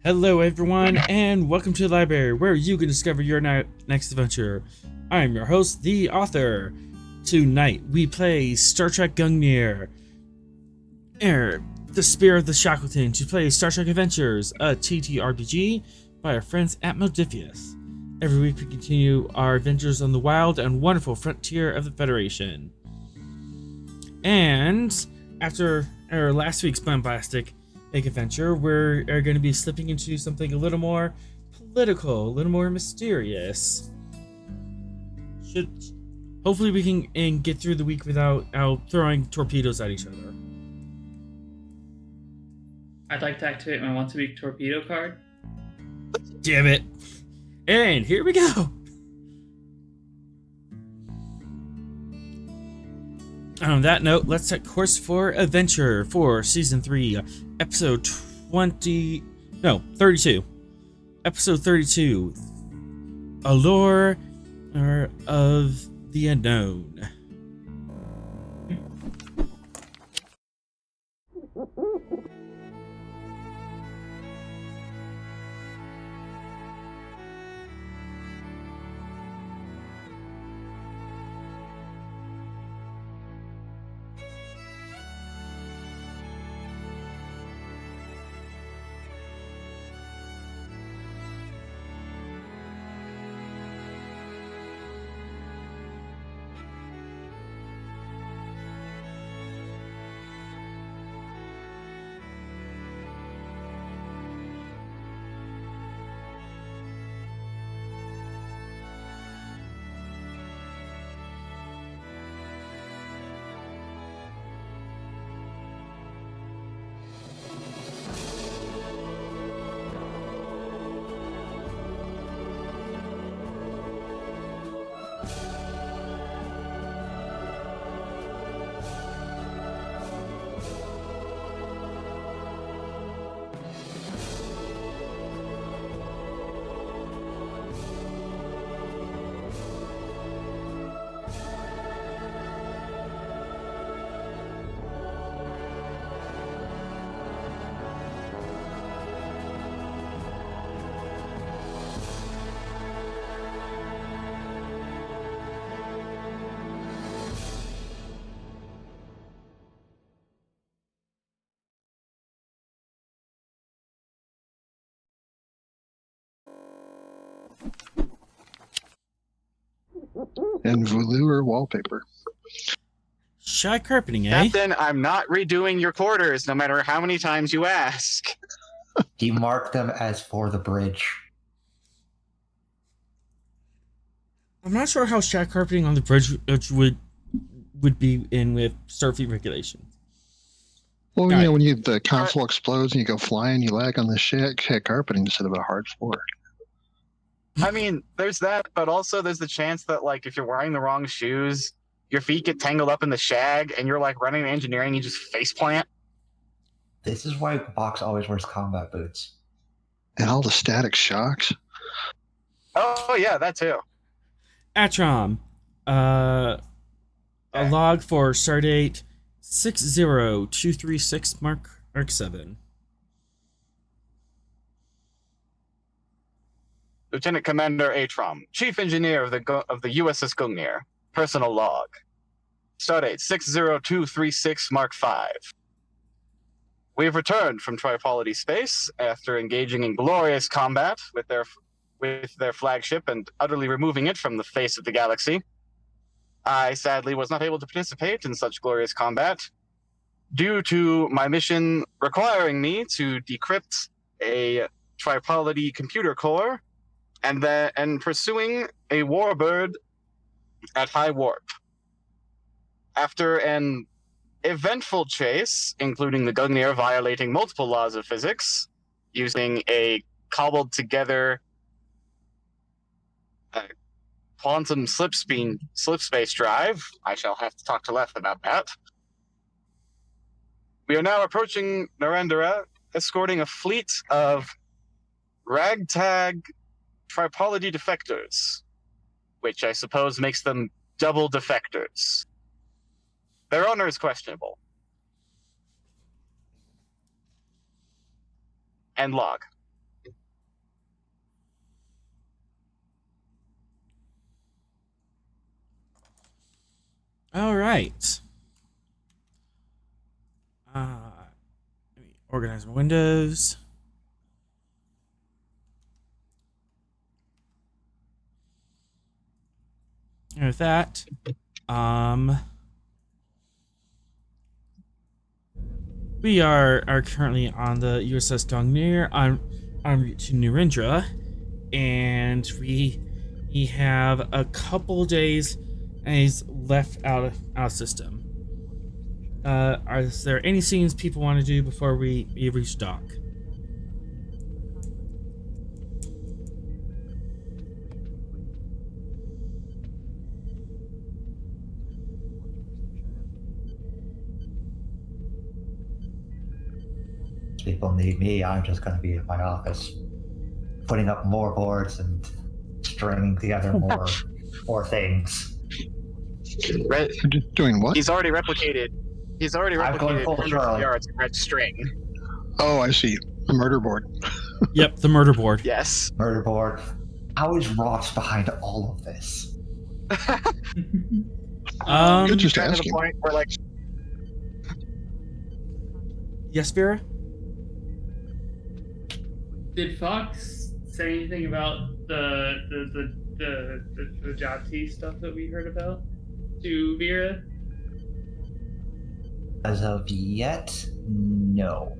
Hello, everyone, and welcome to the library, where you can discover your next adventure. I am your host, the author. Tonight, we play Star Trek Gungnir, the Spear of the Shackleton, to play Star Trek Adventures, a TTRPG by our friends at Modifius. Every week, we continue our adventures on the wild and wonderful frontier of the Federation. And after our last week's bombastic adventure, we're going to be slipping into something a little more political, a little more mysterious. Hopefully we can get through the week without throwing torpedoes at each other. I'd like to activate my once-a-week torpedo card. Damn it. And here we go. On that note, let's set course for Adventure for Season 3, Episode 32. Episode 32, Allure of the Unknown. And velour wallpaper. Shy carpeting, eh? Captain, I'm not redoing your quarters, no matter how many times you ask. He marked them as for the bridge. I'm not sure how shy carpeting on the bridge would be in with Starfleet regulations. Well, you know, when the console explodes and you go flying, you lag on the shag carpeting instead of a hard floor. I mean, there's that, but also there's the chance that, like, if you're wearing the wrong shoes, your feet get tangled up in the shag, and you're, like, running engineering, you just faceplant. This is why Box always wears combat boots. And all the static shocks. Oh, yeah, that too. Atrom, a log for Stardate 60236 Mark 7. Lieutenant Commander Atrom, Chief Engineer of the USS Gungnir. Personal log. Stardate 60236 Mark 5. We have returned from Tripoli space after engaging in glorious combat with their flagship and utterly removing it from the face of the galaxy. I sadly was not able to participate in such glorious combat due to my mission requiring me to decrypt a Tripoli computer core and pursuing a warbird at high warp. After an eventful chase, including the Gungnir violating multiple laws of physics, using a cobbled together quantum slipspace drive, I shall have to talk to Leth about that. We are now approaching Narendra, escorting a fleet of ragtag Tripoli defectors, which I suppose makes them double defectors. Their honor is questionable. And log. All right. Let me organize my windows. And with that, we are currently on the USS Gungnir on route to Narendra, and we have a couple days left out of system. Is there any scenes people want to do before we reach dock? People need me. I'm just going to be in my office, putting up more boards and stringing together more things. Red, Doing what? he's already replicated. I'm going full hundreds of Charlie. yards of red string. Oh, I see. The murder board. Yep, the murder board. Yes. Murder board. How is Ross behind all of this? Good, just Kind of the asking. point where like Yes, Vera? Did Fox say anything about the Jhatee stuff that we heard about to Vera? As of yet, no.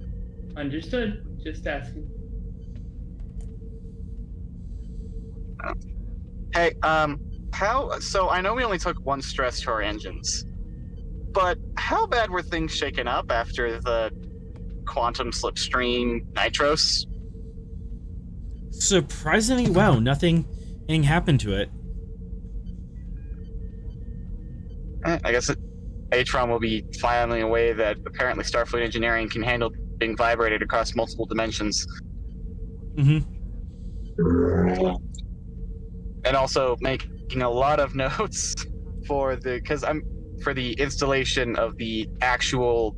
Understood. Just asking. Hey, how? So I know we only took one stress to our engines, but how bad were things shaken up after the quantum slipstream nitros? Surprisingly well. Nothing happened to it. I guess Atron will be filing a way that apparently Starfleet engineering can handle being vibrated across multiple dimensions, Mm-hmm. and also making a lot of notes for the installation of the actual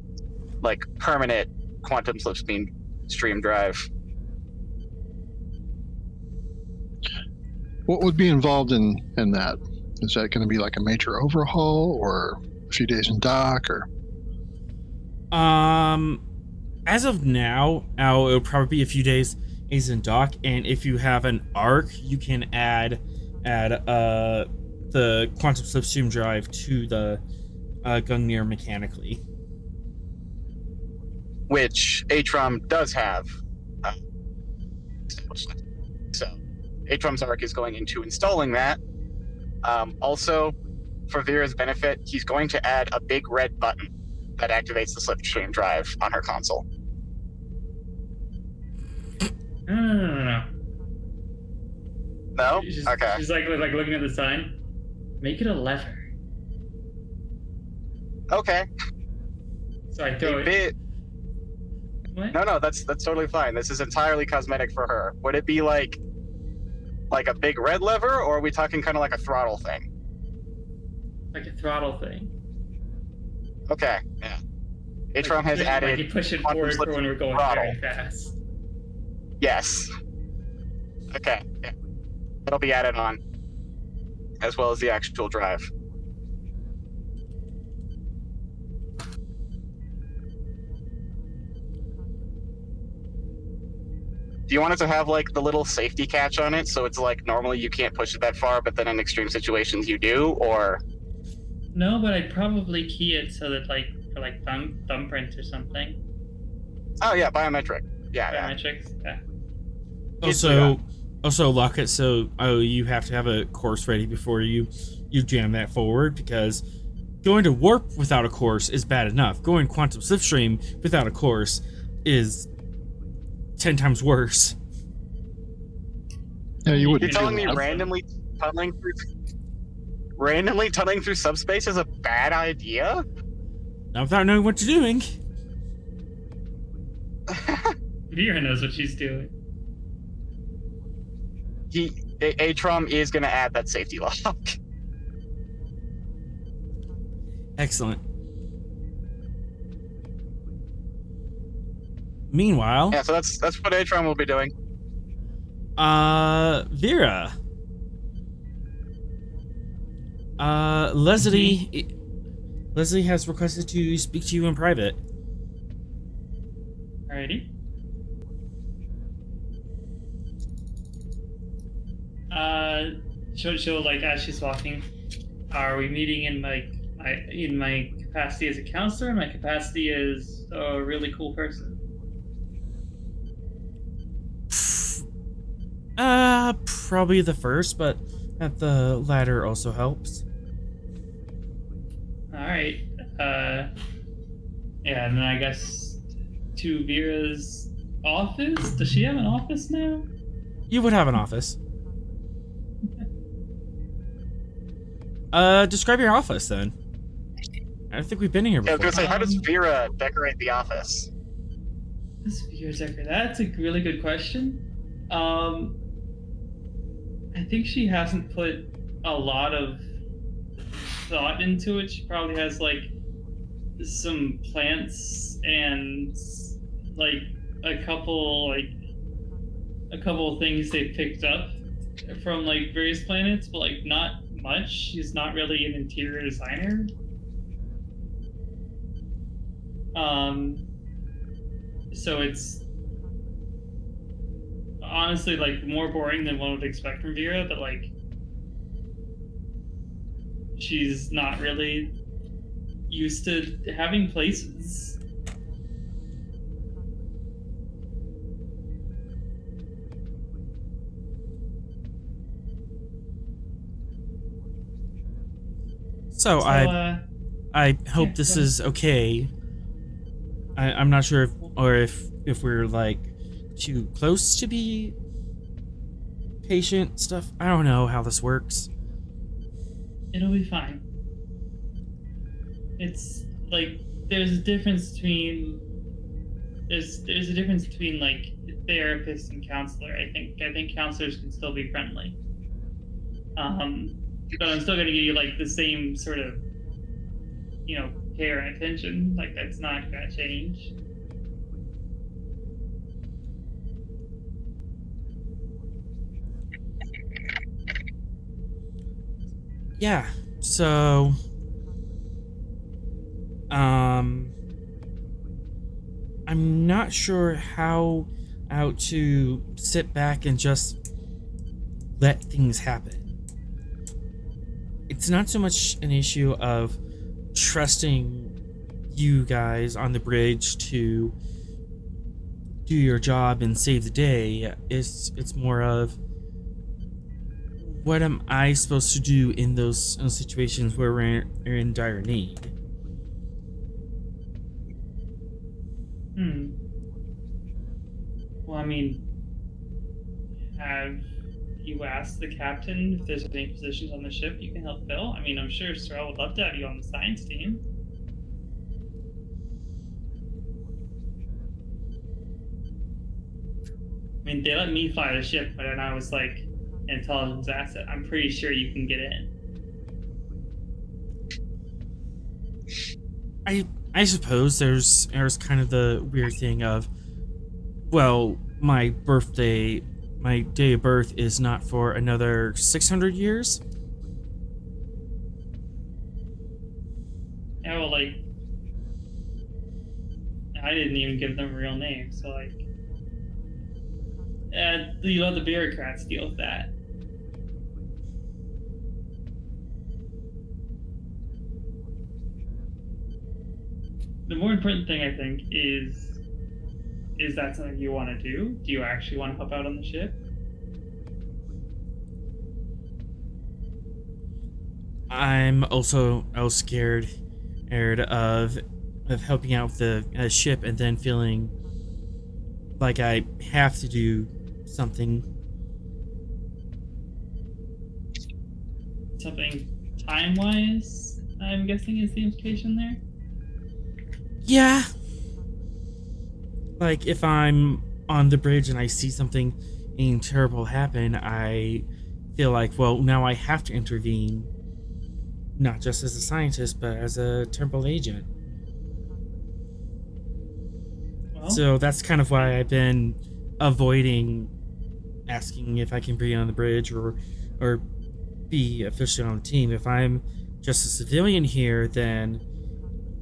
like permanent quantum slipstream drive. What would be involved in that? Is that going to be like a major overhaul or a few days in dock or? As of now, it'll probably be a few days in dock, and if you have an arc, you can add the quantum slipstream drive to the Gungnir mechanically. Which Atrom does have. So Atrom's arc is going into installing that. Also, for Vera's benefit, he's going to add a big red button that activates the slipstream drive on her console. No. No? She's, Okay. She's like looking at the sign. Make it a lever. Okay. So I throw A it. bit. What? No, that's totally fine. This is entirely cosmetic for her. Would it be like a big red lever, or are we talking kind of like a throttle thing? Like a throttle thing. Okay, yeah. Atrom has Like added. you push it quantum forward for when we're going throttle. very fast. Yes. Okay, yeah. It'll be added on, as well as the actual drive. Do you want it to have like the little safety catch on it, so it's like normally you can't push it that far, but then in extreme situations you do, or? No, but I'd probably key it so that like for like thumbprints or something. Oh yeah, biometric. Yeah, yeah. Biometrics. Yeah. Also lock it so you have to have a course ready before you jam that forward, because going to warp without a course is bad enough. Going quantum slipstream without a course is 10 times worse. Yeah, you wouldn't. You're telling me do that. randomly tunneling through subspace is a bad idea? Not without knowing what you're doing. Vera knows what she's doing. Atrom is going to add that safety lock. Excellent. Meanwhile, Yeah, so that's what Atrom will be doing. Vera. Leslie, Leslie has requested to speak to you in private. Alrighty. She'll like as she's walking. Are we meeting in my capacity as a counselor? My capacity as a really cool person. Probably the first, but the latter also helps. All right. Yeah, and then I guess to Vera's office. Does she have an office now? You would have an office. Describe your office then. I don't think we've been here Yeah, I was before. gonna say, how does Vera decorate the office? This Vera's decorate. That's a really good question. I think she hasn't put a lot of thought into it. She probably has like some plants and like a couple things they picked up from like various planets, but like not much. She's not really an interior designer. So it's honestly like more boring than one would expect from Vera, but like she's not really used to having places. So I hope yeah, this go ahead. is okay. I'm not sure if we're like too close to be patient stuff. I don't know how this works. It'll be fine. It's like there's a difference between like therapist and counselor. I think counselors can still be friendly. But I'm still gonna give you like the same sort of, care and attention. Like that's not gonna change. Yeah. So I'm not sure how to sit back and just let things happen. It's not so much an issue of trusting you guys on the bridge to do your job and save the day. It's more of, what am I supposed to do in those situations where we're in dire need? Well, I mean, have you asked the captain if there's any positions on the ship you can help fill? I mean, I'm sure Sorrel would love to have you on the science team. I mean, they let me fly the ship, but then I was like an intelligence asset. I'm pretty sure you can get in. I suppose there's kind of the weird thing of, well, my day of birth is not for another 600 years. Yeah, well, like, I didn't even give them a real name, so like, you let the bureaucrats deal with that. The more important thing, I think, is that something you want to do? Do you actually want to help out on the ship? I'm also scared of helping out the ship and then feeling like I have to do something. Something time-wise, I'm guessing, is the implication there? Yeah. Like, if I'm on the bridge and I see something terrible happen, I feel like, well, now I have to intervene. Not just as a scientist, but as a temporal agent. Well, So that's kind of why I've been avoiding asking if I can be on the bridge or be officially on the team. If I'm just a civilian here, then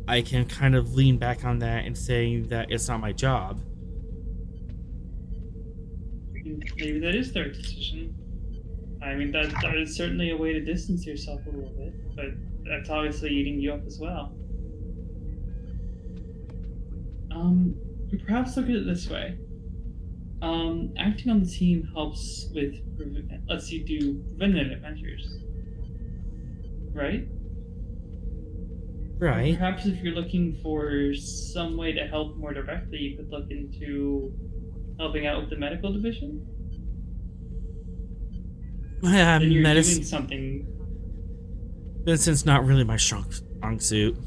I can kind of lean back on that and say that it's not my job. Maybe that is their decision. I mean, that is certainly a way to distance yourself a little bit, but that's obviously eating you up as well. Perhaps look at it this way. Acting on the team helps with lets you do preventative measures, right? Right. Perhaps if you're looking for some way to help more directly, you could look into helping out with the medical division. Then you're doing something. Medicine's not really my strong suit.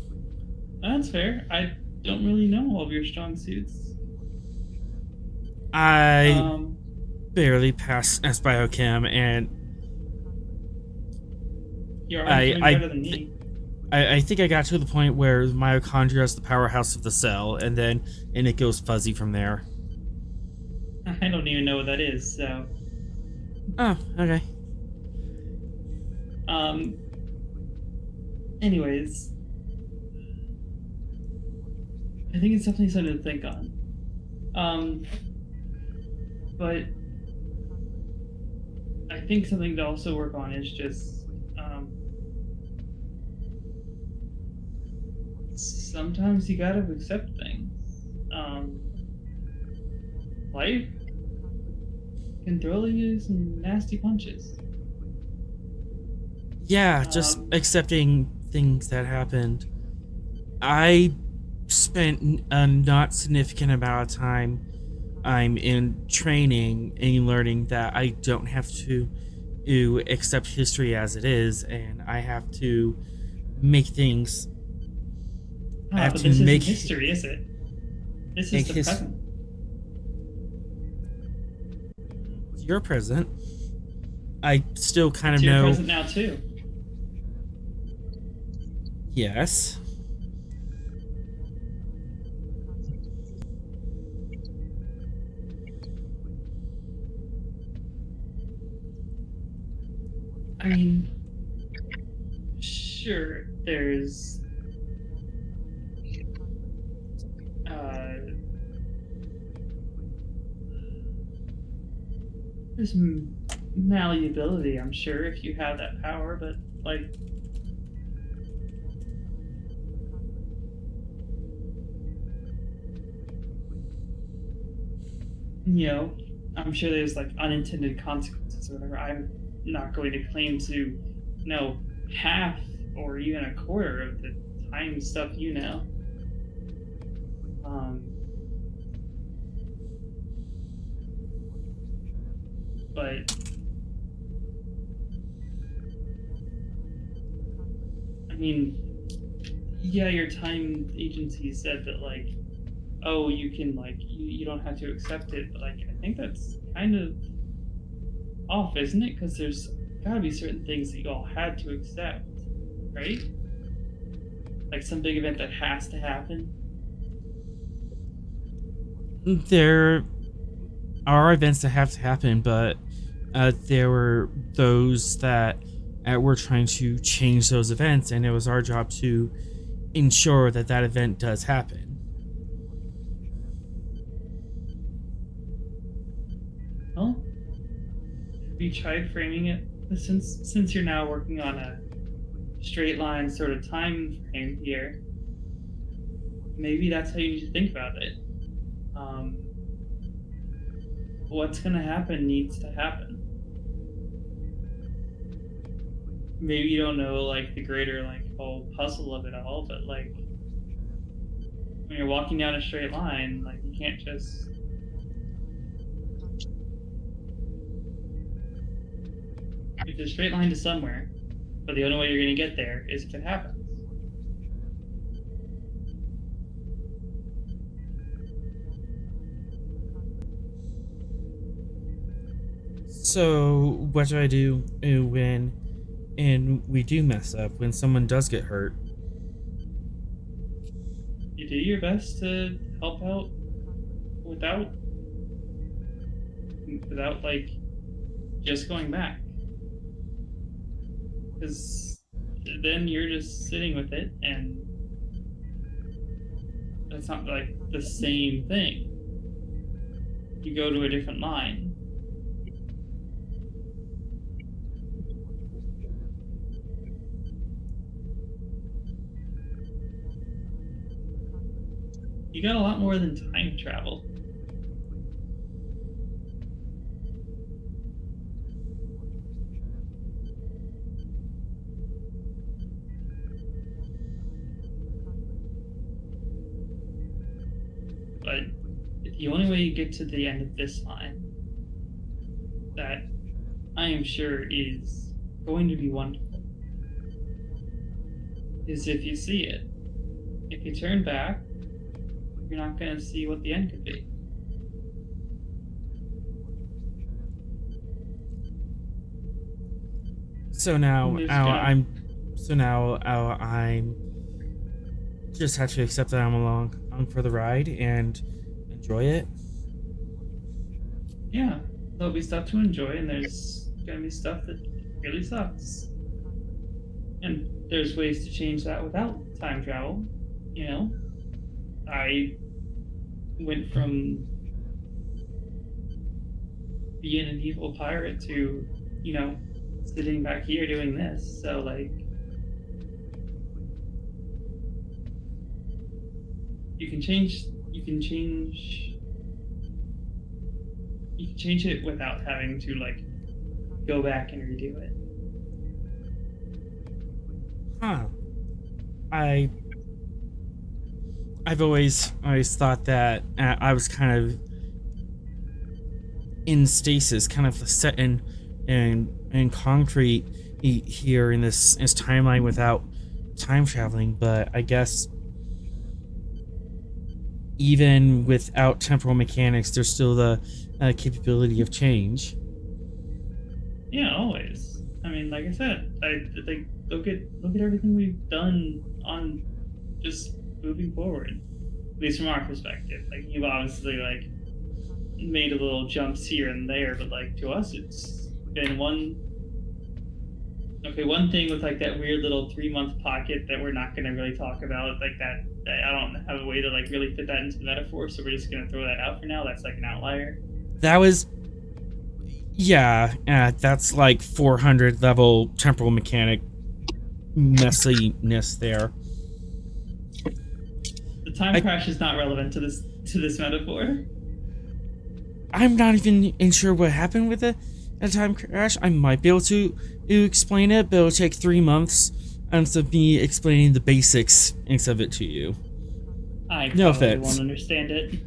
That's fair. I don't really know all of your strong suits. I barely passed S biochem, and you're already doing better than me. I think I got to the point where mitochondria is the powerhouse of the cell, and it goes fuzzy from there. I don't even know what that is, so. Oh, okay. Anyways, I think it's definitely something to think on. But I think something to also work on is just sometimes you gotta accept things. Life can throw you some nasty punches. Yeah, just accepting things that happened. I spent a not significant amount of time I'm in training and learning that I don't have to accept history as it is, and I have to make things. I have but to this make isn't history, is it? This is the present. You're present. I still kind of You're know. Present now too. Yes. I mean, sure, there's malleability, I'm sure, if you have that power, but like, you know, I'm sure there's like unintended consequences or whatever. I'm not going to claim to know half or even a quarter of the time stuff you know. But I mean, yeah, your time agency said that like, oh, you can like you don't have to accept it, but like I think that's kind of off, isn't it? Because there's gotta be certain things that you all had to accept, right? Like some big event that has to happen. There are events that have to happen, but there were those that were trying to change those events, and it was our job to ensure that that event does happen. Well, have you tried framing it since you're now working on a straight line sort of time frame here? Maybe that's how you need to think about it. What's gonna happen needs to happen. Maybe you don't know like the greater like whole puzzle of it all, but like when you're walking down a straight line, like you can't just it's a straight line to somewhere, but the only way you're gonna get there is if it happens. So, what do I do when we do mess up, when someone does get hurt? You do your best to help out without like just going back, because then you're just sitting with it and that's not like the same thing. You go to a different line. You got a lot more than time travel. But the only way you get to the end of this line, that I am sure is going to be wonderful, is if you see it. If you turn back, you're not going to see what the end could be. So now, There's I'm just have to accept that I'm along for the ride and enjoy it. Yeah, there'll be stuff to enjoy, and there's gonna be stuff that really sucks. And there's ways to change that without time travel. You know, I went from being an evil pirate to, you know, sitting back here doing this. So like, you can change it without having to like go back and redo it. Huh. I've always thought that I was kind of in stasis, kind of set in concrete here in this timeline without time traveling, but I guess even without temporal mechanics, there's still the capability of change. Yeah, always. I mean, like I said, I think look at everything we've done on just moving forward. At least from our perspective. Like, you've obviously like made a little jumps here and there, but like to us it's been one thing with like that weird little 3-month pocket that we're not gonna really talk about, like that I don't have a way to like really fit that into the metaphor, so we're just gonna throw that out for now. That's like an outlier. That was, yeah, that's like 400 level temporal mechanic messiness there. The time crash is not relevant to this metaphor. I'm not even sure what happened with a time crash. I might be able to explain it, but it'll take 3 months instead of me explaining the basics of it to you. I No probably offense. won't understand it.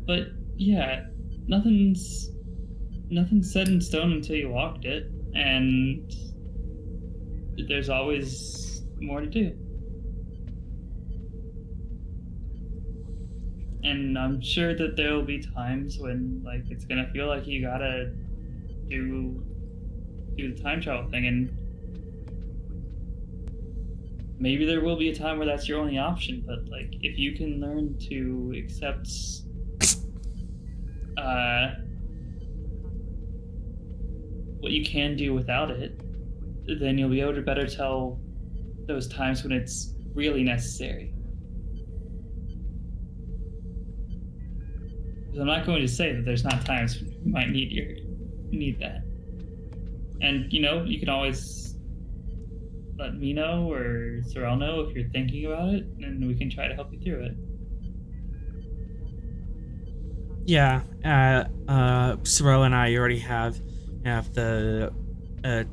But yeah, nothing's set in stone until you walked it, and there's always more to do. And I'm sure that there will be times when like it's gonna feel like you gotta do the time travel thing, and maybe there will be a time where that's your only option. But like, if you can learn to accept what you can do without it, then you'll be able to better tell those times when it's really necessary. Because I'm not going to say that there's not times when you might need that. And you know, you can always let me know or Sorrel know if you're thinking about it, and we can try to help you through it. Yeah, Sorrel and I already have the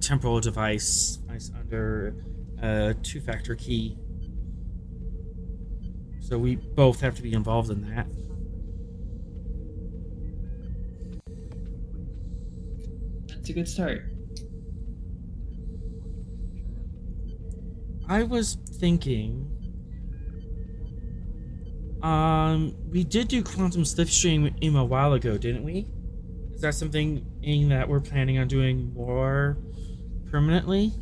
temporal device under a 2-factor key, so we both have to be involved in that. That's a good start. I was thinking, we did do quantum slipstream a while ago, didn't we? Is that something that we're planning on doing more permanently?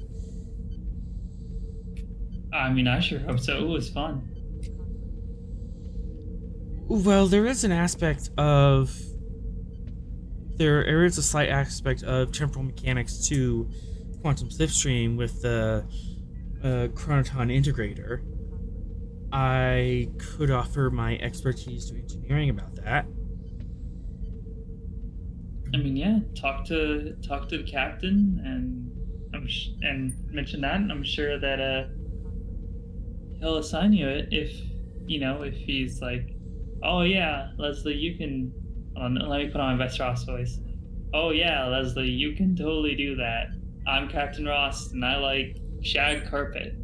I mean, I sure hope so. It was fun. Well, there is a slight aspect of temporal mechanics to quantum slipstream with the chronoton integrator, I could offer my expertise to engineering about that. I mean, yeah, talk to the captain and mention that, and I'm sure that he'll assign you it if he's like, oh yeah, Leslie, you can. Let me put on my best Ross voice. Oh yeah, Leslie, you can totally do that. I'm Captain Ross, and I like shag carpet.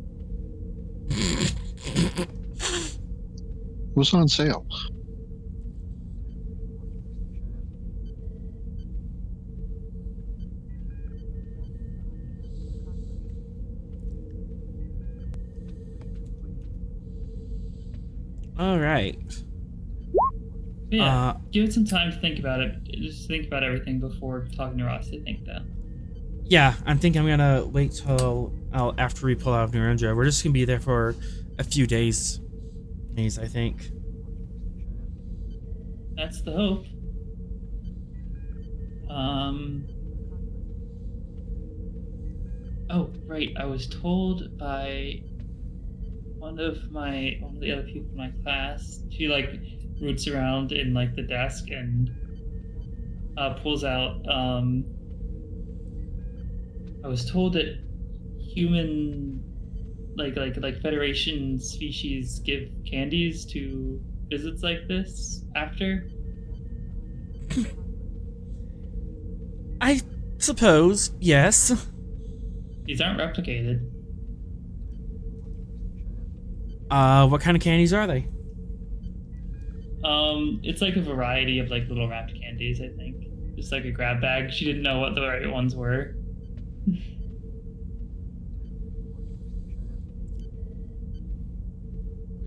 What's on sale? All right. Yeah, give it some time to think about it. Just think about everything before talking to Ross, I think, though. Yeah, I think I'm gonna wait till after we pull out of Narendra. We're just gonna be there for a few days, I think. That's the hope. Oh, right. I was told by one of the other people in my class. She like roots around in like the desk and pulls out. I was told that human, like Federation species give candies to visits like this after. I suppose, yes. These aren't replicated. What kind of candies are they? It's like a variety of like little wrapped candies, I think. Just like a grab bag. She didn't know what the right ones were.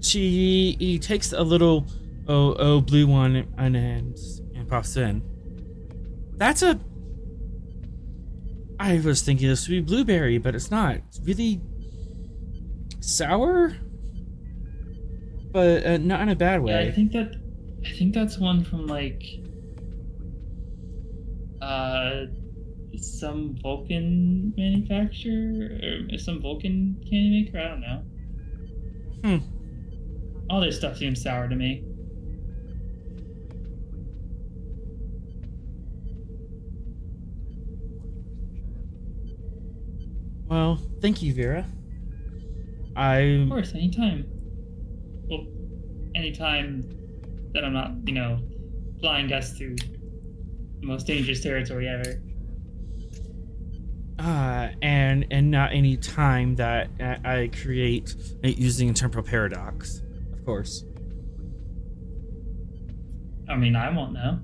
He takes a little blue one and pops in. That's a. I was thinking this would be blueberry, but it's not. It's really sour, but not in a bad way. Yeah, I think that's one from like some Vulcan manufacturer or some Vulcan candy maker. I don't know. All this stuff seems sour to me. Well, thank you, Vera. Of course, anytime. Well, anytime that I'm not, flying guests through the most dangerous territory ever. And not any time that I create using a temporal paradox, of course. I mean, I won't know.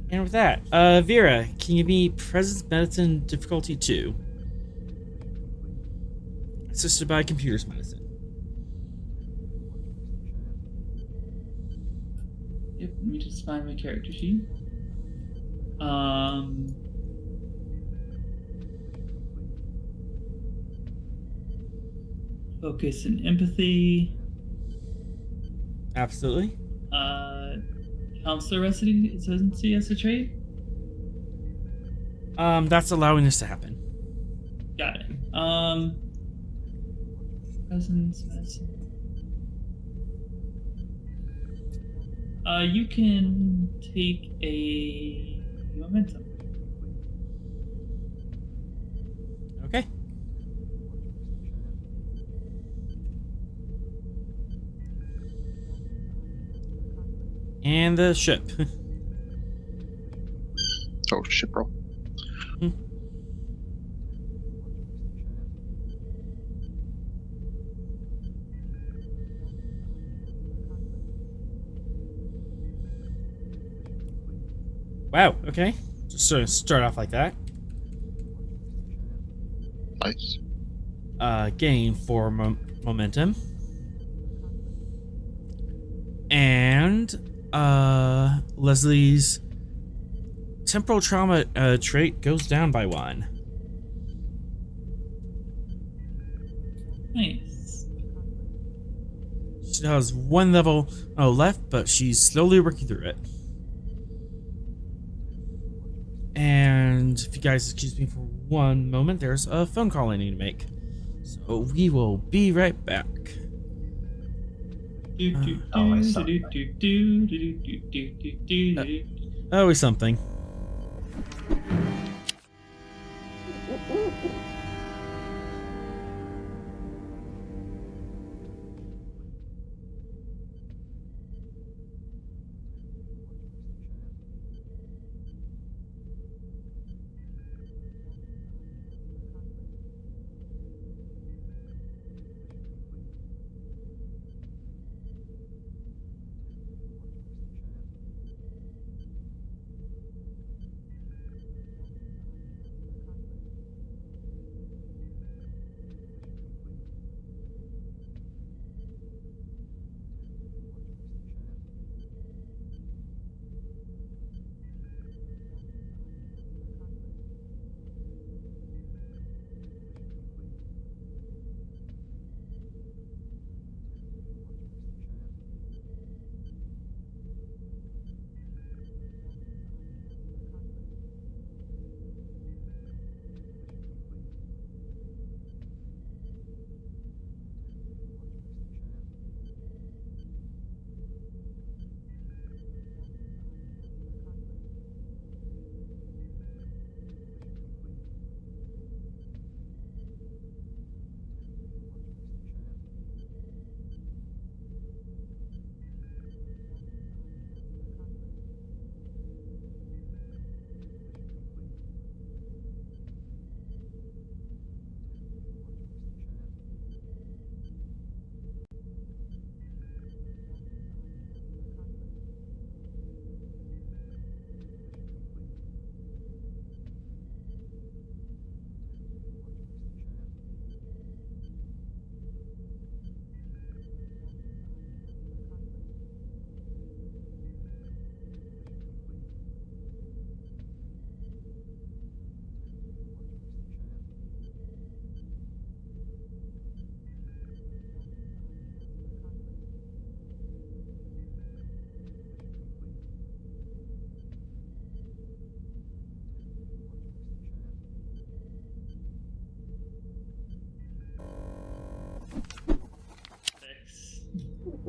And with that, Vera, can you be Presence Medicine Difficulty 2? Assisted by Computers Medicine. Yep, let me just find my character sheet. Focus and empathy. Absolutely. Counselor residency as a trait. That's allowing this to happen. Got it. Presence medicine. You can take a momentum. Okay. And the ship. Oh, shit, bro. Wow, okay. Just sort of start off like that. Nice. Gain 4 momentum. And Leslie's temporal trauma trait goes down by 1. Nice. She has 1 level left, but she's slowly working through it. And if you guys excuse me for one moment, there's a phone call I need to make. So we will be right back. Always something. Always something.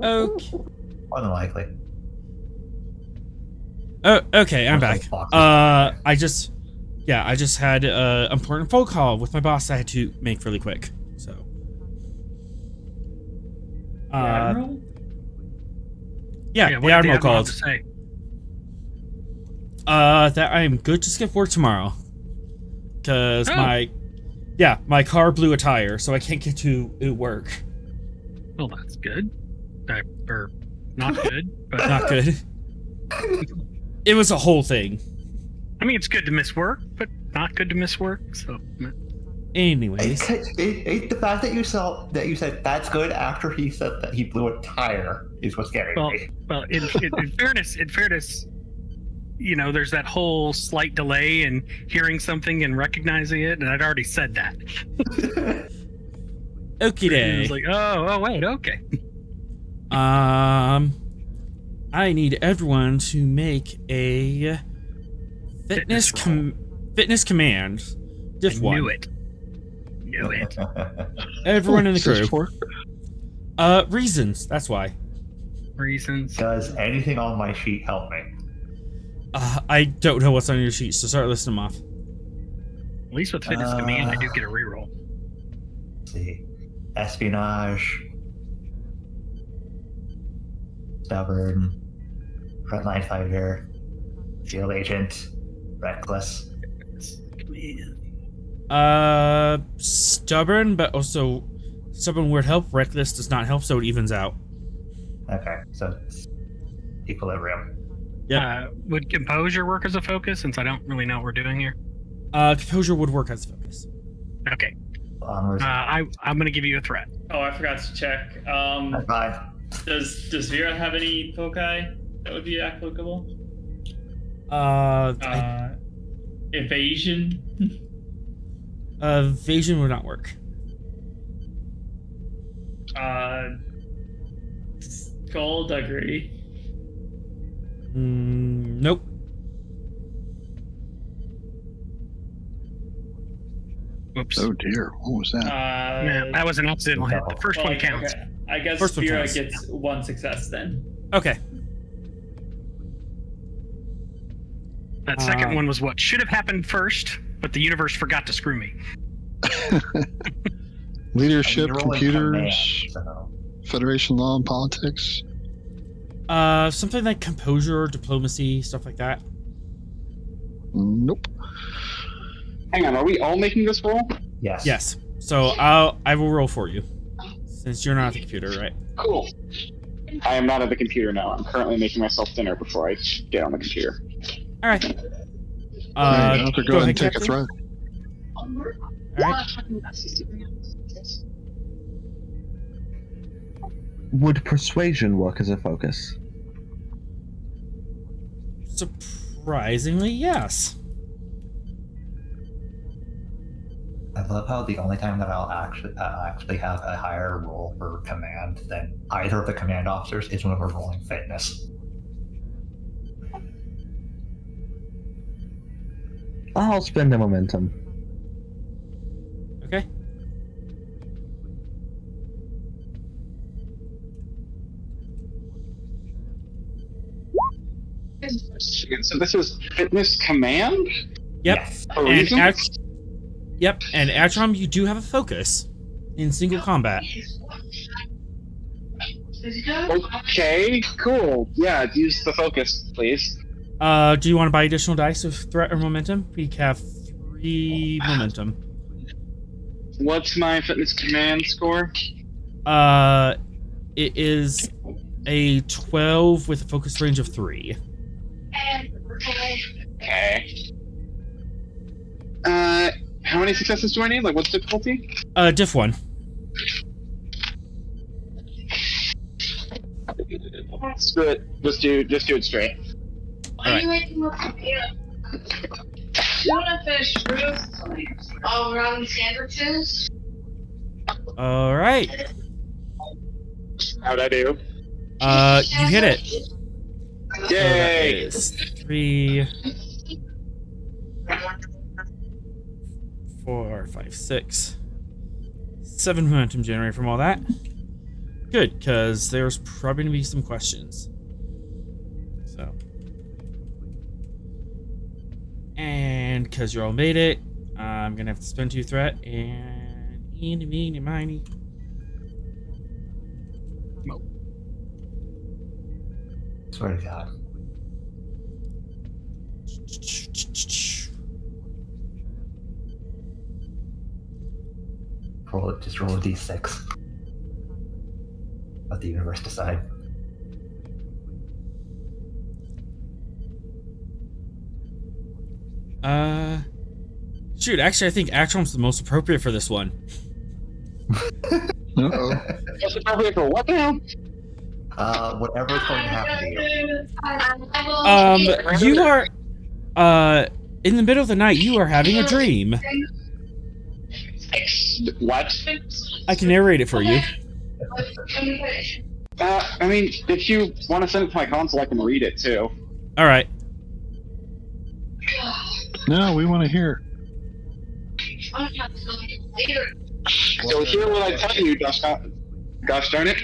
Okay. Unlikely. Oh, okay, I'm back. Looks like I just had an important phone call with my boss I had to make really quick. So, Admiral? yeah, what the did Admiral have called. to say? That I am good to skip work tomorrow. Cause Oh. my car blew a tire, so I can't get to work. Well, that's good. Or not good, but Not good. It was a whole thing. I mean, it's good to miss work, but not good to miss work. So, Anyways, The fact that you said that's good after he said that he blew a tire is what's scary well, me. in fairness, you know, there's that whole slight delay in hearing something and recognizing it, and I'd already said that. okie It was day. like, oh, wait, okay. I need everyone to make a fitness command. Diff one. Knew it. Everyone in the What's this crew. for? Reasons. That's why. Reasons. Does anything on my sheet help me? I don't know what's on your sheet, so start listing them off. At least with fitness command, I do get a reroll. Let's see. Espionage. Stubborn. Frontline fighter. Field agent. Reckless. Stubborn, but also stubborn would help. Reckless does not help, so it evens out. Okay, so it's equilibrium. Yep. Would composure work as a focus, since I don't really know what we're doing here? Composure would work as a focus. Okay. Onwards. I'm going to give you a threat. Oh, I forgot to check. Bye. Does Vera have any foci that would be applicable? Evasion. Evasion would not work. Skullduggery. Nope. Whoops. Oh dear, what was that? Yeah, that was an accidental hit. The first one counts. Okay. I guess First one Spira counts. gets 1 success then. Okay. That second one was what should have happened first, but the universe forgot to screw me. Leadership, You're rolling computers, command, so Federation law and politics. Something like composure, diplomacy, stuff like that. Nope. Hang on, are we all making this roll? yes. Yes. So I will roll for you, since you're not at the computer, right? Cool. I am not at the computer now. I'm currently making myself dinner before I get on the computer. All right. Alright, I'll have to go ahead and take a Captain. threat. All right. Would persuasion work as a focus? Surprisingly, yes. I love how the only time that I'll actually have a higher roll for command than either of the command officers is when we're rolling fitness. I'll spend the momentum. Okay. So this is fitness command? Yep. Yes. For And reasons? Yep. And Atrom, you do have a focus in single combat. Okay, cool. Yeah, use the focus, please. Do you want to buy additional dice of threat or momentum? We have 3 momentum. What's my fitness command score? It is a 12 with a focus range of 3. Okay. How many successes do I need? Like, what's difficulty? Diff 1. Screw it. Just do it straight. Alright. You want to finish fruits all around the sandwiches? Alright. How'd I do? You hit it. So that Yay! is 3, 4, 5, 6, 7 momentum generated from all that. Good, because there's probably going to be some questions. So. And because you all made it, I'm going to have to spend 2 threat and eeny, meeny, miny. Swear to God. Just roll a d6. Let the universe decide. Shoot, actually, I think Actrom's the most appropriate for this one. Uh-oh. That's appropriate for what now? Whatever's going to happen to you. You are, in the middle of the night, you are having a dream. What? I can narrate it for you. I mean, if you want to send it to my console, I can read it too. Alright. No, we want to hear. So hear what I tell you, gosh darn it.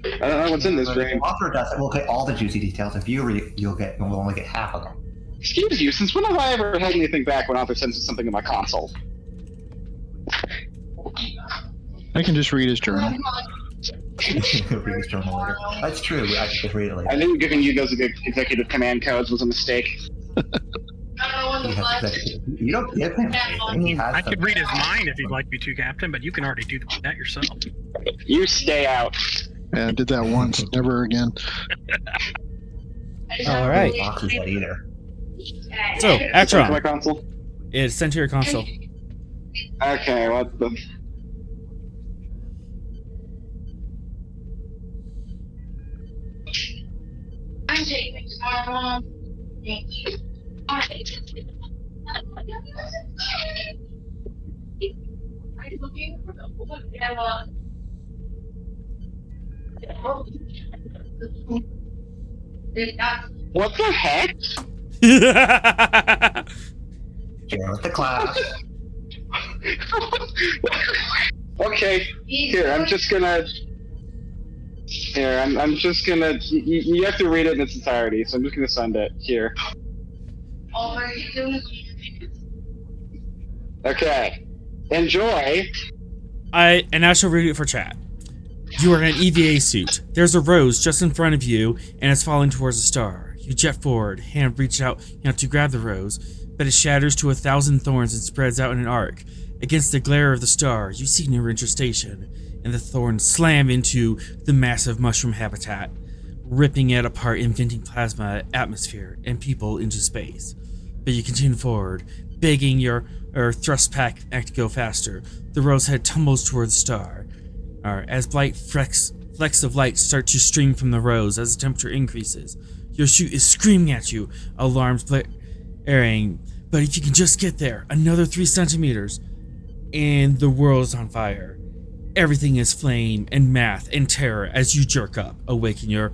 I don't know what's in this The dream. author does it. We'll get all the juicy details. If you read, you'll only get half of them. Excuse you, since when have I ever held anything back when author sends something to my console? I can just read his journal. Read his journal later. That's true. I can just read it later. I knew giving you those executive command codes was a mistake. You don't give him anything. He has I them. could read his mind if you'd like me to, Captain, but you can already do that yourself. You stay out. Yeah, I did that once, never again. Alright. Boxes that either. So, Send it to my Atron, console. it's sent to your console. Okay, what the... I'm taking tomorrow. Thank you. I'm looking for the What the heck? Share with the class. Okay, here, I'm just gonna. Here, I'm just gonna. You have to read it in its entirety, so I'm just gonna send it. Here. Okay. Enjoy. And I shall read it for chat. You are in an EVA suit. There's a rose just in front of you, and it's falling towards a star. You jet forward, hand reach out to grab the rose, but it shatters to 1,000 thorns and spreads out in an arc. Against the glare of the star, you see Narendra Station, and the thorns slam into the massive mushroom habitat, ripping it apart and venting plasma, atmosphere, and people into space. But you continue forward, begging your thrust pack to go faster. The rose head tumbles towards the star. As bright flecks of light start to stream from the rose as the temperature increases. Your chute is screaming at you, alarms blaring. But if you can just get there, another 3 centimeters, and the world is on fire. Everything is flame and math and terror as you jerk up, awake in your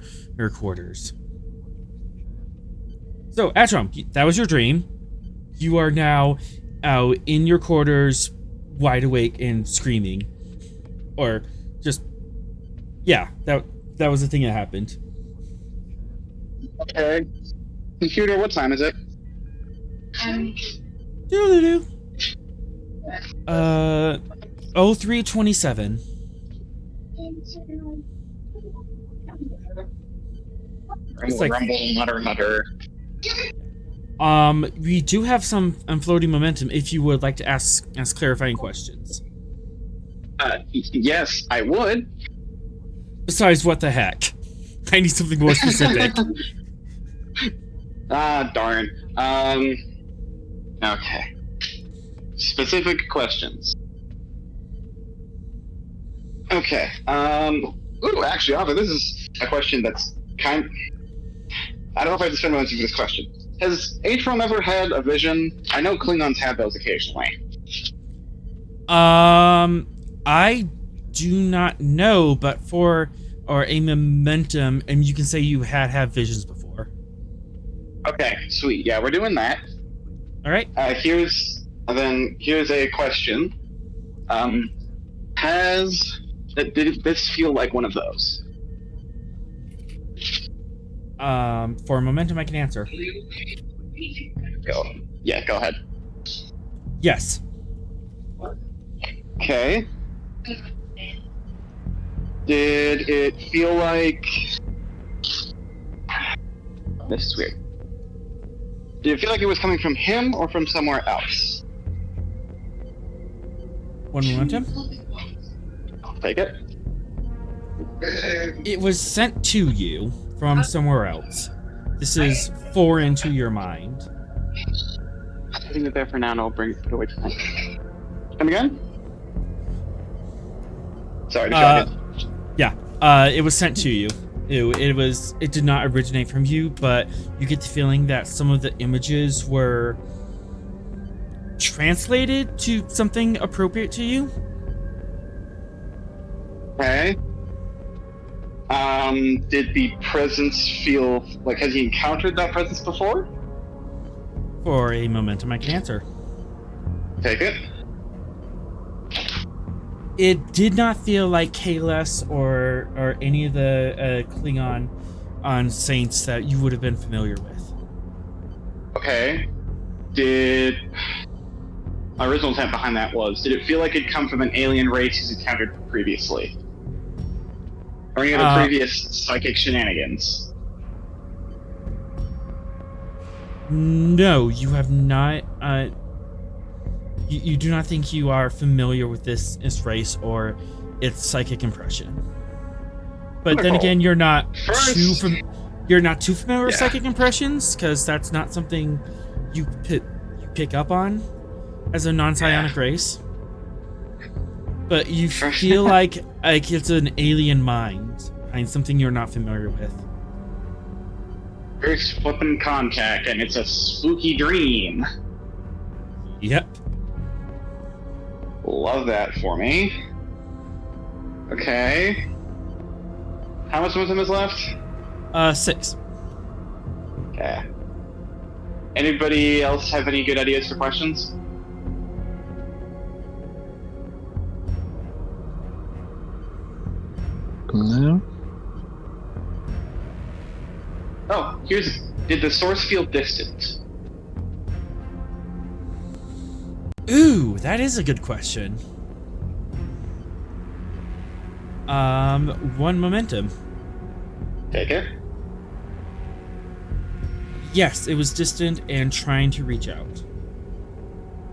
quarters. So, Atrom, that was your dream. You are now out in your quarters, wide awake and screaming. Or just, yeah, that was the thing that happened. Okay. Computer, what time is it? Doodle-doo. 03:27. Rumble, like- rumble, mutter. We do have some floating momentum if you would like to ask clarifying questions. Yes, I would. Besides, what the heck? I need something more specific. Darn. Okay. Specific questions. Okay. Ooh, actually, Arthur, this is a question that's I don't know if I have to spend my answer for this question. Has Atrom ever had a vision? I know Klingons have those occasionally. I do not know, but for a momentum, and you can say you had visions before. Okay, sweet. Yeah, we're doing that. All right. Here's a question. Did this feel like one of those? For momentum, I can answer. Go. Yeah, go ahead. Yes. Okay. Did it feel like... This is weird. Did it feel like it was coming from him or from somewhere else? One momentum. I'll take it. It was sent to you from somewhere else. This is foreign to your mind. Putting it there for now, and I'll put it away tonight. Come again? Sorry to shock it. Yeah. It was sent to you. It did not originate from you, but you get the feeling that some of the images were translated to something appropriate to you. Okay. Did the presence feel like, has he encountered that presence before? For a momentum, I can answer. Take it. It did not feel like Kalos or any of the Klingon saints that you would have been familiar with. Okay. My original intent behind that was, did it feel like it'd come from an alien race he's encountered previously? Or any other previous psychic shenanigans? No, you have not. You do not think you are familiar with this race or its psychic impression. But then again, you're not too familiar with psychic impressions, because that's not something you pick up on as a non-psionic race. But you feel like it's an alien mind, and something you're not familiar with. First flipping contact, and it's a spooky dream. Yep. Love that for me. Okay. How much momentum is left? 6. Okay. Anybody else have any good ideas for questions? No. Oh, did the source feel distant? Ooh, that is a good question. One momentum. Take it. Yes, it was distant and trying to reach out.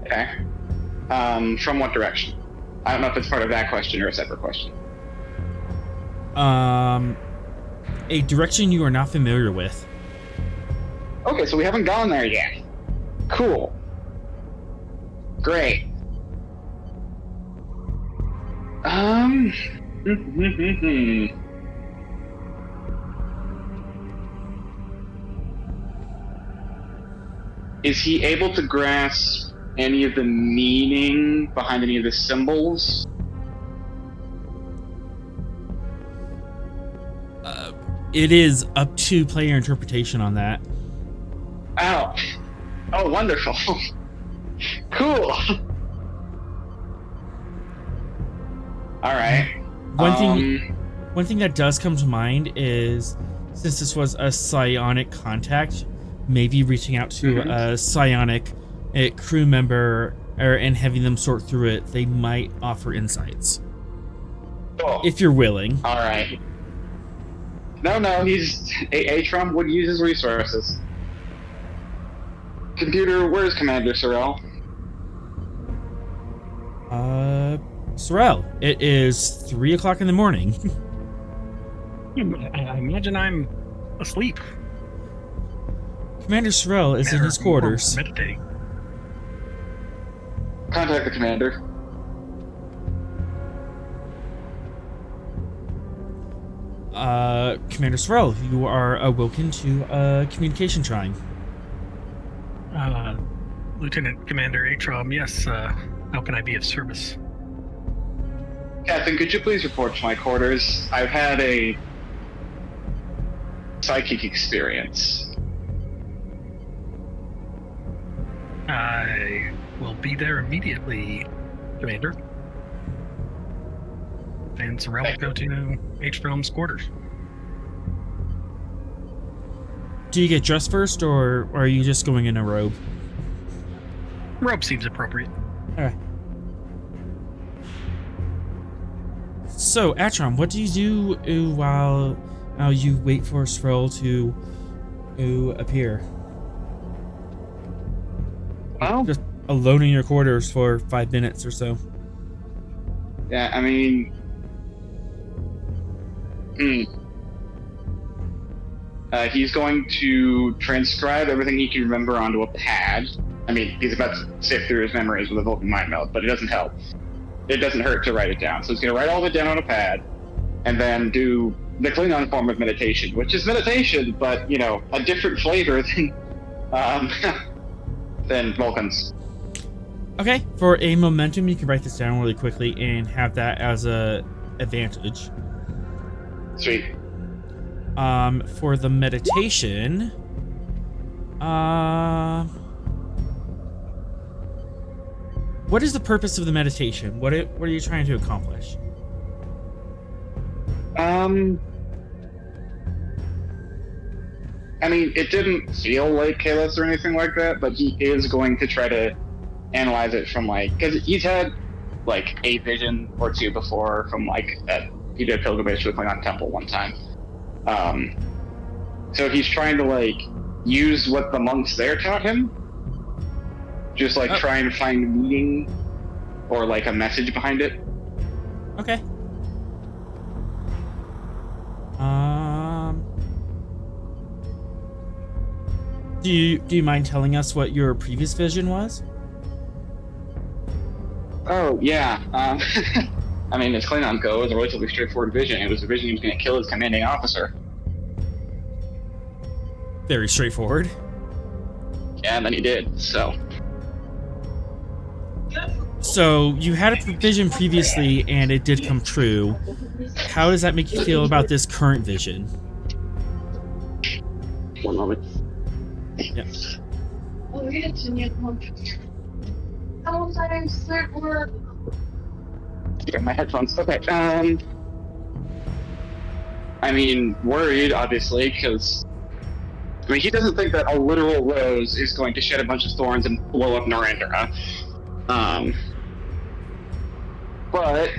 Okay. From what direction? I don't know if it's part of that question or a separate question. A direction you are not familiar with. Okay, so we haven't gone there yet. Cool. Great. Is he able to grasp any of the meaning behind any of the symbols? It is up to player interpretation on that. Oh. Oh, wonderful. Cool. All right. One thing that does come to mind is, since this was a psionic contact, maybe reaching out to a psionic crew member and having them sort through it, they might offer insights. Cool. If you're willing. All right. No, he's Atrom would use his resources. Computer, where's Commander Sorrel? Sorrel, it is 3 o'clock in the morning. I imagine I'm asleep. Commander Sorrel is in his quarters. Meditating. Contact the commander. Commander Sorrel, you are awoken to a communication chime. Lieutenant Commander Atrom, yes, how can I be of service? Captain, could you please report to my quarters? I've had a psychic experience. I will be there immediately, Commander. And Sorrel will go to Atrom's quarters. Do you get dressed first, or are you just going in a robe? Robe seems appropriate. Alright. So, Atrom, what do you do while you wait for Sorrel to appear? Well, Just alone in your quarters for 5 minutes or so. yeah, I mean... he's going to transcribe everything he can remember onto a pad. I mean, he's about to sift through his memories with a Vulcan mind meld, but it doesn't help. It doesn't hurt to write it down. So he's going to write all of it down on a pad, and then do the Klingon form of meditation, which is meditation, but, you know, a different flavor than Vulcans. Okay, for a momentum, you can write this down really quickly and have that as a advantage. Sweet. For the meditation, what is the purpose of the meditation? What are you trying to accomplish? I mean, it didn't feel like Kalis or anything like that, but he is going to try to analyze it from, like, because he's had, like, a vision or two before from, like, he did a pilgrimage to the Klingon temple one time. So he's trying to, like, use what the monks there taught him. Just, like, try and find meaning or, like, a message behind it. Okay. Do you mind telling us what your previous vision was? Oh, yeah. I mean, as Klingon go, it was a relatively straightforward vision. It was a vision he was going to kill his commanding officer. Very straightforward. Yeah, and then he did, so... So, you had a vision previously, and it did come true. How does that make you feel about this current vision? One moment. Yep. Well, read it to me. How times that work? Get my headphones. Okay. I mean, worried, obviously, because he doesn't think that a literal rose is going to shed a bunch of thorns and blow up Narendra. But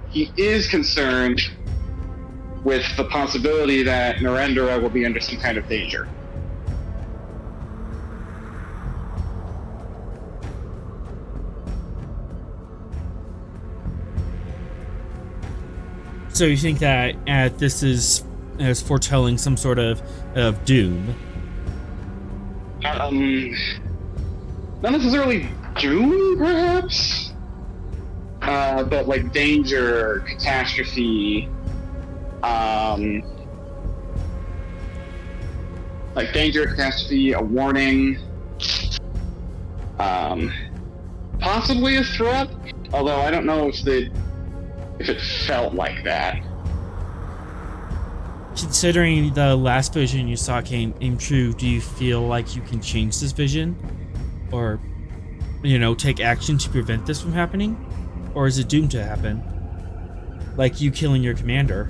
he is concerned with the possibility that Narendra will be under some kind of danger. So you think that this is as foretelling some sort of doom? Not necessarily doom, perhaps, but like danger, catastrophe, like danger, catastrophe, a warning, possibly a threat. Although I don't know if it felt like that. Considering the last vision you saw came true, do you feel like you can change this vision? Or, take action to prevent this from happening? Or is it doomed to happen? Like you killing your commander?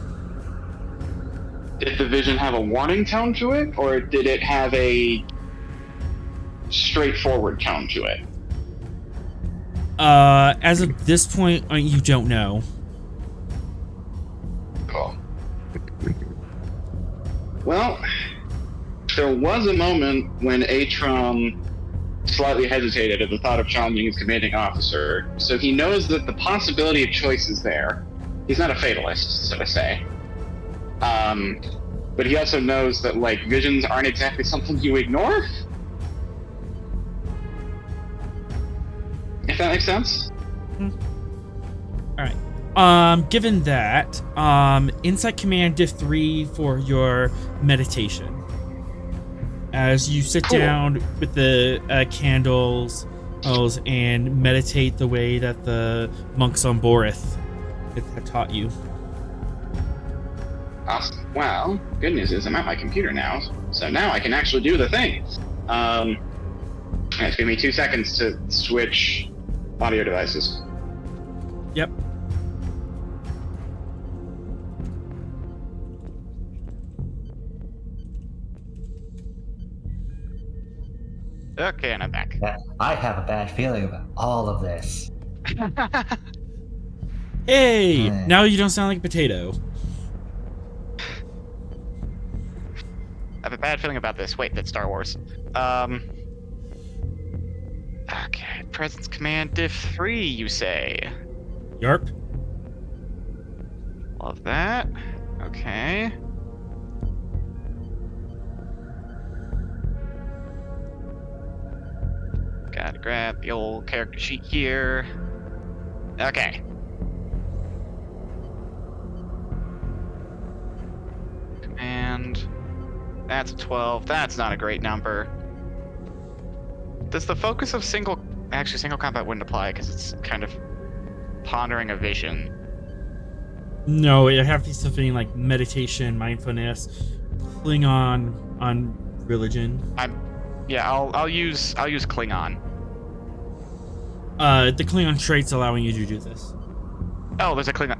Did the vision have a warning tone to it, or did it have a straightforward tone to it? As of this point, you don't know. Cool. Well, there was a moment when Atrom slightly hesitated at the thought of challenging his commanding officer, so he knows that the possibility of choice is there. He's not a fatalist, so to say. But he also knows that, visions aren't exactly something you ignore. If that makes sense? Alright. Given that, Insight Command Diff 3 for your meditation. As you sit down with the candles and meditate the way that the monks on Borith have taught you. Awesome. Well, good news is I'm at my computer now, so now I can actually do the thing. Give me 2 seconds to switch audio devices. Yep. Okay, and I'm back. Yeah, I have a bad feeling about all of this. Hey! Now you don't sound like a potato. I have a bad feeling about this. Wait, that's Star Wars. Okay, Presence Command Diff 3, you say? Yarp. Love that. Okay. Gotta grab the old character sheet here. Okay. Command. That's a 12. That's not a great number. Does the focus of single combat wouldn't apply because it's kind of pondering a vision. No, it have to be something like meditation, mindfulness, Klingon on religion. I'll use Klingon. The Klingon traits allowing you to do this. Oh, there's a Klingon.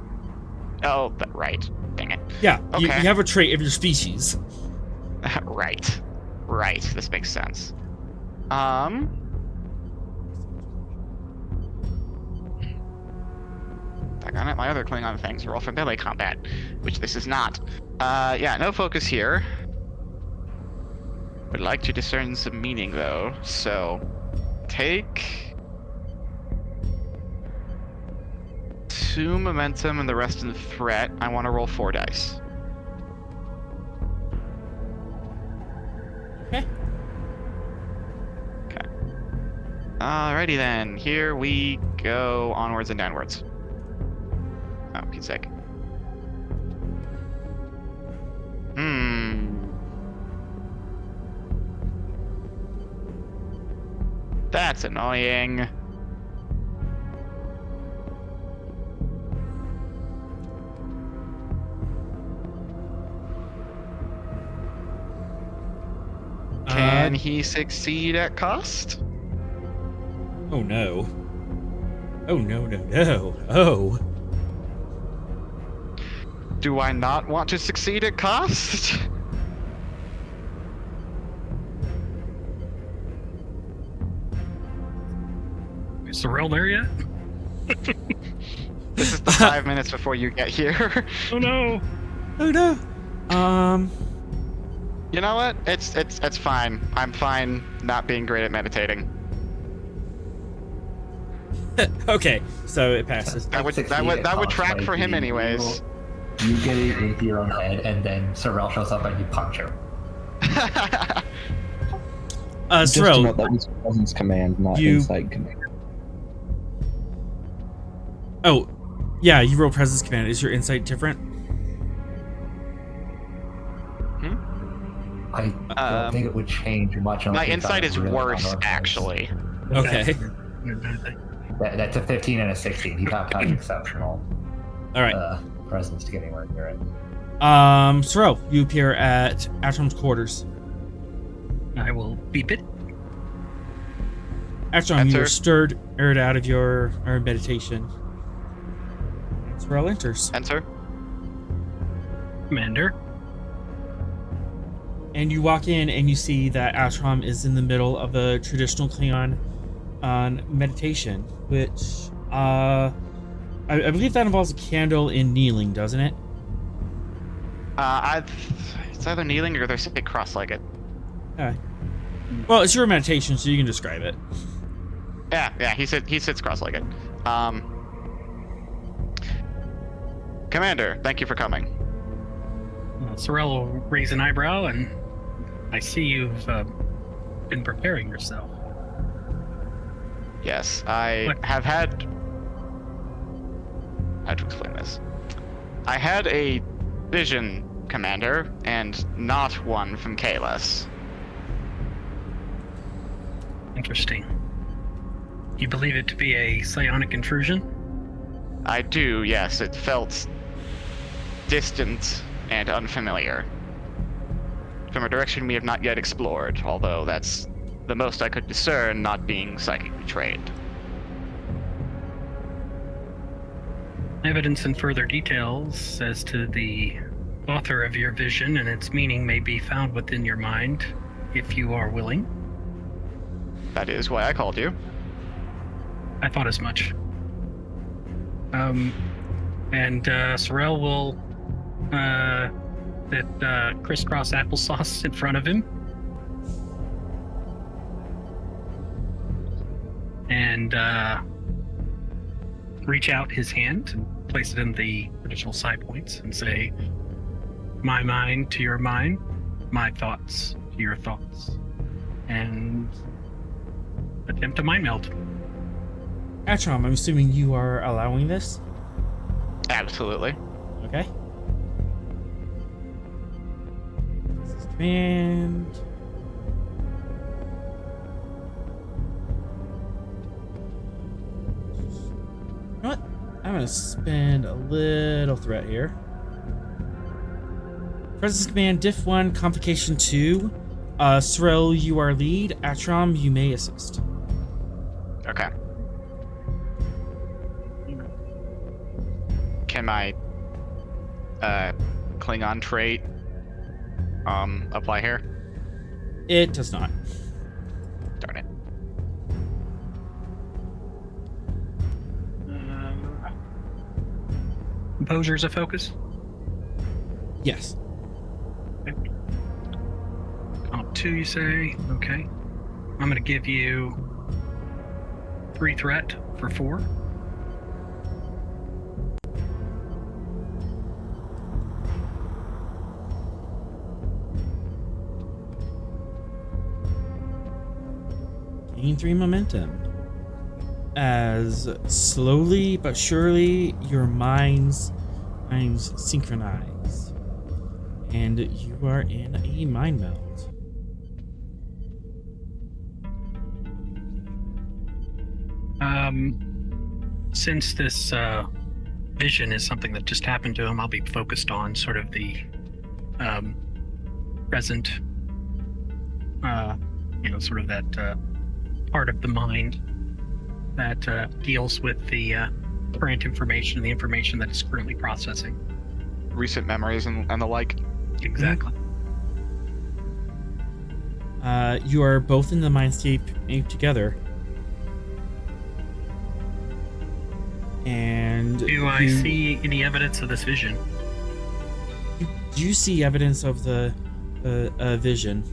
Oh, right. Dang it. Yeah, okay. you have a trait of your species. Right. This makes sense. Back on it. My other Klingon things are all from melee combat, which this is not. No focus here. Would like to discern some meaning though, so take 2 momentum and the rest in the threat. I want to roll 4 dice. Okay. Alrighty then, here we go onwards and downwards. Oh, Pete's sake. That's annoying. Can he succeed at cost? Oh no. Oh no, no, no. Oh. Do I not want to succeed at cost? Is Sorrel there yet? This is the 5 minutes before you get here. Oh no! Oh no. You know what? It's fine. I'm fine not being great at meditating. Okay, so it passes. That would track for him anyways. You get it into your own head, and then Sorrel shows up and you punch him. Just to Sorrel, note that was presence command, not insight command. oh, yeah, you roll presence command. Is your insight different? I don't think it would change much. My insight is worse, actually. Okay. That's a 15 and a 16. You have to have exceptional All right. presence to get anywhere near it. Sorrel, you appear at Atrom's quarters. I will beep it. Atrom, you Enter. are stirred out of your meditation. Sorrel enters. Enter. Commander. And you walk in and you see that Atrom is in the middle of a traditional Klingon meditation, which I believe that involves a candle in kneeling, doesn't it? It's either kneeling or they're sitting cross-legged. Okay. Well, it's your meditation, so you can describe it. Yeah, he sits cross-legged. Commander, thank you for coming. Sorrel will raise an eyebrow, and I see you've been preparing yourself. Yes, I What? have had... How to explain this? I had a vision, Commander, and not one from Kalos. Interesting. You believe it to be a psionic intrusion? I do, yes. It felt distant and unfamiliar. From a direction we have not yet explored, although that's the most I could discern, not being psychically trained. Evidence and further details as to the author of your vision and its meaning may be found within your mind, if you are willing. That is why I called you. I thought as much. Sorrel will crisscross applesauce in front of him. And reach out his hand and place it in the traditional side points and say, my mind to your mind, my thoughts to your thoughts. And attempt to mind meld. Atrom, I'm assuming you are allowing this? Absolutely. Okay. This is command. You know what? I'm gonna spend a little threat here. Presence command, diff 1, complication 2. Sorrel, you are lead. Atrom, you may assist. Okay. Can my Klingon trait apply here? It does not. Darn it. Composure's a focus? Yes. Comp 2, you say? Okay. I'm going to give you 3 threat for 4. Gain 3 momentum. As slowly but surely your minds synchronize. And you are in a mind meld. Since this vision is something that just happened to him, I'll be focused on sort of the present sort of that part of the mind that deals with the current information, the information that it's currently processing. Recent memories and the like. Exactly. You are both in the mindscape together. And do I see any evidence of this vision? You see evidence of the vision.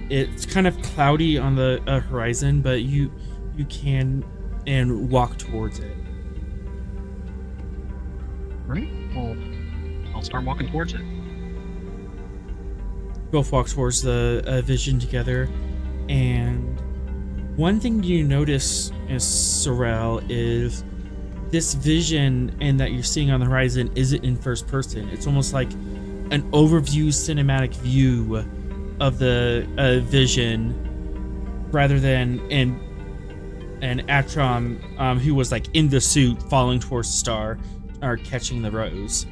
It's kind of cloudy on the horizon, but you can and walk towards it. Right. Well, I'll start walking towards it. Both walk towards the vision together, and one thing you notice, Sorrel, is this vision and that you're seeing on the horizon isn't in first person. It's almost like an overview cinematic view of the vision, rather than an Atrom who was like in the suit falling towards the star or catching the rose.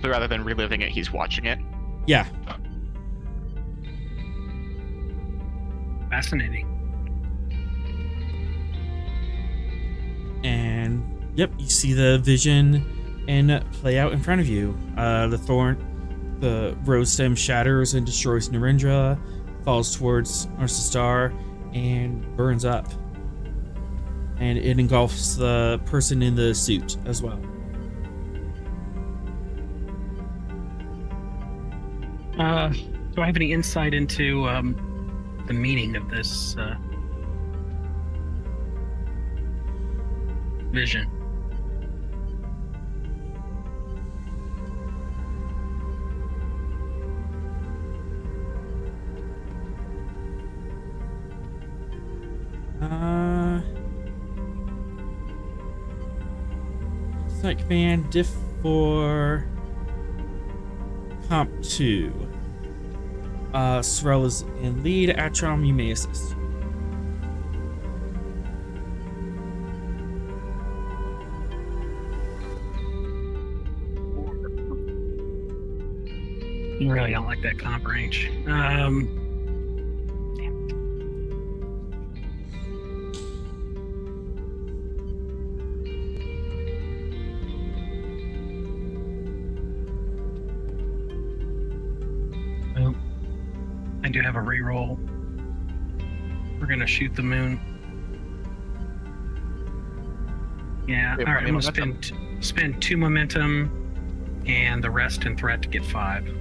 So rather than reliving it, he's watching it? Yeah. Fascinating. And yep, you see the vision and play out in front of you. The rose stem shatters and destroys Narendra, falls towards the star, and burns up. And it engulfs the person in the suit as well. Do I have any insight into the meaning of this vision? Looks like command diff for comp 2. Sorrel is in lead. Atrom, you may assist. You really don't like that comp range. Damn it. Well, I do have a reroll. We're gonna shoot the moon. Yeah, all right. I'm gonna spend 2 momentum and the rest in threat to get 5.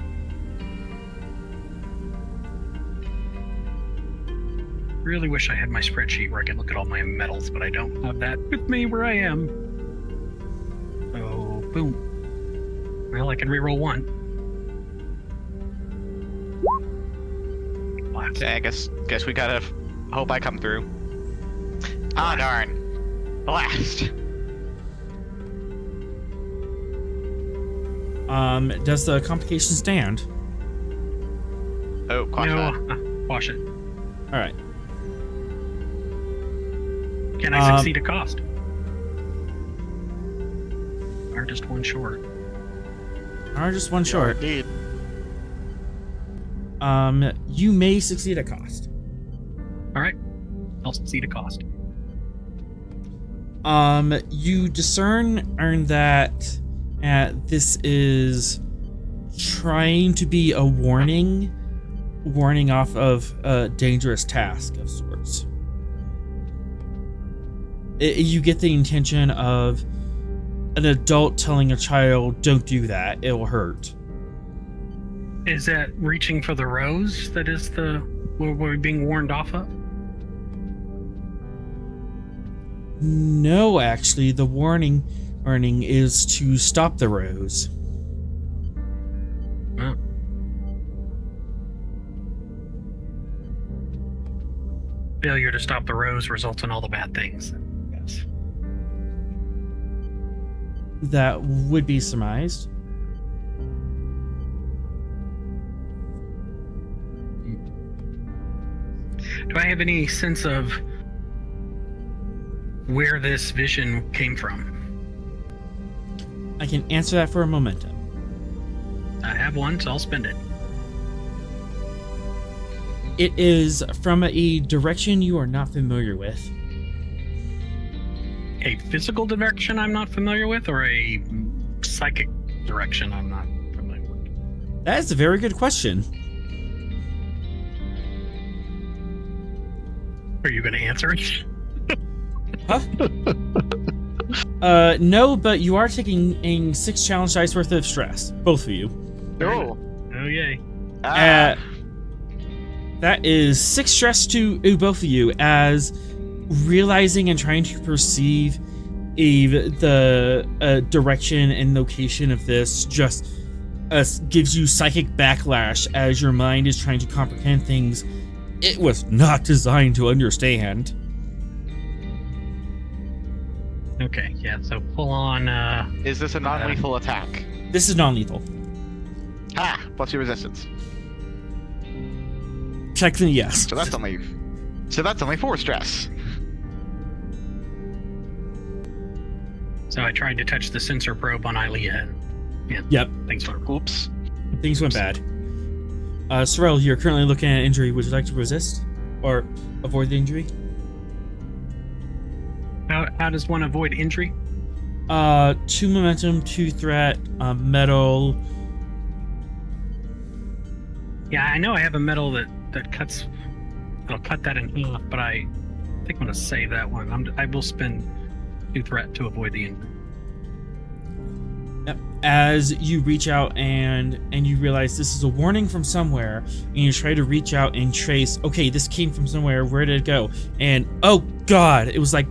Really wish I had my spreadsheet where I could look at all my medals, but I don't have that with me where I am. So, boom. Well, I can reroll 1. Blast. Okay, I guess we gotta hope I come through. Ah, darn. Blast. Does the complication stand? Oh, quash that. Quash it. All right. Can I succeed a cost? Or just 1 short? Or just 1 short. Indeed. You may succeed at cost. All right. I'll succeed a cost. You discern that this is trying to be a warning off of a dangerous task of sorts. You get the intention of an adult telling a child, don't do that, it'll hurt. Is that reaching for the rose that is what we're being warned off of? No, actually, the warning is to stop the rose. Oh. Failure to stop the rose results in all the bad things. Yes. That would be surmised. Do I have any sense of where this vision came from? I can answer that for a momentum. I have 1, so I'll spend it. It is from a direction you are not familiar with. A physical direction I'm not familiar with, or a psychic direction I'm not familiar with? That is a very good question. Are you going to answer it? Huh? No, but you are taking a 6 challenge dice worth of stress, both of you. Oh. Oh, yay. That is 6 stress to both of you, as realizing and trying to perceive the direction and location of this just gives you psychic backlash as your mind is trying to comprehend things it was not designed to understand. Okay, yeah, so full on, Is this a non-lethal attack? This is non-lethal. Ha! Plus your resistance. Technically, yes. So that's only 4 stress. so I tried to touch the sensor probe on Ilea. Yeah, Yep. things went Oops. Things went bad. Sorrel, you're currently looking at injury. Would you like to resist or avoid the injury? How does one avoid injury? 2 momentum, 2 threat, metal. Yeah, I know I have a metal that cuts. I'll cut that in half, but I think I'm gonna save that one. I will spend 2 threat to avoid the injury. Yep. As you reach out and you realize this is a warning from somewhere, and you try to reach out and trace. Okay, this came from somewhere. Where did it go? And oh god, it was like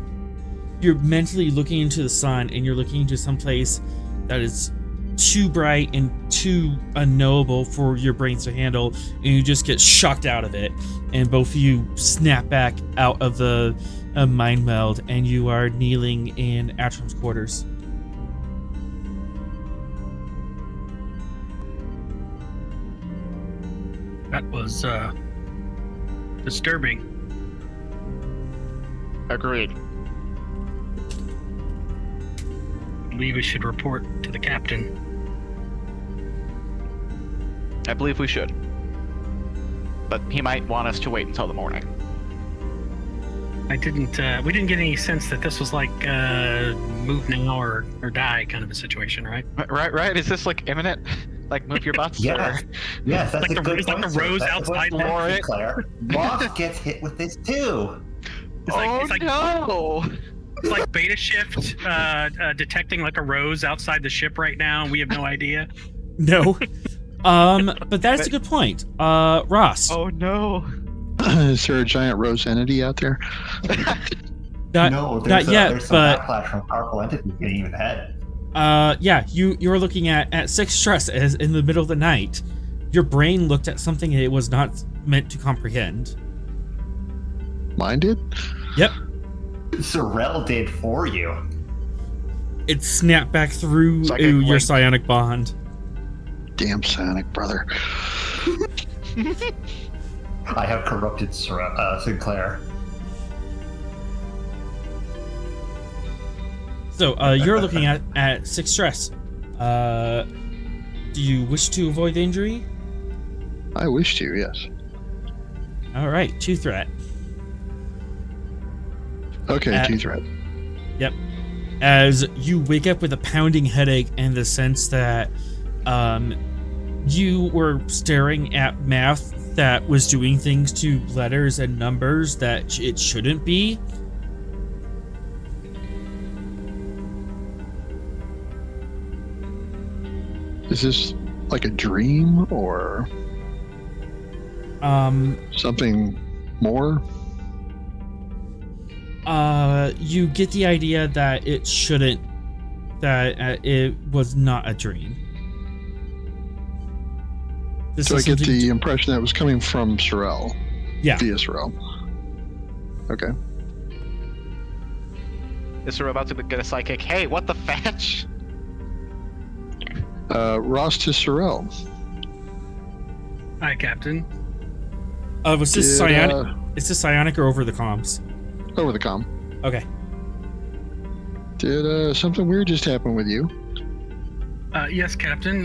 you're mentally looking into the sun, and you're looking into some place that is too bright and too unknowable for your brains to handle, and you just get shocked out of it, and both of you snap back out of the mind meld, and you are kneeling in Atram's quarters. That was disturbing. Agreed. I believe we should report to the captain. I believe we should. But he might want us to wait until the morning. We didn't get any sense that this was like move now or die kind of a situation, right? Right? Is this like imminent? Like move your butts? Yes. Or... Yes, that's Like a good it's like point, the rose sir. outside That's for what it. Claire. Ross gets hit with this too. No! It's like beta shift detecting like a rose outside the ship right now, and we have no idea. No. But that's a good point. Ross. Oh no! Is there a giant rose entity out there? No, not yet, there's some but backlash from powerful entities getting even ahead. yeah, you're looking at 6 stress as in the middle of the night. Your brain looked at something it was not meant to comprehend. Mine did? Yep. Sorrel did for you. It snapped back through your psionic bond. Damn psionic brother. I have corrupted Sinclair. So you're looking at 6 stress. Do you wish to avoid the injury? I wish to, yes. All right, 2 threat. Okay, 2 threat. Yep. As you wake up with a pounding headache and the sense that you were staring at math that was doing things to letters and numbers that it shouldn't be. Is this like a dream or something more? You get the idea that it shouldn't, that it was not a dream. So I get the impression that it was coming from Sorrel. Yeah. Via Sorrel. Okay. Is we're about to get a psychic? Hey, what the fetch? Ross to Sorrel. Hi, Captain. Was this psionic? Is this psionic or over the comms? Over the comm. Okay. Did something weird just happen with you? Yes, Captain.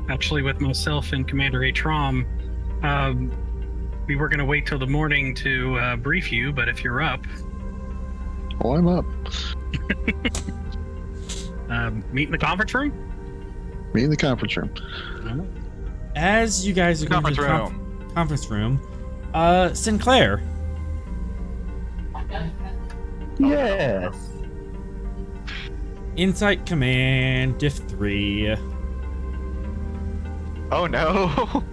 Actually, with myself and Commander Atrom, We were going to wait till the morning to brief you, but if you're up, Oh, I'm up. meet in the conference room? Me in the conference room. As you guys are going to the conference room, Sinclair. Yes. Insight Command, Diff 3. Oh no.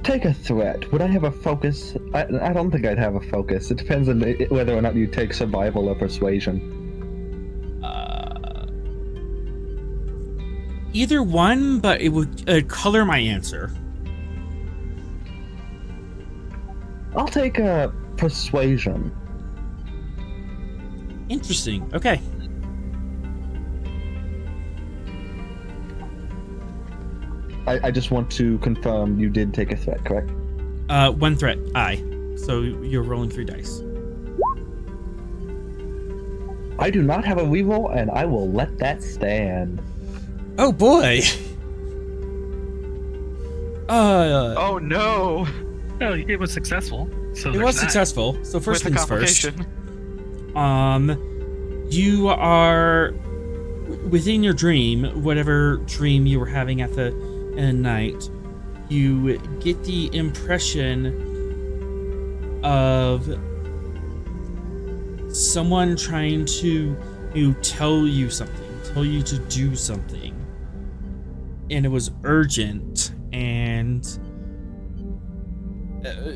Take a threat. Would I have a focus? I don't think I'd have a focus. It depends on whether or not you take survival or persuasion. Either one, but it would color my answer. I'll take a persuasion. Interesting. Okay. I just want to confirm you did take a threat, correct? One threat, aye. So you're rolling 3 dice. I do not have a reroll, and I will let that stand. Oh boy. Oh no. Oh, it was successful. So It there's was that. successful. So first With a things first. complication. You are within your dream, whatever dream you were having at the night. You get the impression of someone trying to tell you something, tell you to do something, and it was urgent, and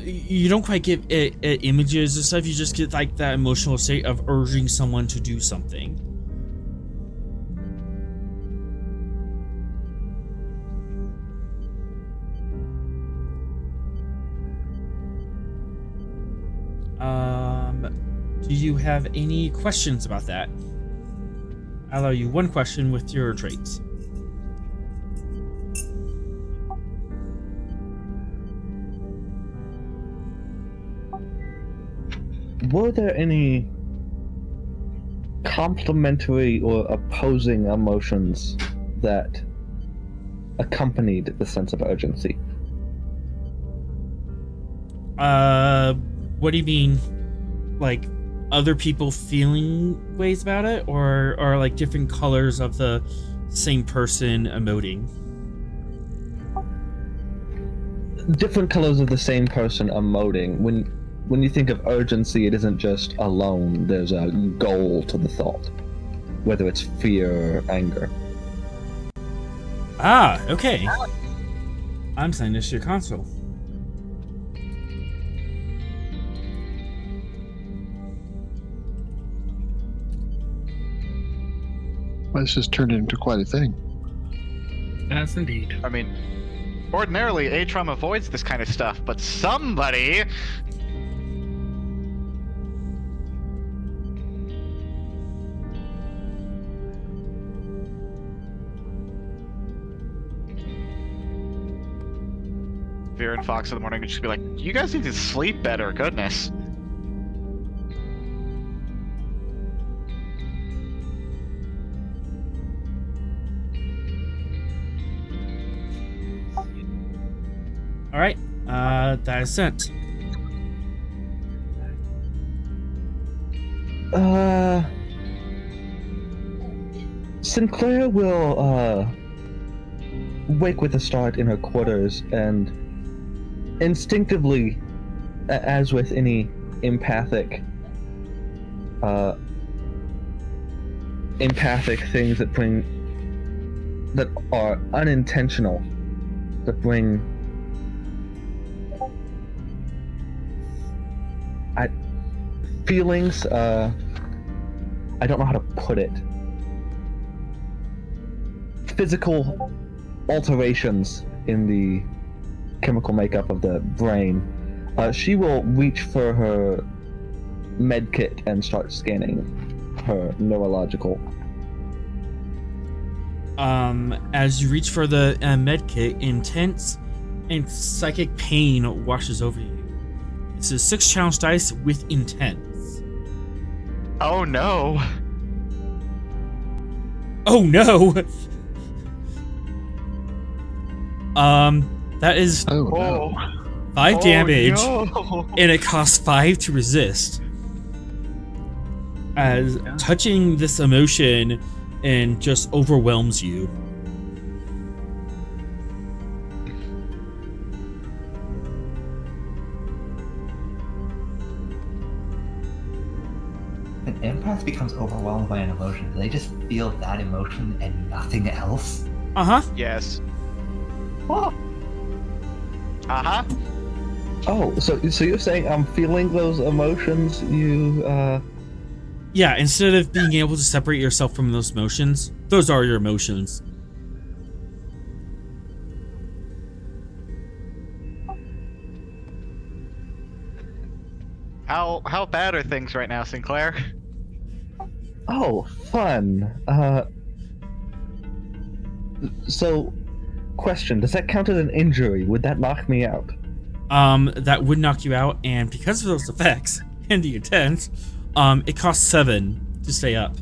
you don't quite get images and stuff. You just get like that emotional state of urging someone to do something. Do you have any questions about that? I'll allow you one question with your traits. Were there any complementary or opposing emotions that accompanied the sense of urgency? What do you mean? Like other people feeling ways about it, or like different colors of the same person emoting? Different colors of the same person emoting. When you think of urgency, it isn't just alone. There's a goal to the thought, whether it's fear or anger. Ah, okay. I'm sending this to your console. Well, this has turned into quite a thing. Yes, indeed. I mean, ordinarily Atrom avoids this kind of stuff, but somebody. Veer and Fox in the morning would just be like, you guys need to sleep better, goodness. Alright, that is sent. Sinclair will wake with a start in her quarters, and instinctively, as with any empathic things that are unintentional, that bring feelings, I don't know how to put it, physical alterations in the chemical makeup of the brain. She will reach for her med kit and start scanning her neurological. As you reach for the med kit, intense and psychic pain washes over you. This is 6 challenge dice with intents. Oh no. Oh no! That is Oh, no. 5 damage, No. and it costs 5 to resist. As touching this emotion and just overwhelms you. An empath becomes overwhelmed by an emotion. Do they just feel that emotion and nothing else? Uh-huh. Yes. Oh, Uh-huh. Oh, so you're saying I'm feeling those emotions? Yeah, instead of being able to separate yourself from those emotions, those are your emotions. How bad are things right now, Sinclair? Oh, fun. So, question: does that count as an injury? Would that knock me out? That would knock you out, and because of those effects and the intent, it costs 7 to stay up.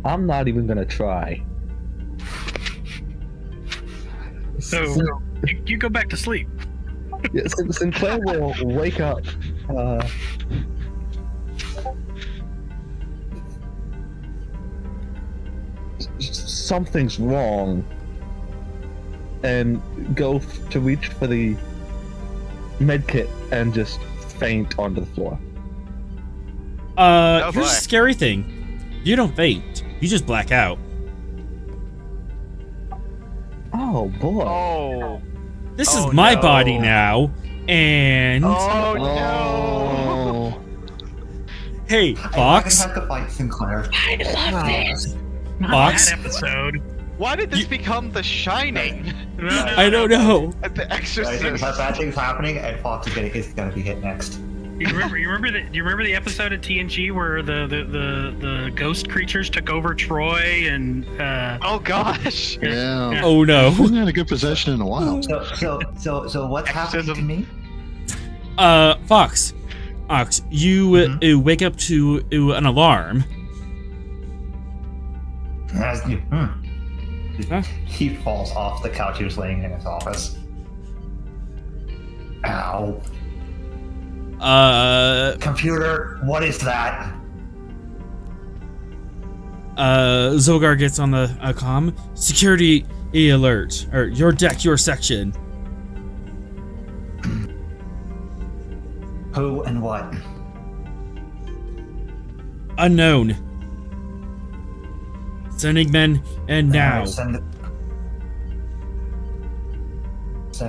I'm not even gonna try. So you go back to sleep. Yeah, Sinclair will wake up. Something's wrong, and go to reach for the medkit and just faint onto the floor. Oh, Here's boy. the scary thing. You don't faint. You just black out. Oh boy! Oh. This Oh, is my no. body now, and... Oh no. Oh. Hey, I'm Fox. gonna have to fight Sinclair. Not Fox? that episode. Why did this become The Shining? I don't know. At the Guys, Exorcist. there's bad things happening, and Fox is gonna be hit next. You remember the episode of TNG where the ghost creatures took over Troy and Oh gosh. Yeah. Oh no. We haven't had a good possession in a while. So what's happening to Exorcism. me? Fox. Ox, you wake up to an alarm. Huh? He falls off the couch he was laying in his office. Ow. Computer, what is that? Zogar gets on the comm. Security alert. Or your deck, your section. Who and what? Unknown. Sending men and now. Send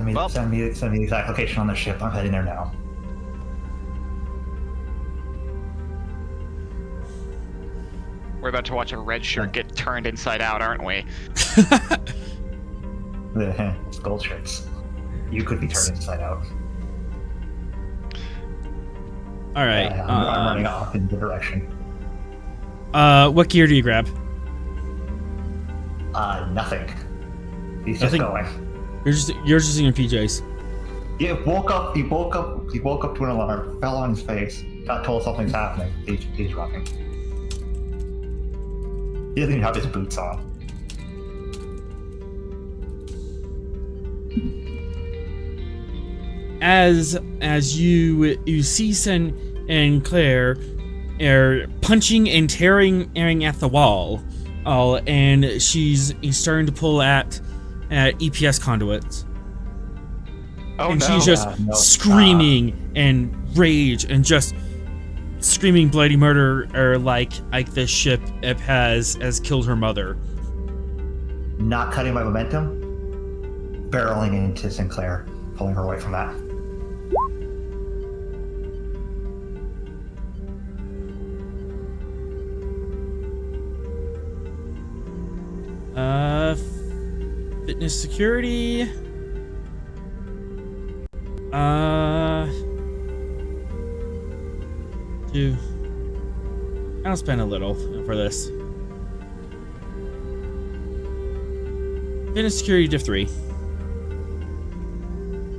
me Well- the exact location on the ship. I'm heading there now. We're about to watch a red shirt get turned inside out, aren't we? It's gold shirts. You could be turned inside out. All right. I'm running off in the direction. What gear do you grab? Nothing. He's just Nothing? going. You're just in your PJs. He woke up to an alarm, fell on his face, got told something's happening. He's running. He doesn't even have his boots on. As you see Sen and Claire are punching and tearing at the wall, and she's starting to pull at EPS conduits. Oh And no. she's just No, screaming and rage and just screaming bloody murder, or like this ship has killed her mother. Not cutting my momentum, barreling into Sinclair, pulling her away from that. Fitness security. I'll spend a little for this. Fitness security diff 3.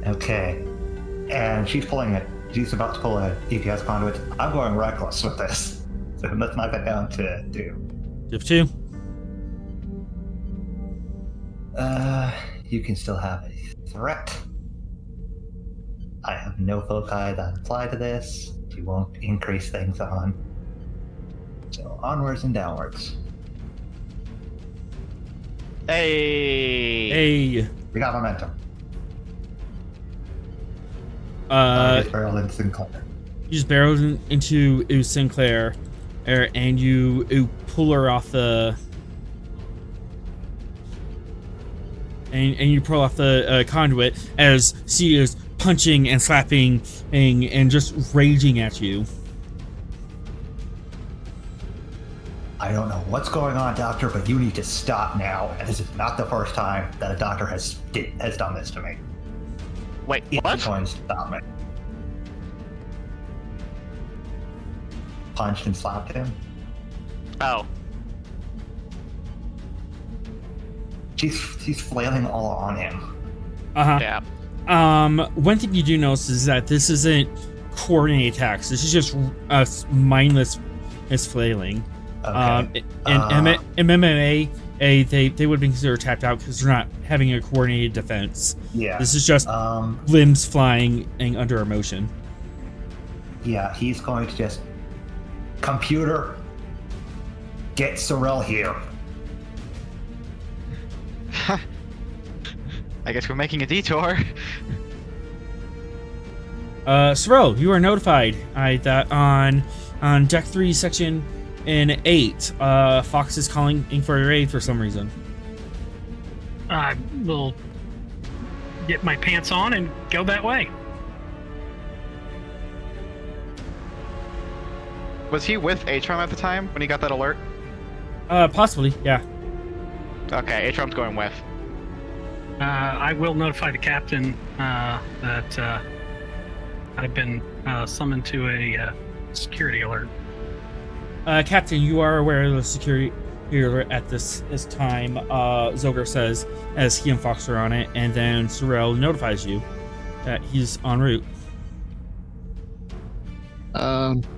Okay. And she's about to pull a EPS conduit. I'm going reckless with this. So let's knock that down to 2. You have 2. You can still have a threat. I have no foci that apply to this. You won't increase things on. So onwards and downwards. Hey. Hey. We got momentum. Just barreled into Sinclair. You just barreled into Sinclair, and you pull her off the. And you pull off the conduit as she is punching and slapping and just raging at you. I don't know what's going on, Doctor, but you need to stop now. And this is not the first time that a doctor has done this to me. Wait, It's what? going to stop me. Punched and slapped him. Oh. She's flailing all on him. Uh-huh. Yeah. One thing you do notice is that this isn't coordinated attacks. This is just mindless flailing. Okay. In MMA, they would be considered tapped out because they're not having a coordinated defense. Yeah. This is just limbs flying and under emotion. Yeah, he's going to just... Computer, get Sorrel here. I guess we're making a detour. Sorrel, you are notified that on Deck 3, Section 8, Fox is calling in for your aid for some reason. I will get my pants on and go that way. Was he with Atrom at the time when he got that alert? Possibly, yeah. Okay, Atrom's going with. I will notify the captain that I've been summoned to a security alert. Captain, you are aware of the security alert at this time, Zogar says, as he and Fox are on it, and then Sorrel notifies you that he's en route.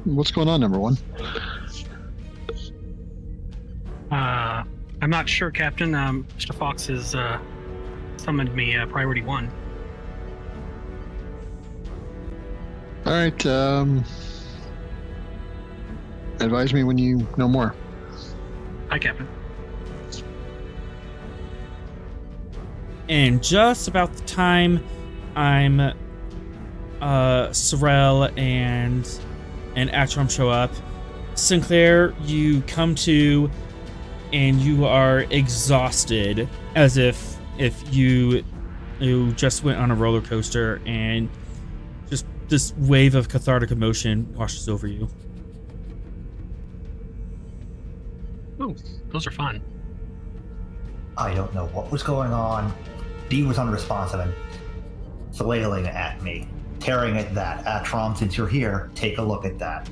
What's going on, number 1? I'm not sure, Captain. Mr. Fox has summoned me priority 1. All right. Advise me when you know more. Hi, Captain. And just about the time I'm Sorrel and Atrom show up, Sinclair, you come to and you are exhausted, as if you just went on a roller coaster and just this wave of cathartic emotion washes over you. Ooh, those are fun. I don't know what was going on. D was unresponsive and flailing at me, tearing at that. Atrom, since you're here, take a look at that.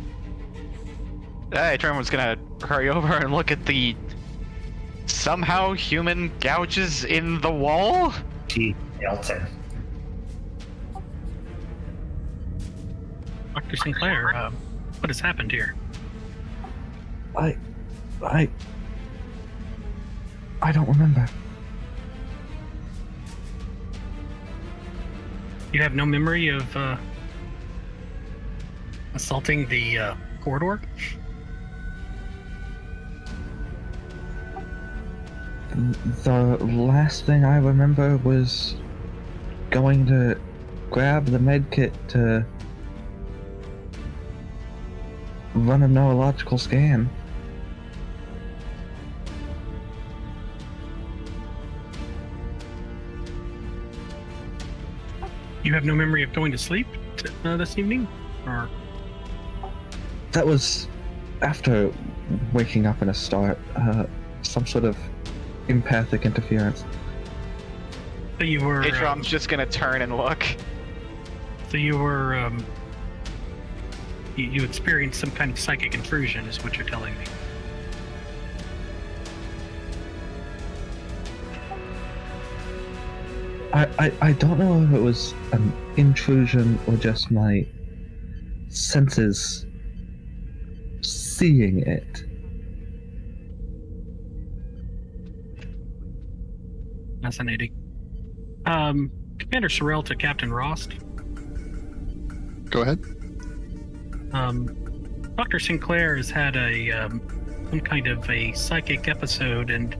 Atrom was gonna hurry over and look at the somehow human gouges in the wall? T. Elton. Dr. Sinclair, what has happened here? I don't remember. You have no memory of assaulting the corridor? The last thing I remember was going to grab the medkit to run a neurological scan. You have no memory of going to sleep this evening? Or That was after waking up in a start, some sort of empathic interference. so you were Atrom's just gonna turn and look. so you were you experienced some kind of psychic intrusion is what you're telling me. I don't know if it was an intrusion or just my senses seeing it. Fascinating. Commander Sorrell to Captain Rost. Go ahead. Dr. Sinclair has had some kind of a psychic episode and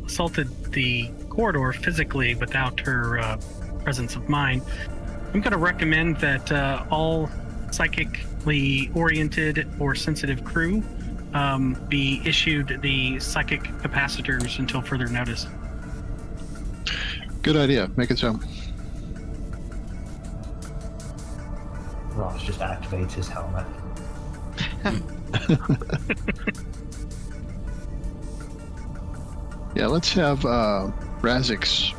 assaulted the corridor physically without her presence of mind. I'm going to recommend that all psychically oriented or sensitive crew be issued the psychic capacitors until further notice. Good idea. Make it so. Ross just activates his helmet. Yeah, let's have Razix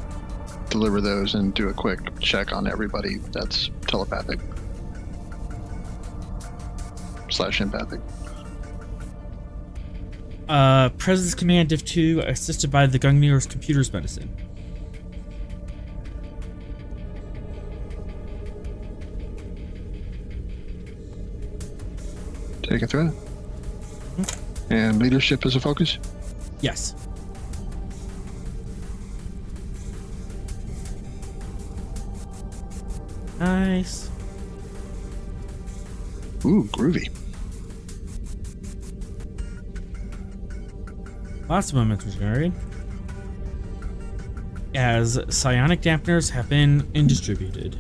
deliver those and do a quick check on everybody that's telepathic / empathic. Presence Command Div 2, assisted by the Gungnir's Computer's Medicine. Take a threat. And leadership is a focus? Yes. Nice. Ooh, groovy. Lots of momentum generated. As psionic dampeners have been distributed.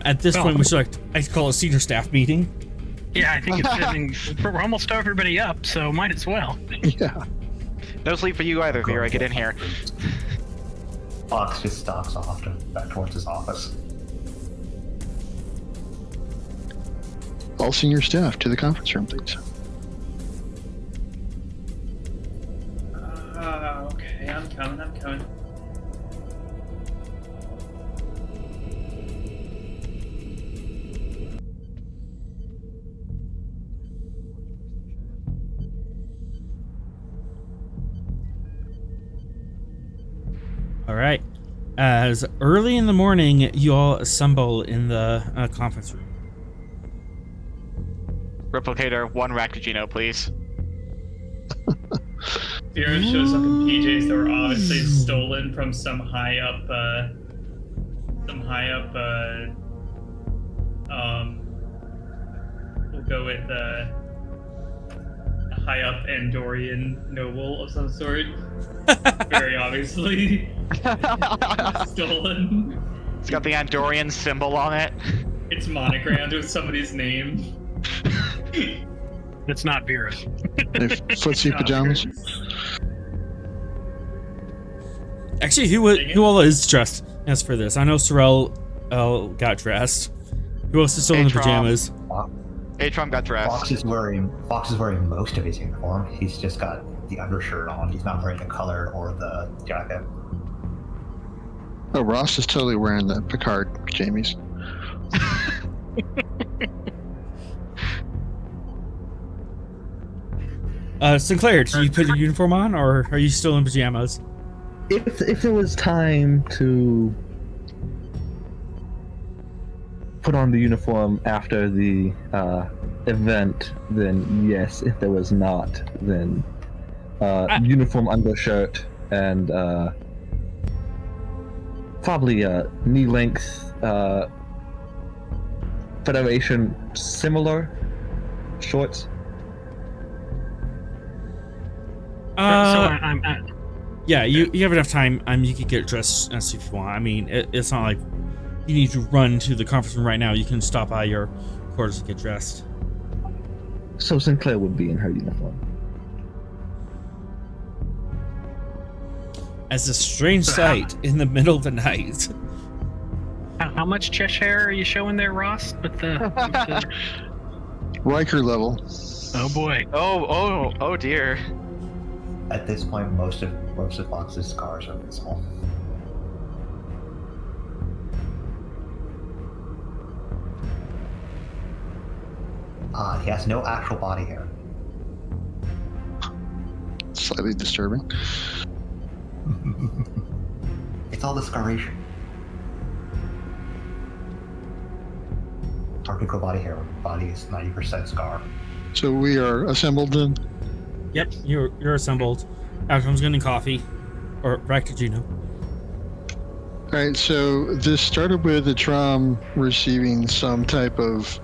At this point, we should I call a senior staff meeting. Yeah, I think it's fitting. We're almost everybody up, so might as well. Yeah. No sleep for you either, Vera. Get in here. Fox just stalks off back towards his office. All senior staff to the conference room, please. Okay, I'm coming. All right. As early in the morning, you all assemble in the conference room. Replicator, 1 Rakugino, please. Vera shows up in PJs that were obviously stolen from some high up, we'll go with a high up Andorian noble of some sort. Very obviously stolen. It's got the Andorian symbol on it. It's monogrammed with somebody's name. It's not Vera. They footsie pajamas. Actually, who all is dressed as for this? I know Sorrel got dressed. Who else is still in the pajamas? Atrom got dressed. Fox is wearing most of his uniform. He's just got the undershirt on. He's not wearing the collar or the jacket. Oh, Ross is totally wearing the Picard Jamies. Sinclair, did you put your uniform on, or are you still in pajamas? If it was time to put on the uniform after the event, then yes. If there was not, then uniform undershirt and probably knee-length Federation similar shorts. Yeah, you have enough time. You can get dressed as if you want. I mean, it's not like you need to run to the conference room right now. You can stop by your quarters and get dressed. So Sinclair would be in her uniform. As a strange sight in the middle of the night. How much chest hair are you showing there, Ross? With the Riker level. Oh boy. Oh dear. At this point, most of Fox's scars are visible. He has no actual body hair. Slightly disturbing. It's all discoloration. Hard to grow body hair when your body is 90% scar. So we are assembled then? Yep, you're assembled. Outcome's getting coffee. Or back to Gino. Alright, so this started with the Trom receiving some type of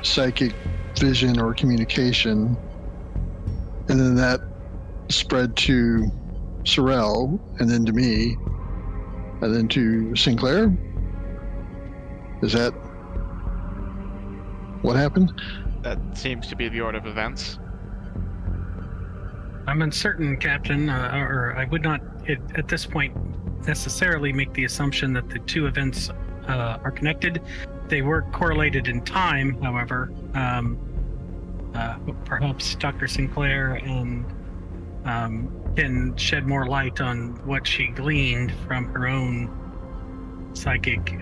psychic vision or communication, and then that spread to Sorrel, and then to me, and then to Sinclair? Is that what happened? That seems to be the order of events. I'm uncertain, Captain, or I would not at this point necessarily make the assumption that the two events are connected. They were correlated in time, however. Perhaps Dr. Sinclair and can shed more light on what she gleaned from her own psychic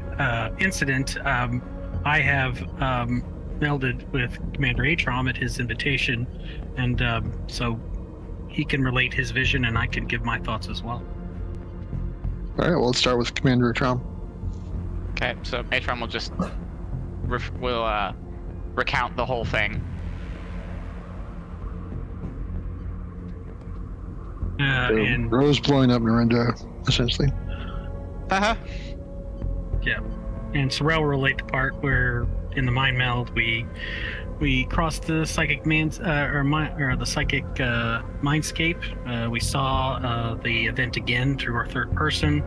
incident. I have melded with Commander Atrom at his invitation, and so he can relate his vision, and I can give my thoughts as well. Alright, well, let's start with Commander Atrom. Okay, so Atron will just recount the whole thing. And Rose blowing up Narendra, essentially. Uh-huh. yeah, and Sorrel will relate the part where in the mind meld we crossed the psychic the psychic mindscape. We saw the event again through our third person.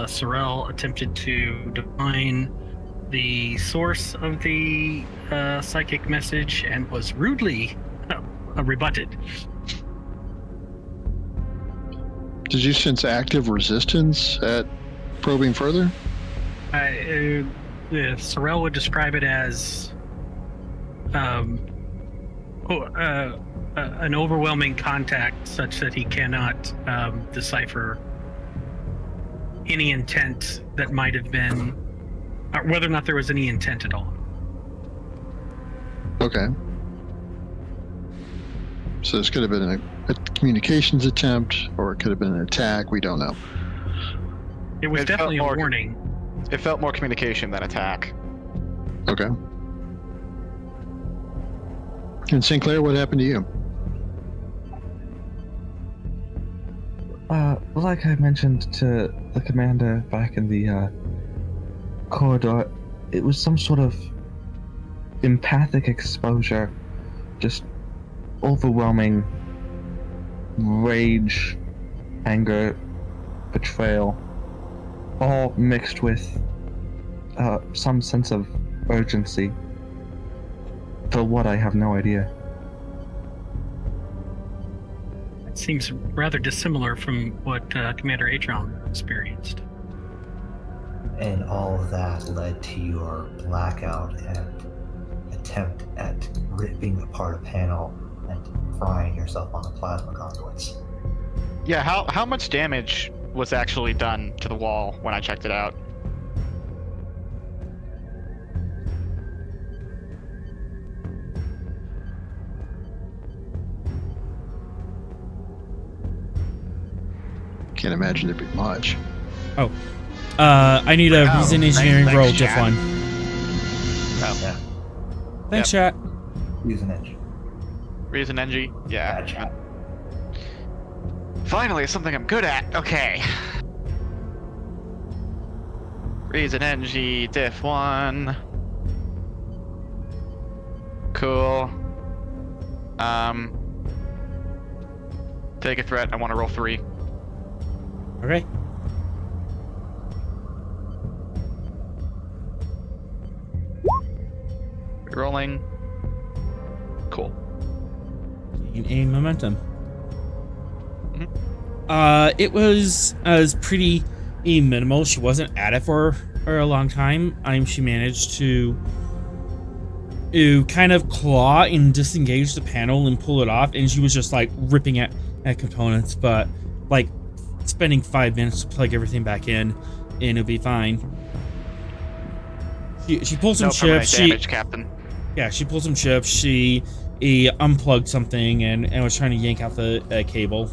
Sorrel attempted to divine the source of the psychic message and was rudely rebutted. Did you sense active resistance at probing further? Sorrel would describe it as an overwhelming contact such that he cannot decipher any intent that might have been, whether or not there was any intent at all. Okay. So this could have been a communications attempt, or it could have been an attack. We don't know. It was definitely a warning. It felt more communication than attack. Okay. And Sinclair, what happened to you? Like I mentioned to the commander back in the corridor, it was some sort of empathic exposure, just overwhelming rage, anger, betrayal, all mixed with some sense of urgency. For what, I have no idea. It seems rather dissimilar from what Commander Atron experienced. And all of that led to your blackout and attempt at ripping apart a panel and frying yourself on the plasma conduits. Yeah, how much damage was actually done to the wall when I checked it out? Can't imagine there'd be much. Oh. I need a reason engineering thanks, roll, chat. diff one. Oh, Yeah, Thanks, chat. use an edge. reason NG? Yeah. Gotcha. Finally, something I'm good at. Okay. Reason NG, diff 1. Cool. Take a threat. I want to roll 3. Okay. Rolling. Cool. Gain a momentum. Mhm. It was pretty minimal. She wasn't at it for a long time. She managed to kind of claw and disengage the panel and pull it off, and she was just like ripping at components, but like spending 5 minutes to plug everything back in, and it'll be fine. She pulled some No permanent chips. damage, Captain. Yeah, she pulled some chips. She unplugged something and was trying to yank out the cable.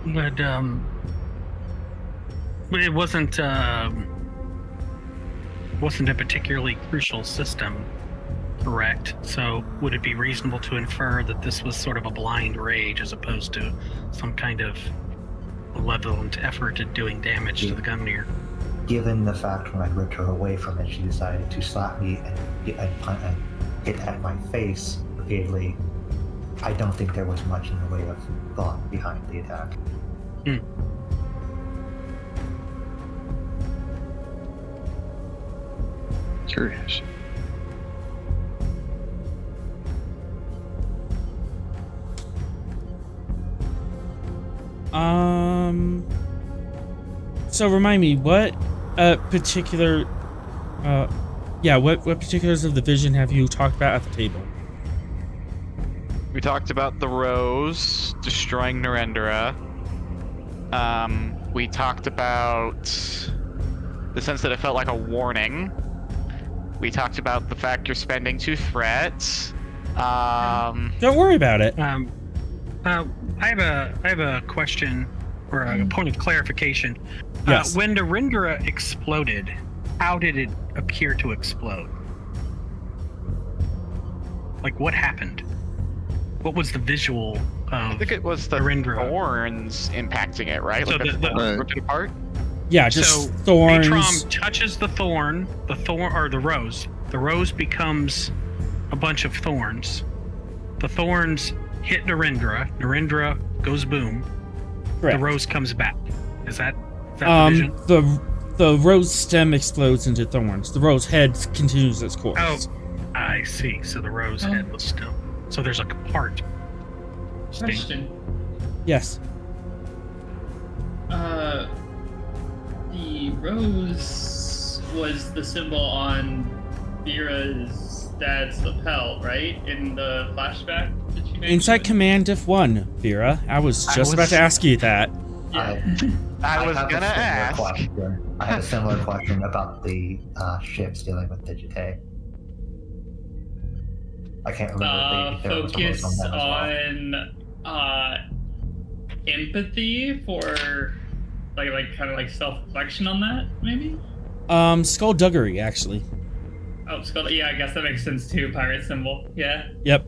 But it wasn't a particularly crucial system, correct? So would it be reasonable to infer that this was sort of a blind rage as opposed to some kind of malevolent effort at doing damage to the Gungnir? Given the fact when I ripped her away from it, she decided to slap me and hit at my face repeatedly, I don't think there was much in the way of thought behind the attack. Curious. So remind me, what particular what particulars of the vision have you talked about at the table? We talked about the Rose destroying Narendra. We talked about the sense that it felt like a warning. We talked about the fact you're spending to threat. Don't worry about it. I have a question or a point of clarification. Yes. When Narendra exploded, how did it appear to explode? Like, what happened? What was the visual of I think it was the Narendra? thorns impacting it, right? So Like the Right. ripped it apart? Yeah, just So thorns. Atrom touches the thorn or the rose. The rose becomes a bunch of thorns. The thorns hit Narendra. Narendra goes boom. Correct. The rose comes back. Is that the vision? The rose stem explodes into thorns. The rose head continues its course. Oh, I see. So the rose head was still. So there's a part. Question. Yes. The rose was the symbol on Vera's dad's lapel, right? In the flashback that you mentioned? Inside Command Diff 1, Vera. I was just about to ask you that. Yeah. I was have a gonna similar ask. question. I have a similar question about the ships dealing with the Jhatee. I can't remember if there was a Focus vote on that as well. on empathy for like kind of like self-reflection on that, maybe? Skullduggery, actually. Oh, skull. Yeah, I guess that makes sense too. Pirate symbol. Yeah. Yep.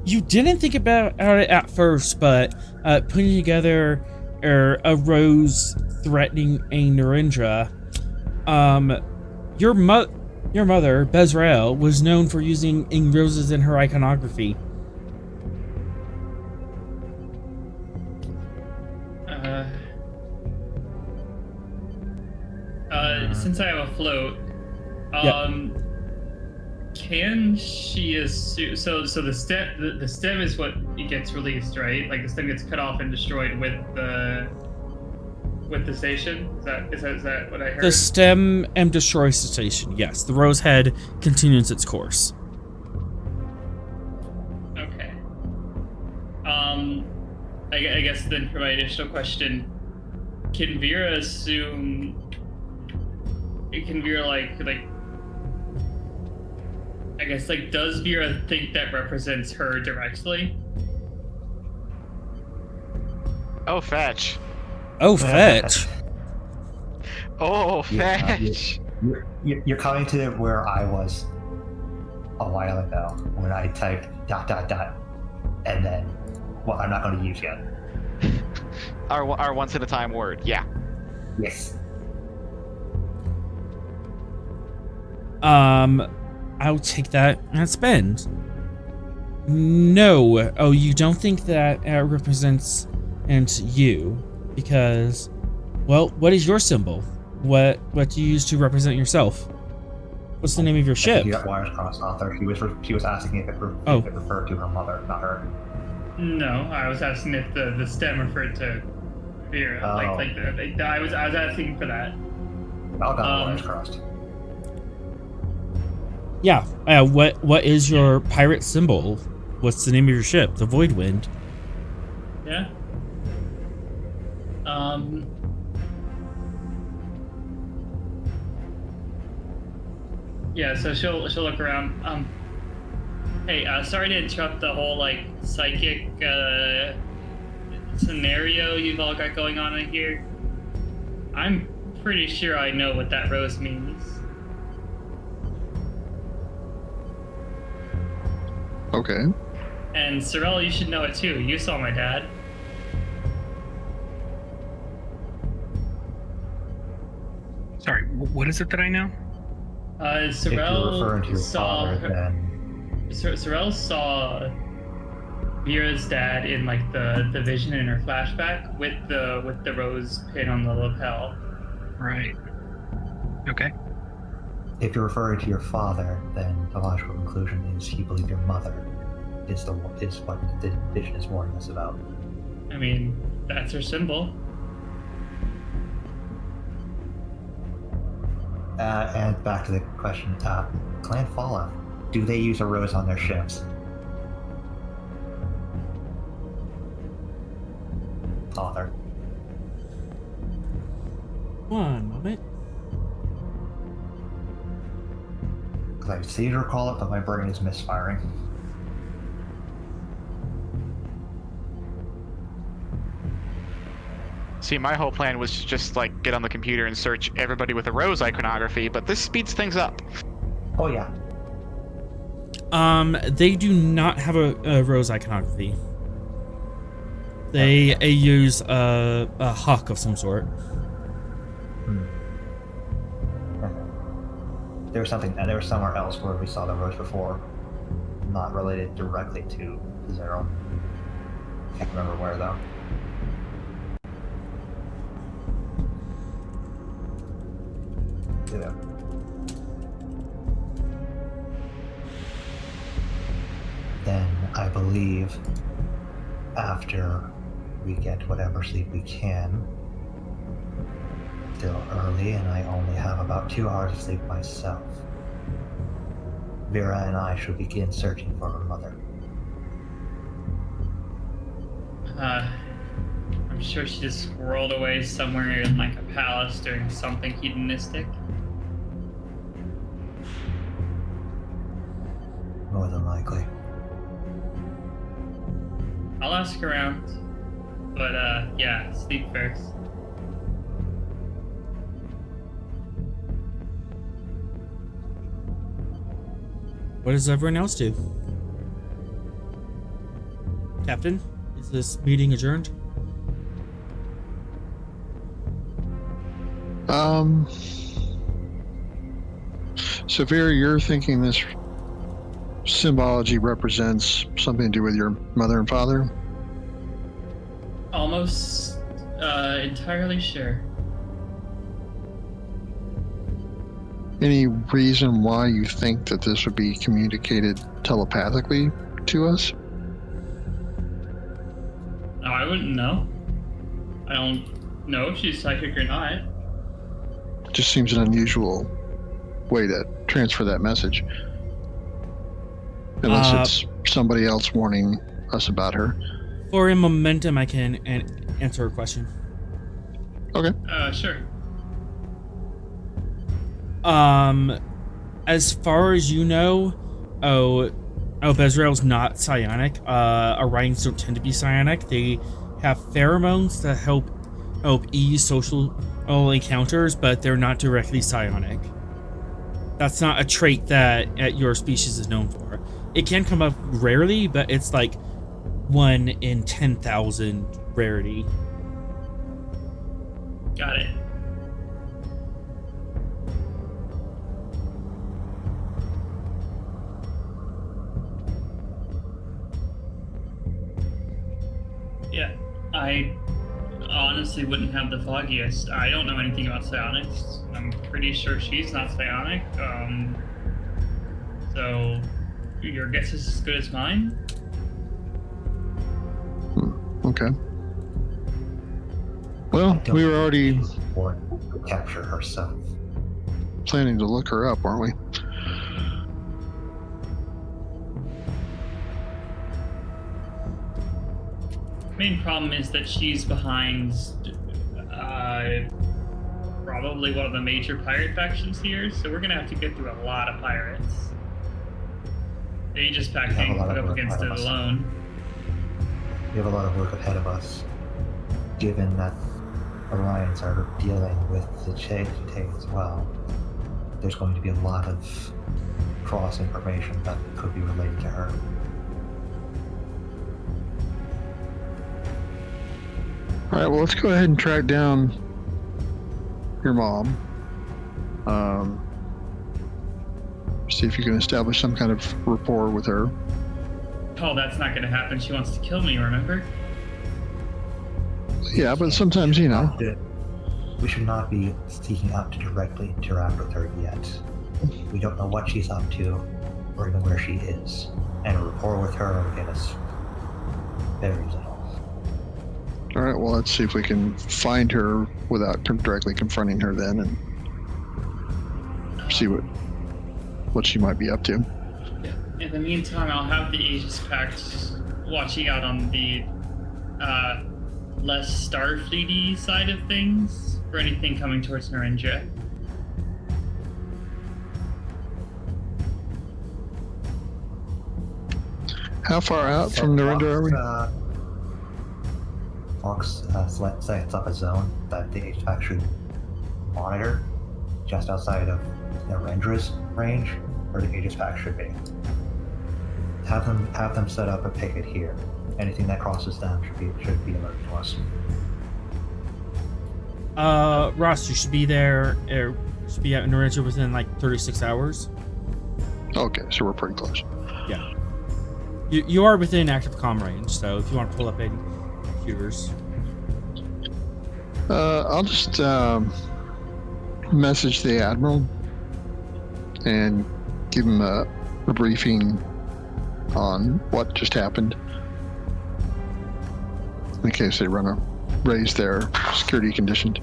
You didn't think about it at first, but putting together a rose threatening a Narendra, your mother, Bezrael, was known for using roses in her iconography. Since I have a float, can she assume? So the stem is what gets released, right? Like the stem gets cut off and destroyed with the station. Is that what I heard? The stem and destroys the station. Yes, the rose head continues its course. Okay. I guess then for my additional question, can Vera assume? Can Vera like? I guess does Vera think that represents her directly? Oh, fetch. Oh, fetch. Oh, Yeah, fetch. You're coming to where I was a while ago when I typed ... and then what I'm not going to use yet. Our once in a time word. Yeah. Yes. I'll take that and spend. No. Oh, you don't think that represents you? Because, well, what is your symbol? What do you use to represent yourself? What's the name of your ship? You got wires crossed off there. She was asking if it referred to her mother, not her. No, I was asking if the stem referred to Vera. Oh. I was asking for that. All got wires crossed. Yeah. What is your pirate symbol? What's the name of your ship? The Voidwind. Yeah. Yeah, so she'll look around. Hey, sorry to interrupt the whole like psychic scenario you've all got going on in here. I'm pretty sure I know what that rose means. Okay. And Sorrel, you should know it too. You saw my dad. Sorry, what is it that I know? If you're referring to your saw father, then Sorrel saw Vera's dad in like the vision in her flashback with the rose pin on the lapel. Right. Okay. if you're referring to your father, then the logical conclusion is you believe your mother is what the vision is warning us about. I mean, that's her symbol. And back to the question, Clan Fallout, do they use a rose on their ships? Father. One moment. Because I seem to recall it, but my brain is misfiring. See, my whole plan was to just like get on the computer and search everybody with a rose iconography, but this speeds things up. Oh yeah. They do not have a rose iconography. They use a hawk of some sort. There was somewhere else where we saw the rose before, not related directly to Zero. Can't remember where though. Yeah. Then I believe after we get whatever sleep we can, still early and I only have about 2 hours of sleep myself, Vera and I should begin searching for her mother. I'm sure she just squirreled away somewhere in like a palace doing something hedonistic. More than likely. I'll ask around, but yeah, sleep first. What does everyone else do? Captain, is this meeting adjourned? So Vera, you're thinking this symbology represents something to do with your mother and father? Almost entirely sure. Any reason why you think that this would be communicated telepathically to us? No, I wouldn't know. I don't know if she's psychic or not. It just seems an unusual way to transfer that message. Unless it's somebody else warning us about her. For a momentum, I can answer a question. Okay. Sure. As far as you know, Bezrael's not psionic. Orions don't tend to be psionic. They have pheromones that help ease social encounters, but they're not directly psionic. That's not a trait that your species is known for. It can come up rarely, but it's like 1 in 10,000 rarity. Got it. Yeah, I honestly wouldn't have the foggiest. I don't know anything about psionics. I'm pretty sure she's not psionic. So your guess is as good as mine. Okay. Well, we were already Or capture herself. planning to look her up, weren't we? Main problem is that she's behind probably one of the major pirate factions here, so we're gonna have to get through a lot of pirates. The Aegis Pact can't put up against it alone. We have a lot of work ahead of us, given that Orions are dealing with the Jhatee as well. There's going to be a lot of cross information that could be related to her. All right, well, let's go ahead and track down your mom. See if you can establish some kind of rapport with her. Oh, that's not gonna happen. She wants to kill me, remember? Yeah, but sometimes, you know. We should not be seeking out to directly interact with her yet. We don't know what she's up to, or even where she is. And a rapport with her will get us very little. All right, well, let's see if we can find her without directly confronting her then, and see what she might be up to. In the meantime, I'll have the Aegis Pact watching out on the less Starfleet-y side of things for anything coming towards Narendra. How far out from Narendra are we? Fox sets up a zone that the Aegis Pact should monitor just outside of Narendra's range, where the Aegis Pact should be. Have them set up a picket here. Anything that crosses them should be alerted to us. Ross, you should be there. Should be at Narendra within like 36 hours. Okay, so we're pretty close. Yeah. You are within active comm range, so if you want to pull up any computers. I'll just message the Admiral and give him a briefing on what just happened, in case they raise their security conditions.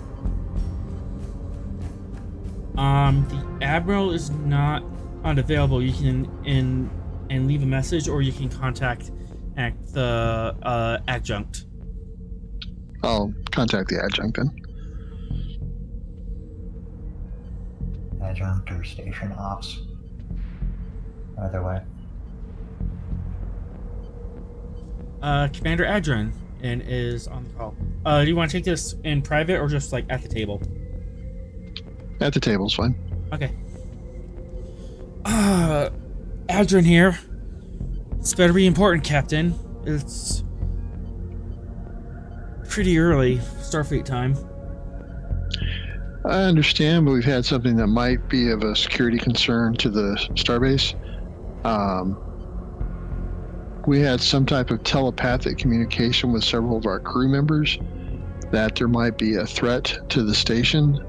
The Admiral is not unavailable. You can and leave a message, or you can contact the adjunct. I'll contact the adjunct then. Adjunct or station ops. Either way. Commander Adrian and is on the call. Do you want to take this in private or just like at the table? At the table's fine. Okay. Adrian here. This better be important, Captain. It's pretty early, Starfleet time. I understand, but we've had something that might be of a security concern to the starbase. We had some type of telepathic communication with several of our crew members that there might be a threat to the station.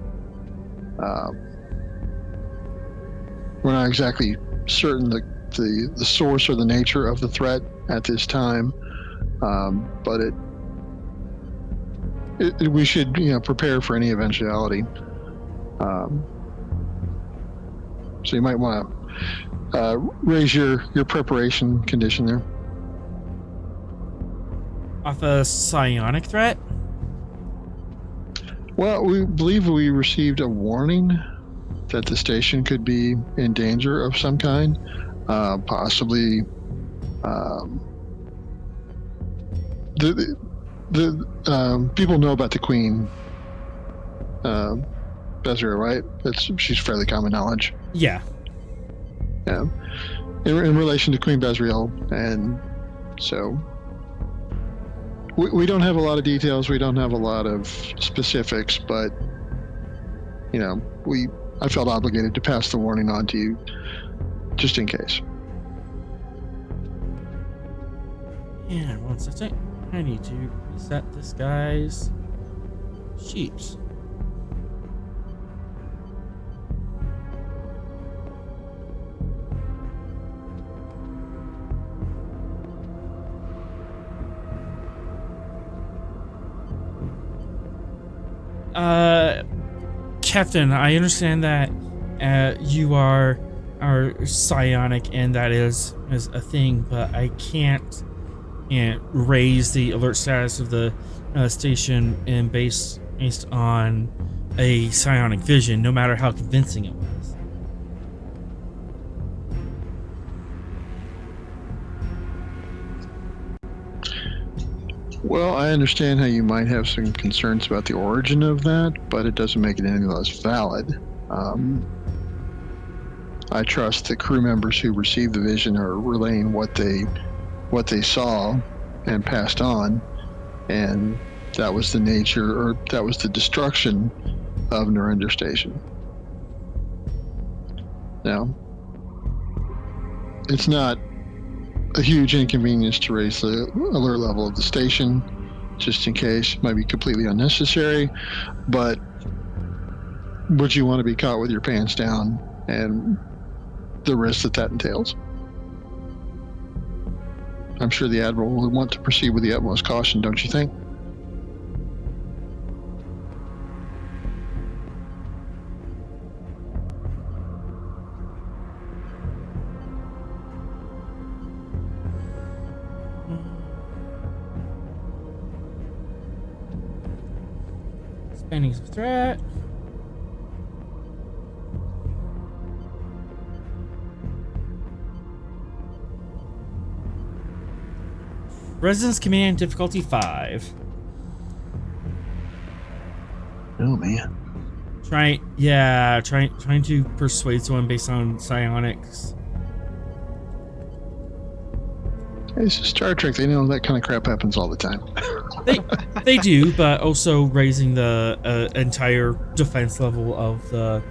We're not exactly certain the source or the nature of the threat at this time, but we should prepare for any eventuality. So you might want to raise your preparation condition there. Off a psionic threat? Well, we believe we received a warning that the station could be in danger of some kind, possibly the people know about the Queen Bezra, right? She's fairly common knowledge. Yeah. Yeah. In relation to Queen Bezriel, and so we don't have a lot of details. We don't have a lot of specifics, but I felt obligated to pass the warning on to you, just in case. And one second, I need to reset this guy's sheets. Captain, I understand that you are psionic and that is a thing, but I can't and raise the alert status of the station and based on a psionic vision, no matter how convincing it was. Well, I understand how you might have some concerns about the origin of that, but it doesn't make it any less valid. I trust the crew members who received the vision are relaying what they saw and passed on, and that was the nature, or that was the destruction of Narendra Station. Now, it's not a huge inconvenience to raise the alert level of the station, just in case. Might be completely unnecessary, but would you want to be caught with your pants down and the risk that entails? I'm sure the Admiral would want to proceed with the utmost caution, don't you think? Expanding some threat. Resonance Command difficulty 5. Oh man. Trying to persuade someone based on psionics. It's Star Trek. They know that kind of crap happens all the time. They do, but also raising the entire defense level of the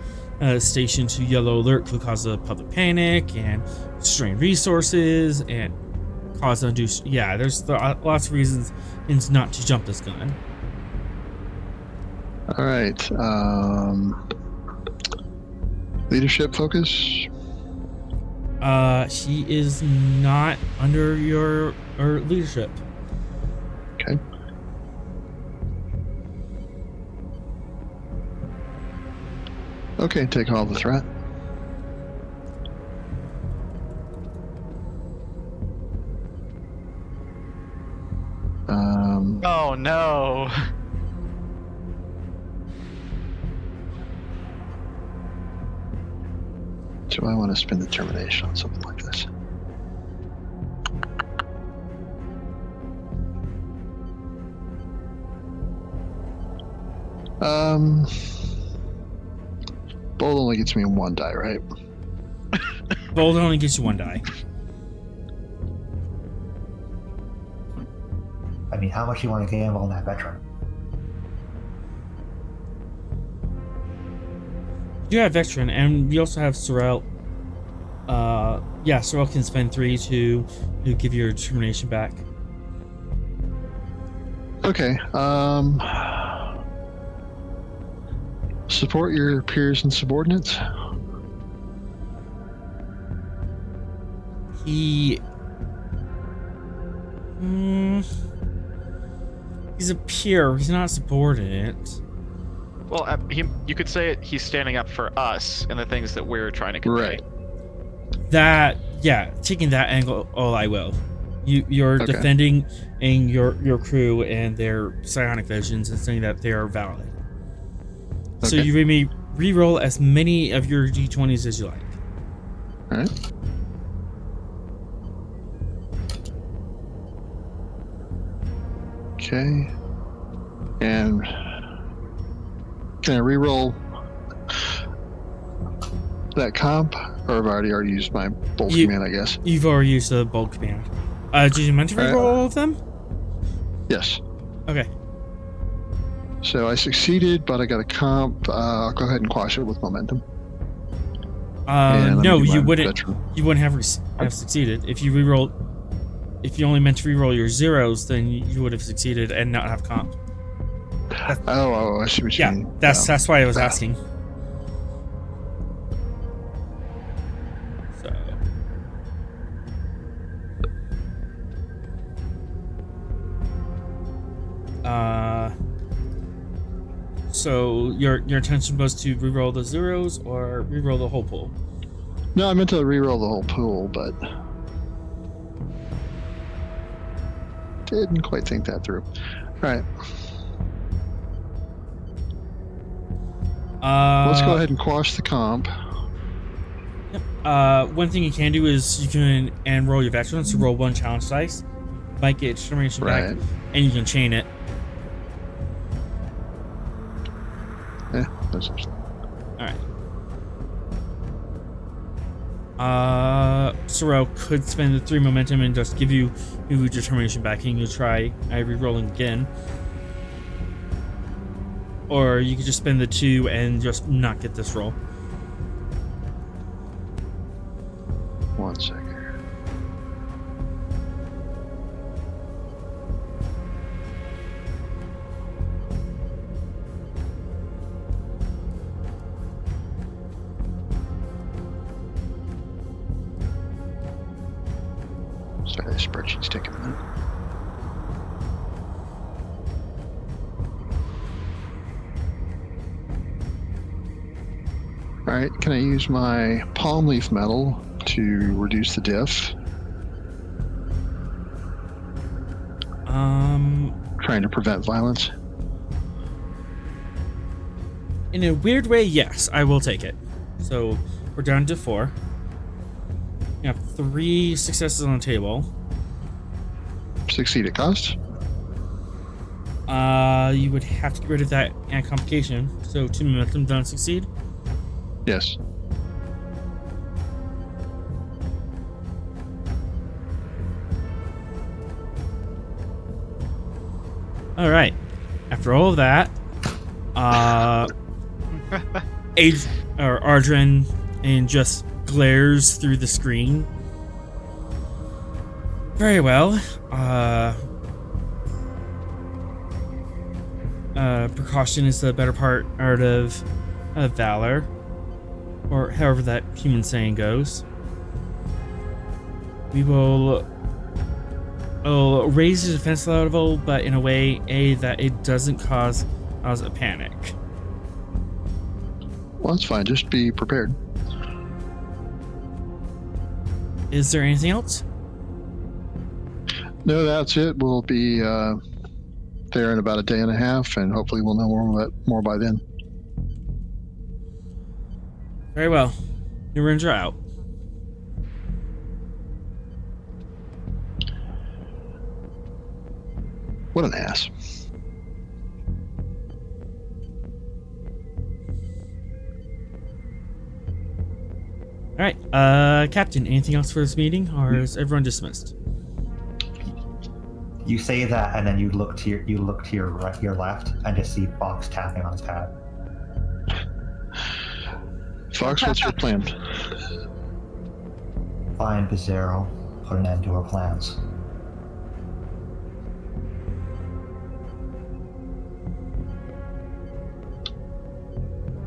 station to yellow alert could cause a public panic and strain resources and cause undue. Yeah, there's lots of reasons not to jump this gun. All right. Leadership focus. He is not under your leadership. Okay. Okay, take all the threat. Oh no. Do I want to spend the termination on something like this? Bold only gets me 1 die, right? Bold only gets you 1 die. I mean, how much you want to gamble on that veteran? You have veteran, and we also have Sorrel. Sorrel can spend 3 to give your determination back. Okay. Support your peers and subordinates. He's a peer. He's not a subordinate. Well, you could say he's standing up for us and the things that we're trying to convey. Right. Taking that angle, I will. You're Okay. defending your crew and their psionic visions and saying that they are valid. So Okay. you may re-roll as many of your d20s as you like. All right. Okay. And can I re-roll that comp, or have I already used my bolt command? I guess. You've already used the bolt command. Did you meant to re-roll all of them? Yes. Okay. So I succeeded, but I got a comp. I'll go ahead and quash it with momentum. And let No, me do you my wouldn't. veteran. You wouldn't have succeeded if you re-rolled. If you only meant to re-roll your zeros, then you would have succeeded and not have comp. Oh, I see what you mean. That's why I was asking. So your intention was to re-roll the zeros or re-roll the whole pool? No, I meant to re-roll the whole pool, but Didn't quite think that through. All right. Let's go ahead and quash the comp. One thing you can do is you can and roll your veterans to roll 1 challenge dice. Might get determination back, and you can chain it. Yeah, that's it. Alright. Sorrel could spend the 3 momentum and just give you determination back, and you'll try re-rolling again. Or you could just spend the 2 and just not get this roll. 1 second. Sorry, the spreadsheet's taking a minute. Alright, can I use my palm leaf metal to reduce the diff? Trying to prevent violence. In a weird way, yes, I will take it. So we're down to 4. You have 3 successes on the table. Succeed at cost? You would have to get rid of that and complication. So 2 momentum don't succeed. Yes. All right. After all of that, Ardren and just glares through the screen. Very well. Precaution is the better part of valor, or however that human saying goes. We will raise the defense level, but in a way that it doesn't cause us a panic. Well, that's fine. Just be prepared. Is there anything else? No, that's it. We'll be there in about a day and a half, and hopefully we'll know more by then. Very well. New Ranger out. What an ass. All right, Captain. Anything else for this meeting, or is everyone dismissed? You say that, and then you look to your right, your left, and just see Fox tapping on his pad. Fox, what's your plan? Find Bizarro, put an end to her plans.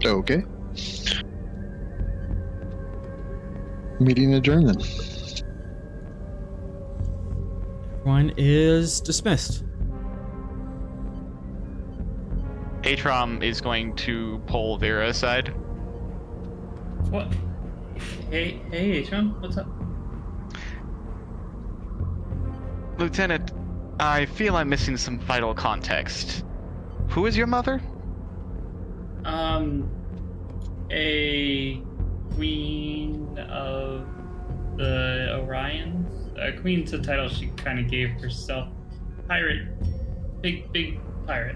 Okay. Meeting adjourned then. Everyone is dismissed. Atrom is going to pull Vera aside. What? Hey, Atron, what's up? Lieutenant, I feel I'm missing some vital context. Who is your mother? A queen of the Orions. Queen's a title she kind of gave herself. Pirate. Big pirate.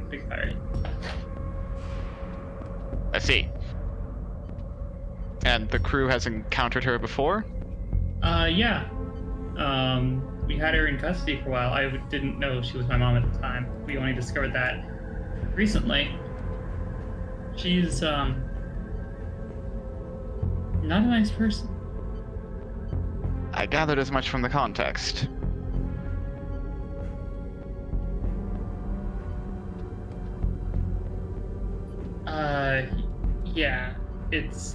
I see. And the crew has encountered her before? Yeah. We had her in custody for a while. I didn't know she was my mom at the time. We only discovered that recently. She's, not a nice person. I gathered as much from the context. Yeah. It's,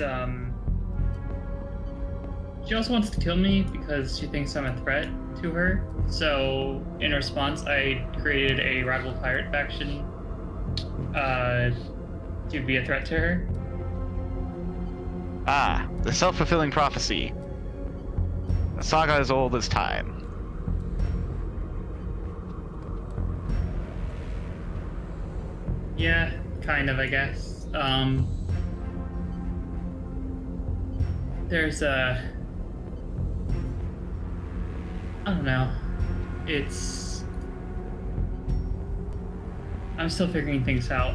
she also wants to kill me because she thinks I'm a threat to her. So, in response, I created a rival pirate faction, to be a threat to her. Ah, the self-fulfilling prophecy. The saga as old as time. Yeah, kind of, I guess. There's a... I don't know. I'm still figuring things out.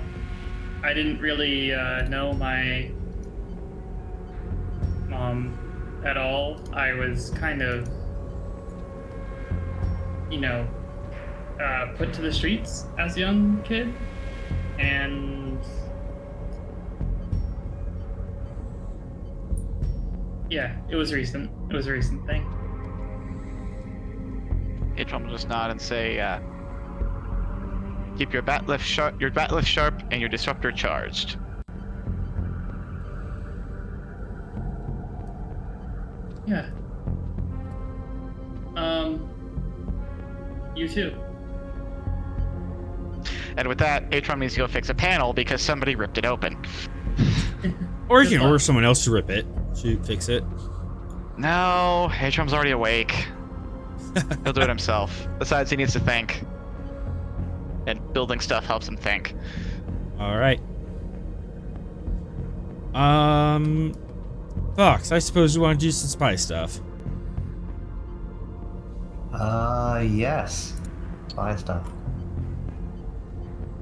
I didn't really know my mom at all. I was kind of, put to the streets as a young kid. And yeah, it was recent. It was a recent thing. Atron will just nod and say, keep your bat lift sharp, and your disruptor charged. Yeah. You too. And with that, Atron needs to go fix a panel because somebody ripped it open. Or you can order someone else to rip it, to fix it. No, Atron's already awake. He'll do it himself. Besides, he needs to think. And building stuff helps him think. Alright. Fox, I suppose you want to do some spy stuff. Yes. Spy stuff.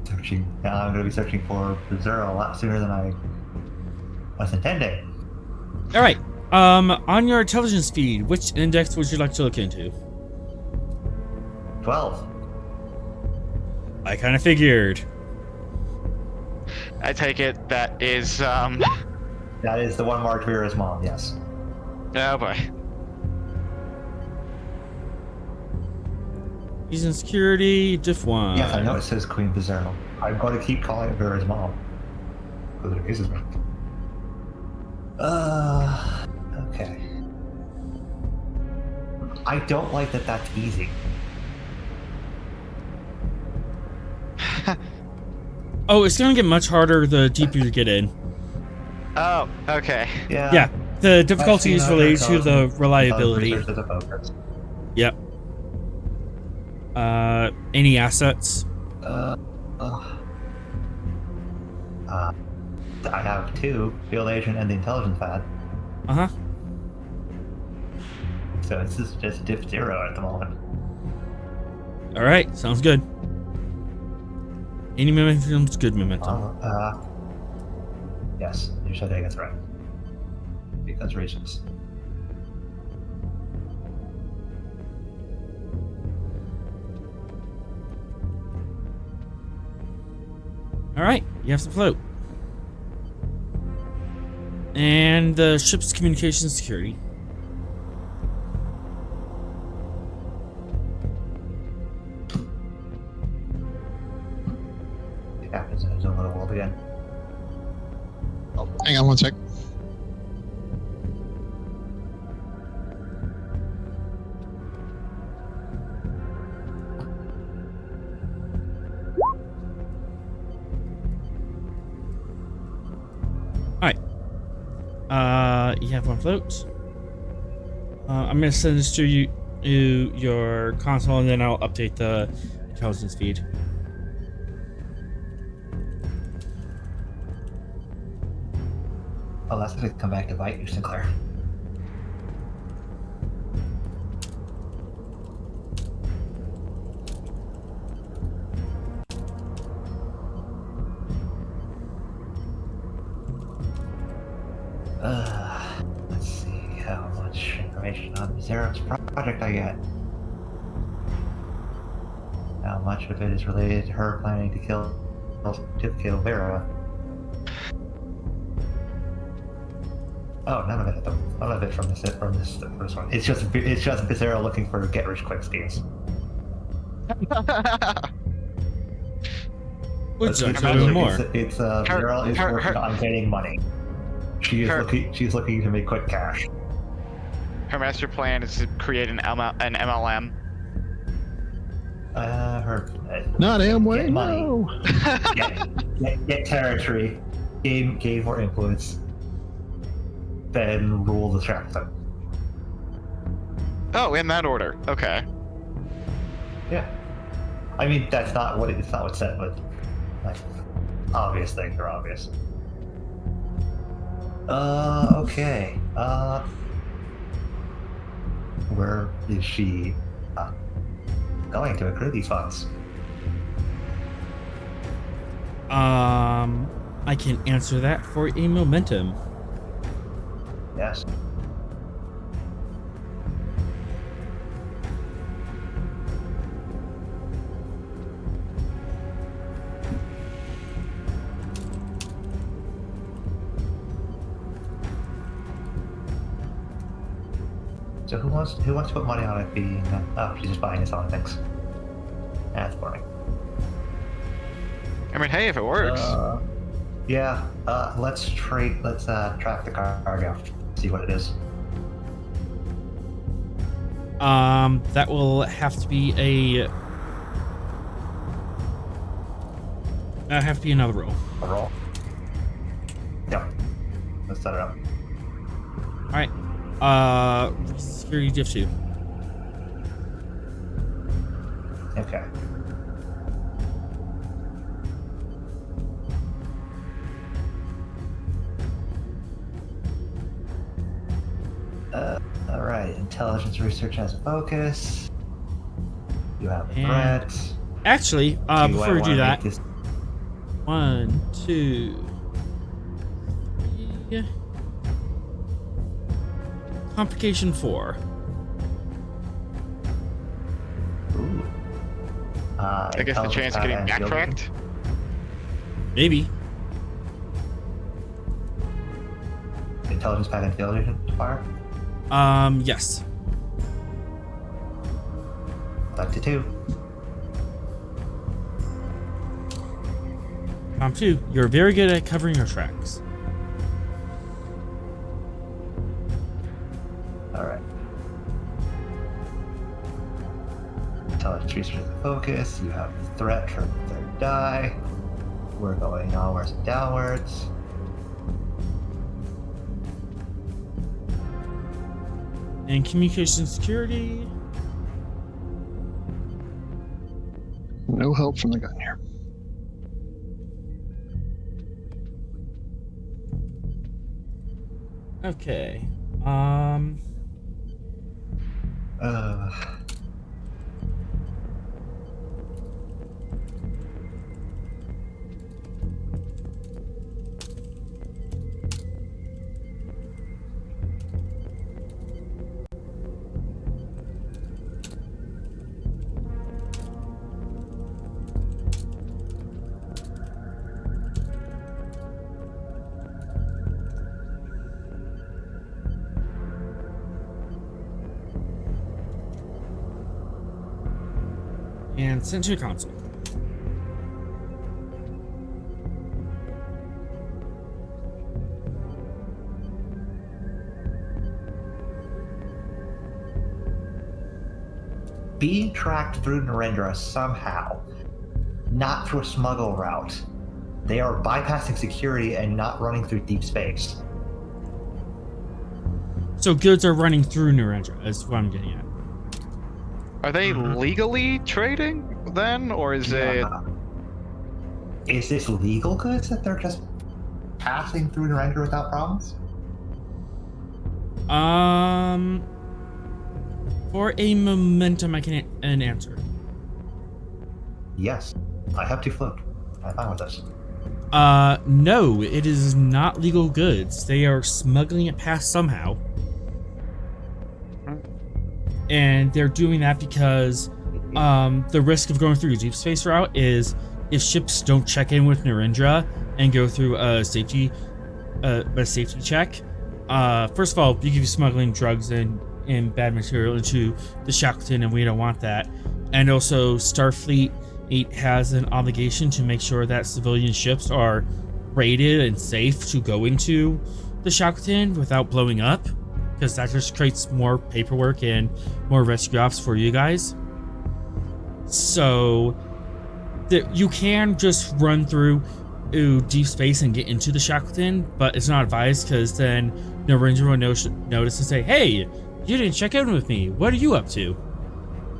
Searching. Now I'm going to be searching for Zero a lot sooner than I was intending. Alright. On your intelligence feed, which index would you like to look into? 12. I kind of figured. I take it that is, That is the one marked Vera's mom, yes. Oh boy. He's in security, diff 1. Yes, I know it says Queen Bizarro. I'm going to keep calling it Vera's mom. Because it pisses me. Okay. I don't like that that's easy. Oh, it's gonna get much harder the deeper you get in. Oh, okay. Yeah, the difficulty is related to the reliability. Yep. Any assets? I have 2, Field Agent and the Intelligence Pad. Uh-huh. So this is just diff 0 at the moment. Alright, sounds good. Any momentum's good momentum. Yes, you said that's right. Because reasons. Alright, you have to float. And the ship's communication security. It happens in his own little world again. Hang on one sec. Alright. You have one float. I'm gonna send this to you, your console, and then I'll update the intelligence feed. Oh, that's gonna come back to bite you, Sinclair. Let's see how much information on Zero's project I get. How much of it is related to her planning to kill Vera? Oh, none of it. None of it from this the first one. It's just Bizarro looking for get-rich-quick schemes. Would you like to do more? It's Bizarro is working on getting money. She's looking to make quick cash. Her master plan is to create an MLM. Not Amway, get money. No. get territory, gain more influence, then rule the chapter. Oh, in that order. Okay. Yeah. I mean, that's not what it's not what's said, but like, obvious things are obvious. Okay. Where is she going to accrue these funds? I can answer that for a momentum. Yes. So who wants to put money on it being? Oh, she's just buying and selling things. That's boring. I mean, hey, if it works. Yeah. Let's track the cargo. See what it is. That will have to be another roll. A roll. Yep. Let's set it up. All right. Security diff 2. Okay. All right. Intelligence research has a focus. You have a And- threat. Actually, I before we wanna do that, make this- 1, 2, 3. Complication 4. Ooh. I guess the chance of getting backtracked. Maybe. Intelligence pad and field agent fire. Yes. Back to 2. 2. You're very good at covering your tracks. All right. Intelligence research has a focus. You have the threat for the third die. We're going onwards and downwards. And communication security. No help from the Gungnir. Okay. And sent to a console. Being tracked through Narendra somehow, not through a smuggle route. They are bypassing security and not running through deep space. So goods are running through Narendra, is what I'm getting at. Are they legally trading then, or is it? Is this legal goods that they're just passing through Narendra without problems? For a momentum, I can an answer. Yes. I have 2 float. I'm fine with this. No, it is not legal goods. They are smuggling it past somehow. And they're doing that because the risk of going through a deep space route is if ships don't check in with Narendra and go through a safety check. First of all, you could be smuggling drugs and bad material into the Shackleton, and we don't want that. And also, Starfleet 8 has an obligation to make sure that civilian ships are rated and safe to go into the Shackleton without blowing up, because that just creates more paperwork and more rescue ops for you guys. So you can just run through deep space and get into the Shackleton, but it's not advised, because then Narendra will notice and say, "Hey, you didn't check in with me. What are you up to?"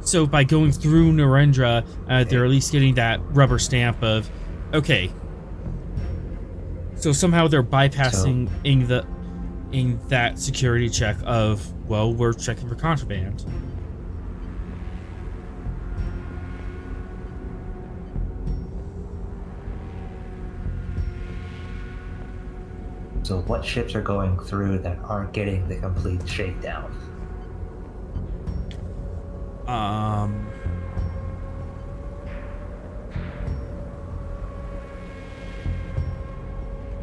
So by going through Narendra, they're at least getting that rubber stamp of, okay, So somehow they're bypassing in that security check of, well, we're checking for contraband. So what ships are going through that aren't getting the complete shakedown?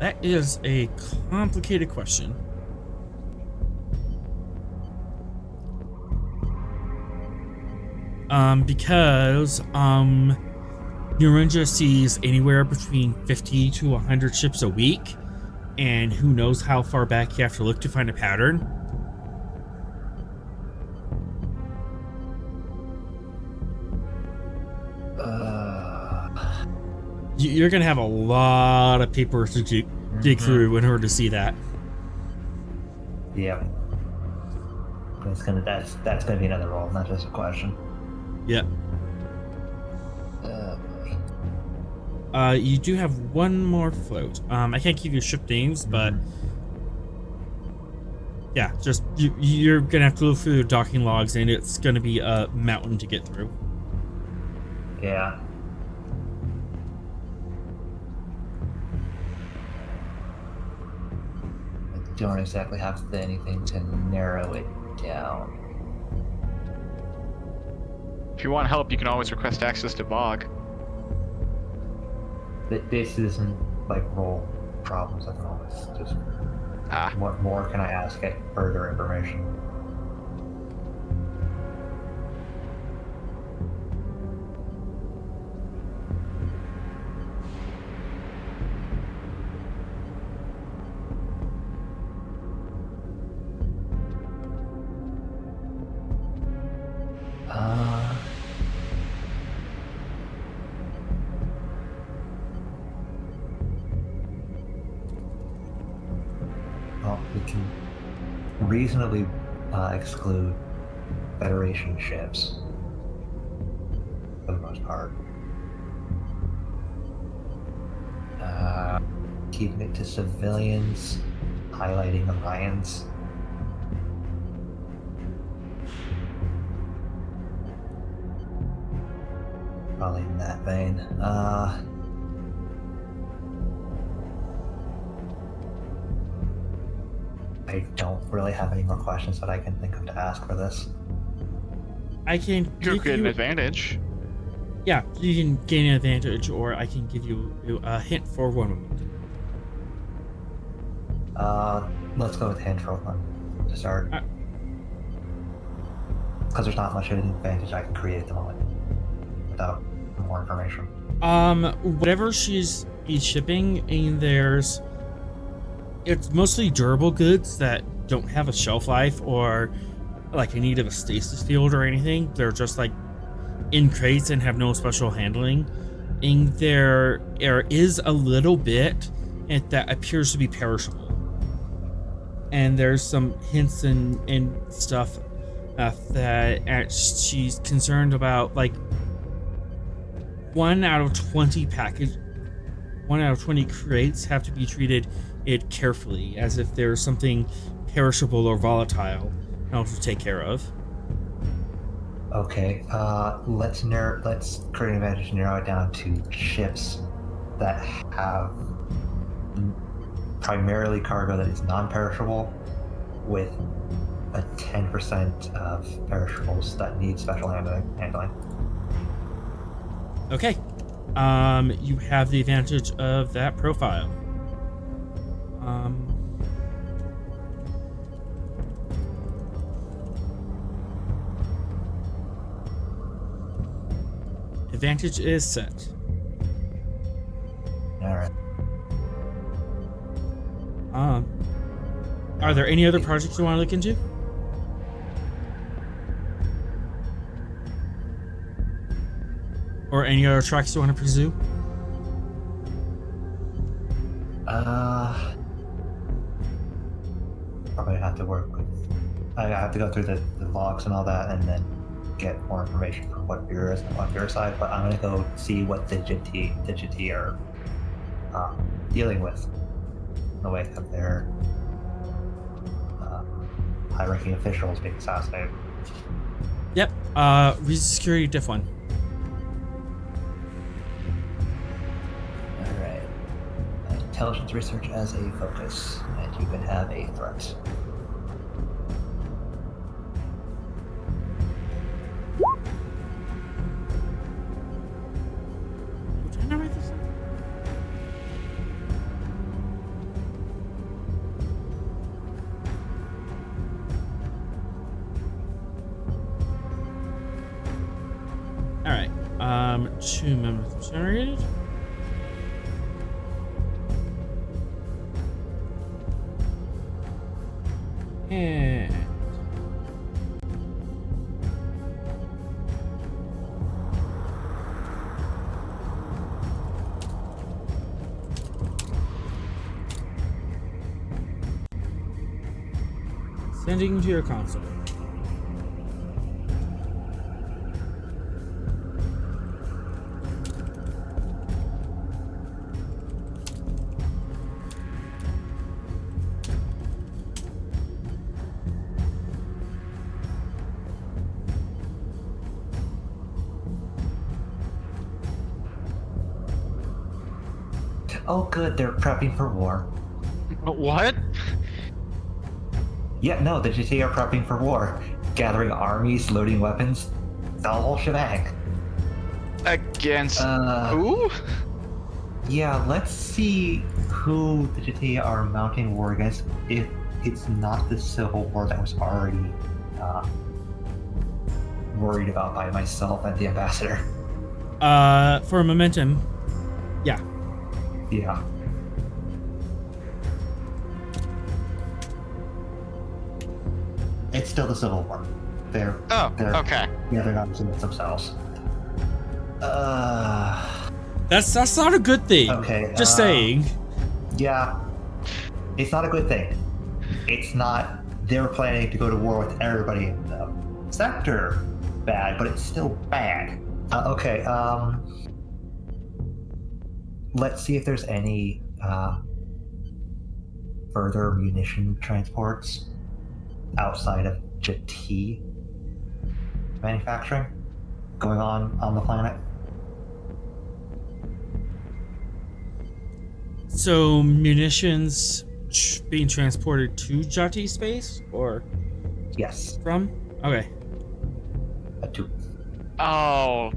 That is a complicated question. Because Nurinja sees anywhere between 50 to 100 ships a week, and who knows how far back you have to look to find a pattern. You're gonna have a lot of paper to dig through in order to see that. Yeah. That's gonna be another roll, not just a question. Yep. You do have one more float. I can't give you ship names, but yeah, just you're gonna have to go through the docking logs, and it's gonna be a mountain to get through. Yeah. I don't exactly have anything to narrow it down. If you want help, you can always request access to Bog. This isn't like roll problems at the moment. It's just what more can I ask at further information? Well, we can reasonably exclude Federation ships for the most part. Keeping it to civilians, highlighting Alliance. Probably in that vein. I don't really have any more questions that I can think of to ask for this. I can You give get an you, advantage. yeah, you can gain an advantage, or I can give you a hint for one moment. Let's go with hint for one to start. Because there's not much of an advantage I can create at the moment without more information. Whatever she's shipping, and it's mostly durable goods that don't have a shelf life or like a need of a stasis field or anything. They're just like in crates and have no special handling. And there is a little bit that appears to be perishable. And there's some hints and stuff that she's concerned about, like 1 out of 20 crates have to be treated carefully, as if there's something perishable or volatile to take care of. Okay, let's create an advantage, narrow it down to ships that have primarily cargo that is non-perishable, with a 10% of perishables that need special handling. Okay. You have the advantage of that profile. Advantage is set. Alright. Are there any other projects you want to look into? Or any other tracks you want to pursue? Probably have to work with. I have to go through the logs and all that, and then get more information from what Bureau is on your side. But I'm gonna go see what the Jhatee are dealing with in the wake of their high-ranking officials being assassinated. Yep. Reason security diff 1. Alright. Intelligence research as a focus, and you can have a threat. Did I not write this down? Alright. 2 members generated. And sending to your console. Oh good, they're prepping for war. What? Yeah, no, the Jhatee are prepping for war. Gathering armies, loading weapons, the whole shebang. Against who? Yeah, let's see who the Jhatee are mounting war against if it's not the civil war that was already worried about by myself and the ambassador. For momentum. Yeah. Yeah. It's still the civil war. They're Okay. Yeah, they're not against themselves. That's not a good thing. Okay. Just saying. Yeah. It's not a good thing. It's not. They were planning to go to war with everybody in the sector. Bad, but it's still bad. Okay. Let's see if there's any further munition transports outside of Jhatee manufacturing going on the planet. So munitions being transported to Jhatee space, or Yes. from? Okay. Oh,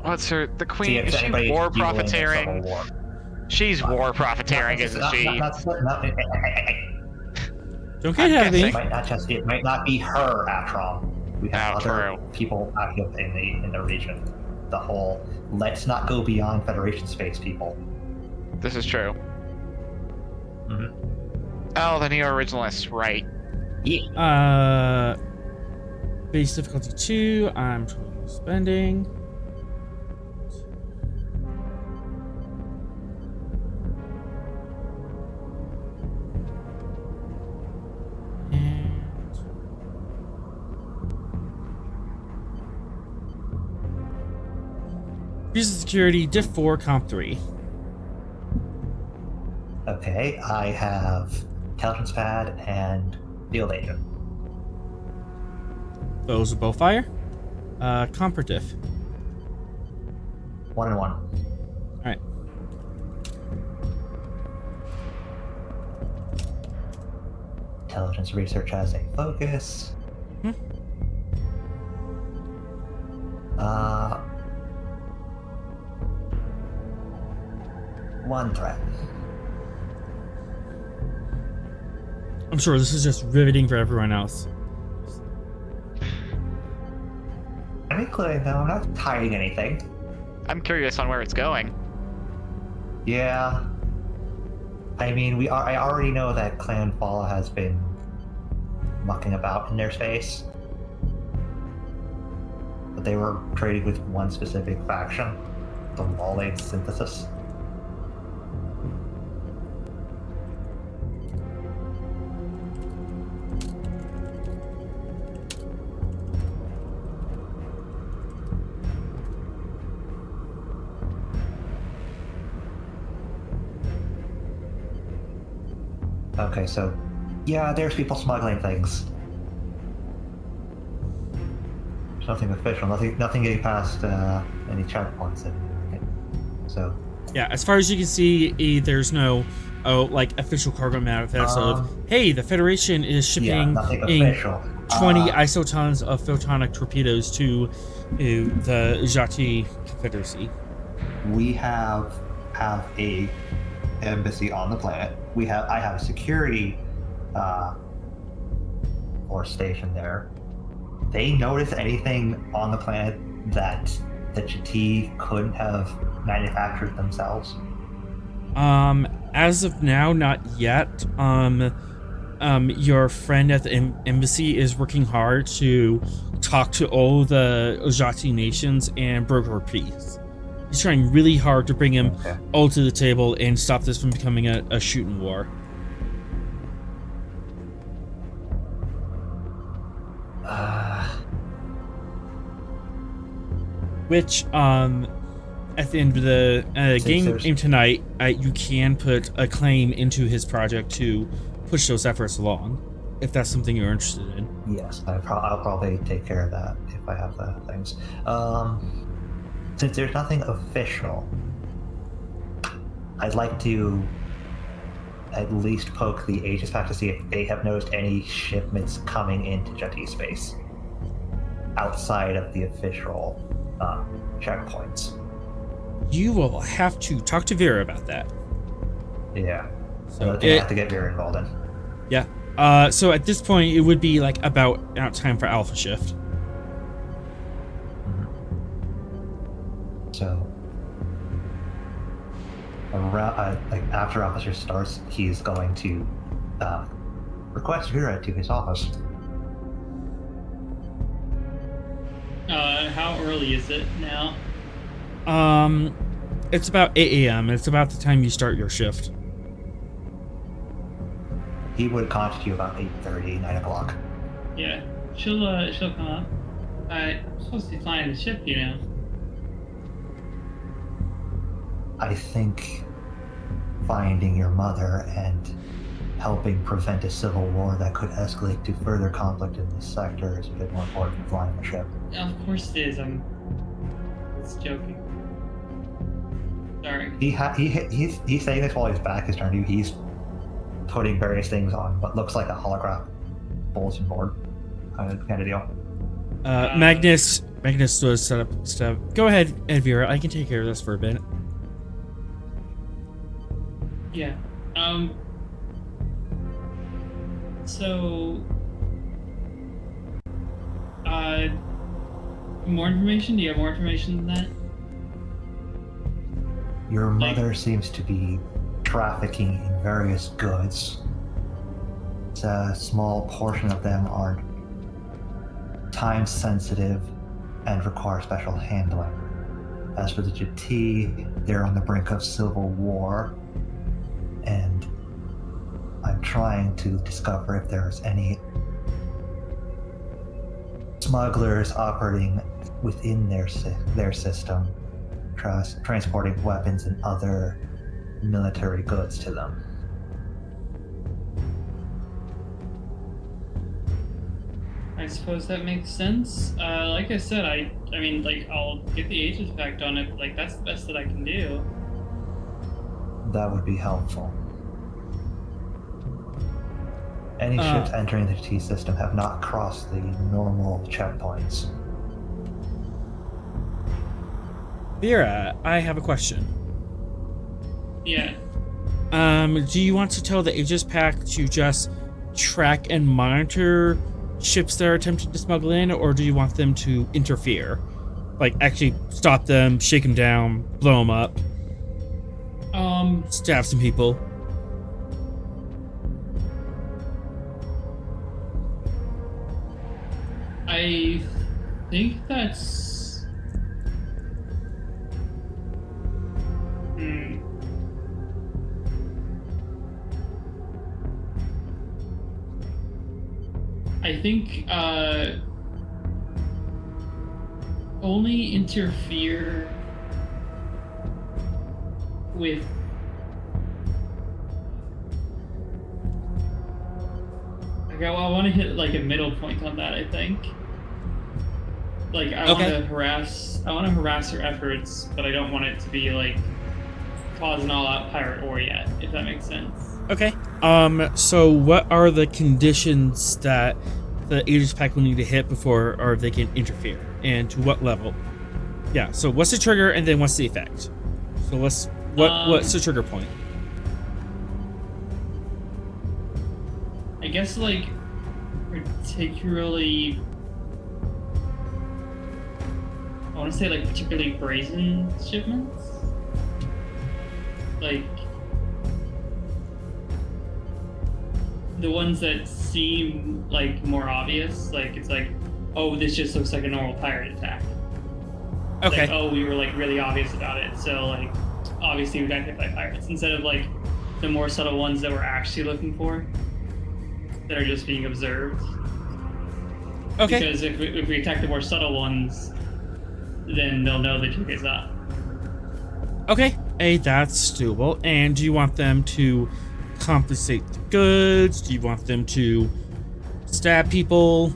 what's her? The queen? See if Is she anybody's war fueling the civil profiteering? war. She's war profiteering, isn't she? Don't get ahead of me. It might not be her after all. We have other true. people active in the region. The whole let's not go beyond Federation space people. This is true. Mm-hmm. Oh, the neo-originalists, right. Yeah. Base difficulty 2, I'm totally spending. And Reason security diff 4 comp 3. Okay, I have intelligence pad and field agent. Those are both fire. Comp or diff. 1 and 1. Alright. Intelligence research as a focus. One threat. I'm sure this is just riveting for everyone else. I'm including though, I'm not hiding anything. I'm curious on where it's going. Yeah. I mean, I already know that Clan Fall has been mucking about in their space. But they were trading with one specific faction, the Lolade Synthesis. Okay, so yeah, there's people smuggling things. There's nothing official, nothing getting past any checkpoints. So Yeah, as far as you can see, there's no like official cargo manifest of, hey, the Federation is shipping nothing in official. 20 isotons of photonic torpedoes to the Jhatee Confederacy. We have a embassy on the planet. I have a security force station there. They notice anything on the planet that the Jhatee couldn't have manufactured themselves? As of now, not yet. Your friend at the embassy is working hard to talk to all the Jhatee nations and broker peace. He's trying really hard to bring him all to the table and stop this from becoming a shooting war. Which, at the end of the game tonight, you can put a claim into his project to push those efforts along, if that's something you're interested in. Yes, I'll probably take care of that if I have the things. Since there's nothing official, I'd like to at least poke the Aegis Pact to see if they have noticed any shipments coming into Jhatee space outside of the official checkpoints. You will have to talk to Vera about that. Yeah. So they have to get Vera involved in. Yeah. So at this point, it would be like about time for Alpha Shift. So, around, like after Alpha Shift starts, he's going to request Vera to his office. How early is it now? It's about 8 a.m. It's about the time you start your shift. He would contact you about 8:30, 9 o'clock. Yeah, she'll come up. I'm supposed to be flying the ship, you know. I think finding your mother and helping prevent a civil war that could escalate to further conflict in this sector is a bit more important than flying the ship. Of course it is. I'm just joking. Sorry. He's saying this while his back is turned to you. He's putting various things on what looks like a holographic bulletin board kind of deal. Magnus was set up stuff. Go ahead, Vera. I can take care of this for a bit. Yeah. So, more information? Do you have more information than that? Your mother seems to be trafficking in various goods. A small portion of them are time sensitive and require special handling. As for the Jhatee, they're on the brink of civil war, and I'm trying to discover if there's any smugglers operating within their system, transporting weapons and other military goods to them. I suppose that makes sense. Like I said, I mean, like, I'll get the Aegis Pact on it. Like, that's the best that I can do. That would be helpful. Any ships entering the T system have not crossed the normal checkpoints. Vera, I have a question. Yeah. Do you want to tell the Aegis Pact to just track and monitor ships that are attempting to smuggle in, or do you want them to interfere? Like, actually stop them, shake them down, blow them up? Stab some people? I think that's... I think, only interfere with Okay, well, I want to hit like a middle point on that. I think. Like I want to harass her efforts, but I don't want it to be like cause an all-out pirate war yet. If that makes sense. Okay. So what are the conditions that the Aegis Pact will need to hit before or they can interfere, and to what level? Yeah. So what's the trigger, and then what's the effect? So what's the trigger point? I guess like particularly. I want to say like particularly brazen shipments, like the ones that seem like more obvious. Like it's like, oh, this just looks like a normal pirate attack. Okay. Like, oh, we were like really obvious about it, so like obviously we got hit by pirates. Instead of like the more subtle ones that we're actually looking for, that are just being observed. Okay. Because if we attack the more subtle ones, then they'll know the trick is up. Okay, hey, that's doable. And do you want them to compensate the goods? Do you want them to stab people?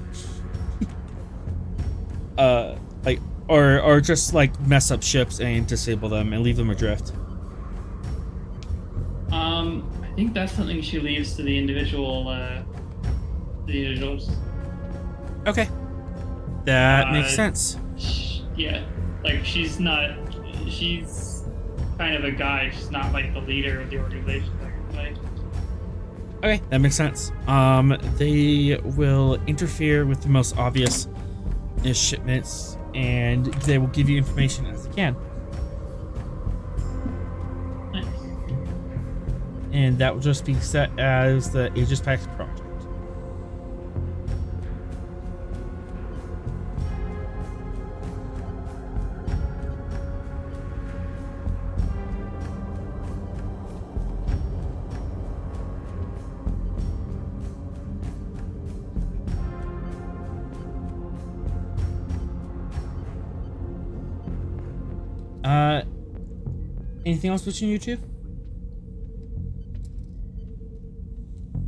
Like, or just like mess up ships and disable them and leave them adrift? I think that's something she leaves to the individuals. Okay, that makes sense. Yeah, like she's kind of a guide. She's not like the leader of the organization. Like, Okay, that makes sense. They will interfere with the most obvious shipments, and they will give you information as they can. nice. And that will just be set as the Aegis Pact project. Anything else between you two?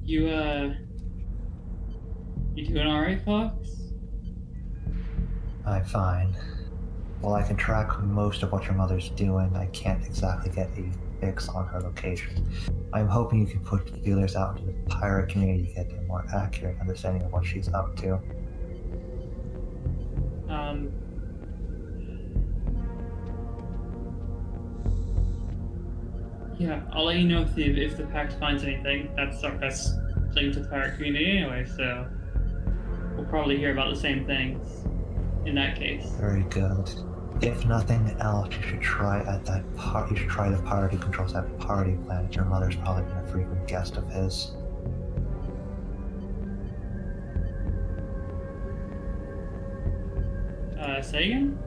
You doing all right, Fox? I'm fine. While I can track most of what your mother's doing, I can't exactly get a fix on her location. I'm hoping you can put feelers out into the pirate community to get a more accurate understanding of what she's up to. Yeah, I'll let you know if the pact finds anything. That's our best link to the pirate community anyway, so we'll probably hear about the same things in that case. Very good. If nothing else, you should try the pirate who controls that party planet. Your mother's probably been a frequent guest of his. Say again?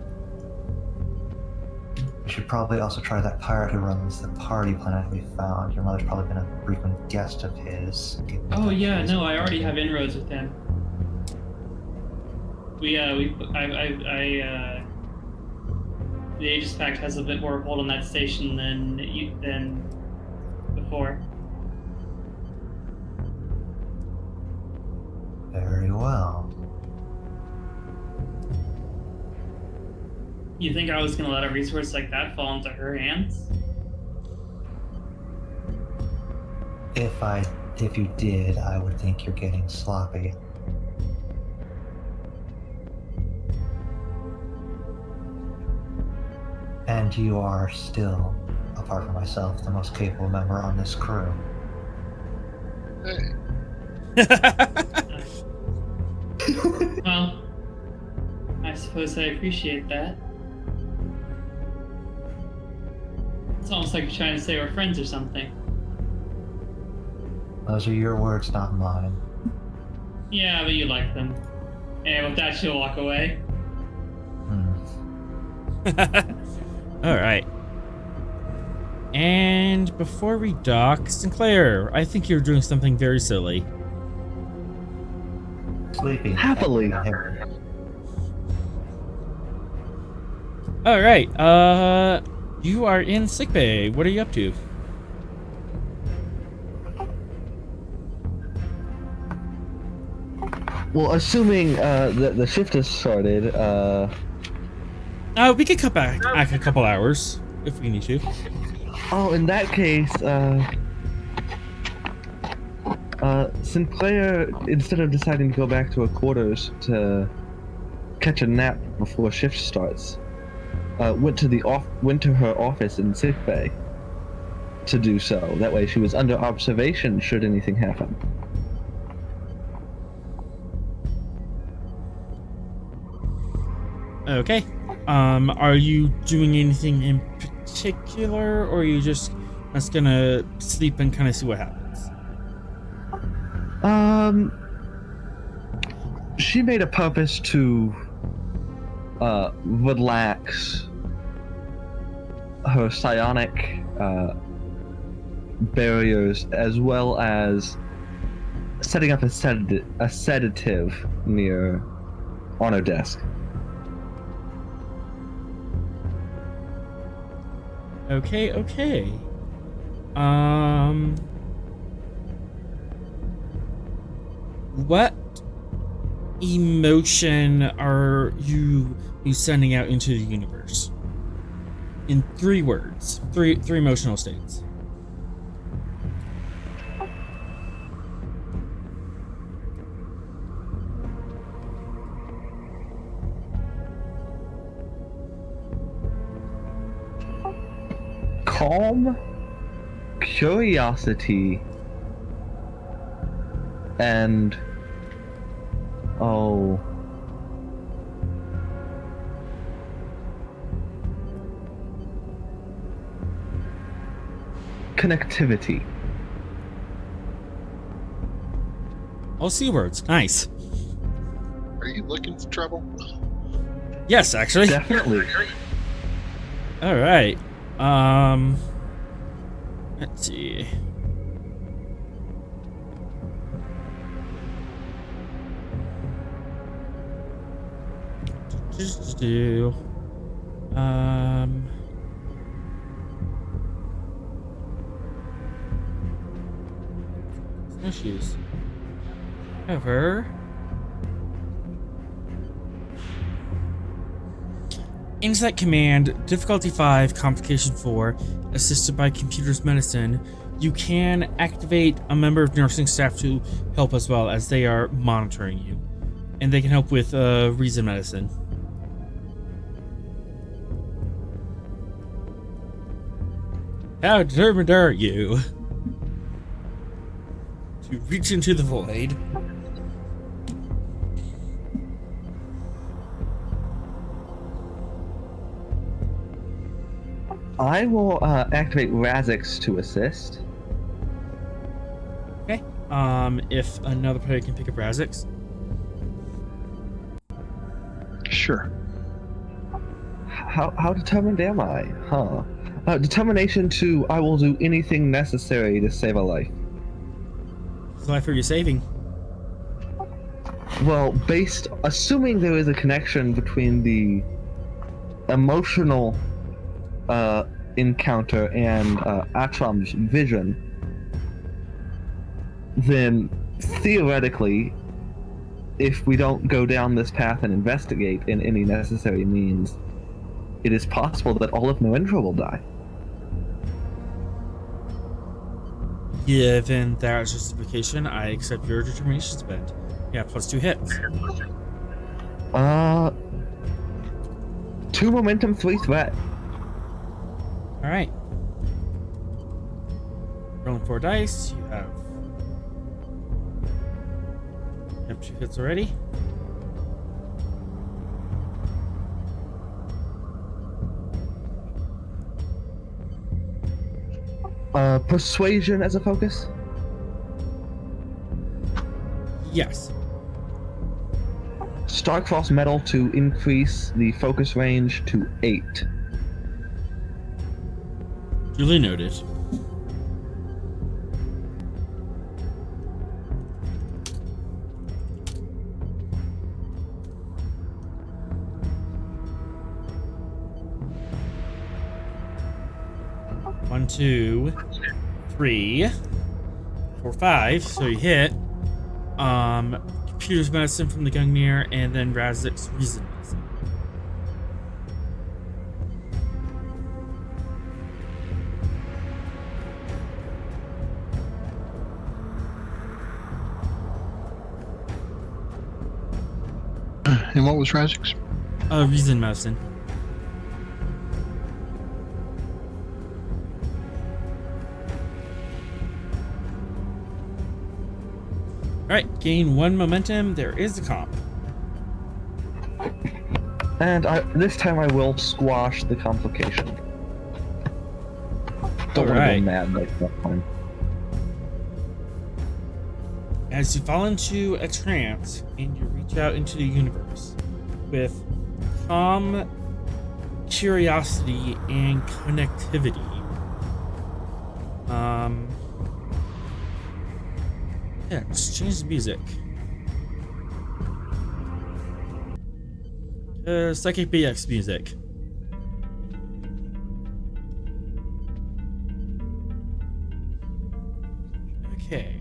You should probably also try that pirate who runs the party planet we found. Your mother's probably been a frequent guest of his. Oh yeah, no, I already have inroads with him. The Aegis Pact has a bit more hold on that station than before. Very well. You think I was gonna let a resource like that fall into her hands? If you did, I would think you're getting sloppy. And you are still, apart from myself, the most capable member on this crew. Well, I suppose I appreciate that. It's almost like you're trying to say we're friends or something. Those are your words, not mine. Yeah, but you like them. And with that, she'll walk away. All right. And before we dock, Sinclair, I think you're doing something very silly. Sleeping. Happily. All right. You are in sickbay. What are you up to? Well, assuming that the shift has started, We could cut back a couple hours if we need to. oh, in that case, Sinclair, instead of deciding to go back to her quarters to catch a nap before shift starts, went to her office in sickbay to do so. That way, she was under observation should anything happen. Okay. Are you doing anything in particular, or are you just gonna sleep and kind of see what happens? She made a purpose to relax her psionic barriers, as well as setting up a sedative near on her desk. Okay, okay. What emotion are you sending out into the universe? In 3 words, three emotional states. Calm, curiosity, and connectivity. All C words. Nice. Are you looking for trouble? Yes, actually. Definitely. All right. Let's see. Just do. Issues. However. Insight Command, difficulty 5, complication 4, assisted by computer's medicine. You can activate a member of nursing staff to help as well, as they are monitoring you. And they can help with reason medicine. How determined are you to reach into the void? I will activate Razix to assist. Okay. If another player can pick up Razix. Sure. How determined am I? Huh. Determination to I will do anything necessary to save a life. Whose life are you saving? Well, assuming there is a connection between the emotional encounter and Atram's vision, then theoretically, if we don't go down this path and investigate in any necessary means, it is possible that all of Narendra will die. Given that justification, I accept your determination spend. Yeah, plus 2 hits. 2 momentum, 3 threat. Alright. Rolling 4 dice. You have 2 hits already. Persuasion as a focus? Yes. Starcross Metal to increase the focus range to 8. Duly noted. One, 2, 3, 4, 5. So you hit. Peter's medicine from the Gungnir, and then Razik's reason medicine. And what was Razik's? Reason medicine. Alright, gain 1 momentum. There is a comp. And this time I will squash the complication. Don't want to Alright. go mad like that time. As you fall into a trance and you reach out into the universe with calm, curiosity, and connectivity. Yeah, just change the music. Psychic BX music. Okay.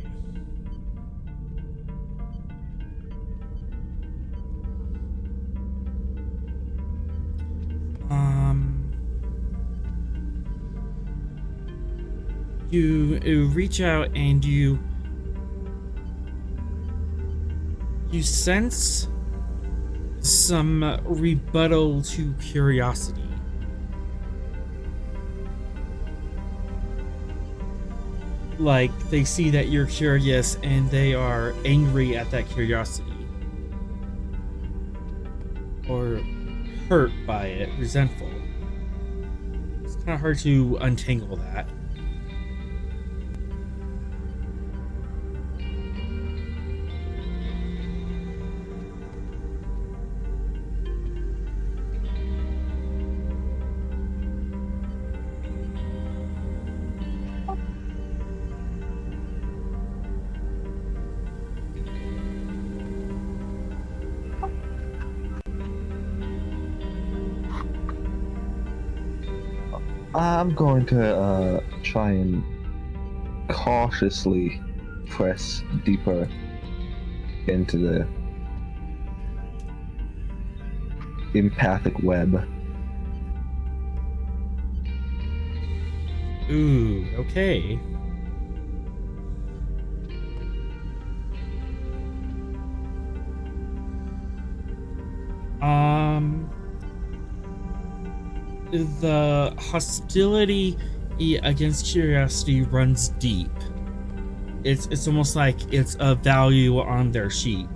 You reach out and you sense some rebuttal to curiosity. Like they see that you're curious and they are angry at that curiosity. Or hurt by it, resentful. It's kind of hard to untangle that. I'm going to try and cautiously press deeper into the empathic web. Ooh, okay. The hostility against curiosity runs deep. It's almost like it's a value on their sheet.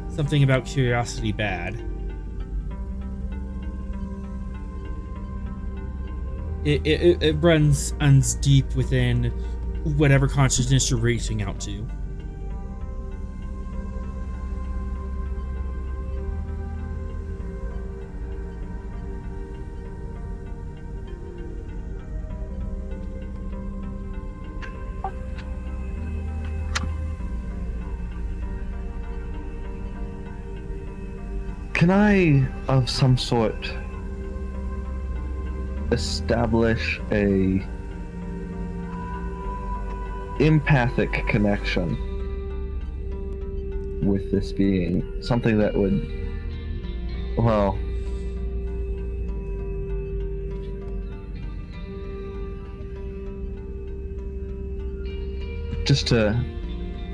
Something about curiosity bad. It runs deep within whatever consciousness you're reaching out to. Can I, of some sort, establish a empathic connection with this being? Something that would, well, just to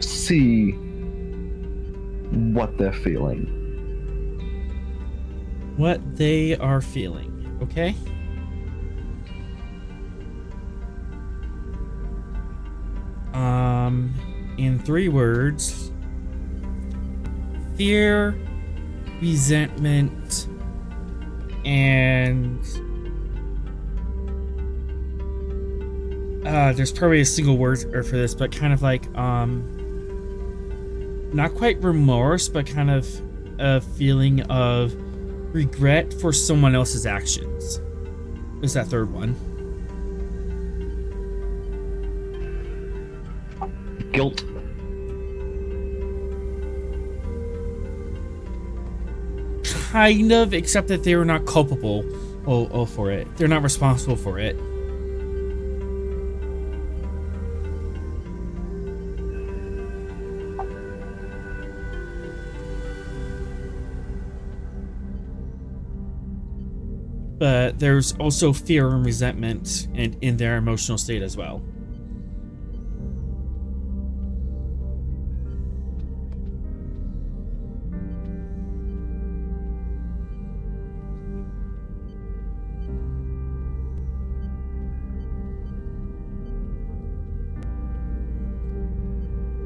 see what they're feeling. What they are feeling, okay? In 3 words: fear, resentment, and there's probably a single word for this, but kind of like not quite remorse, but kind of a feeling of regret for someone else's actions. Is that 3rd one? Guilt. Kind of, except that they were not culpable for it. They're not responsible for it. but there's also fear and resentment and in their emotional state as well.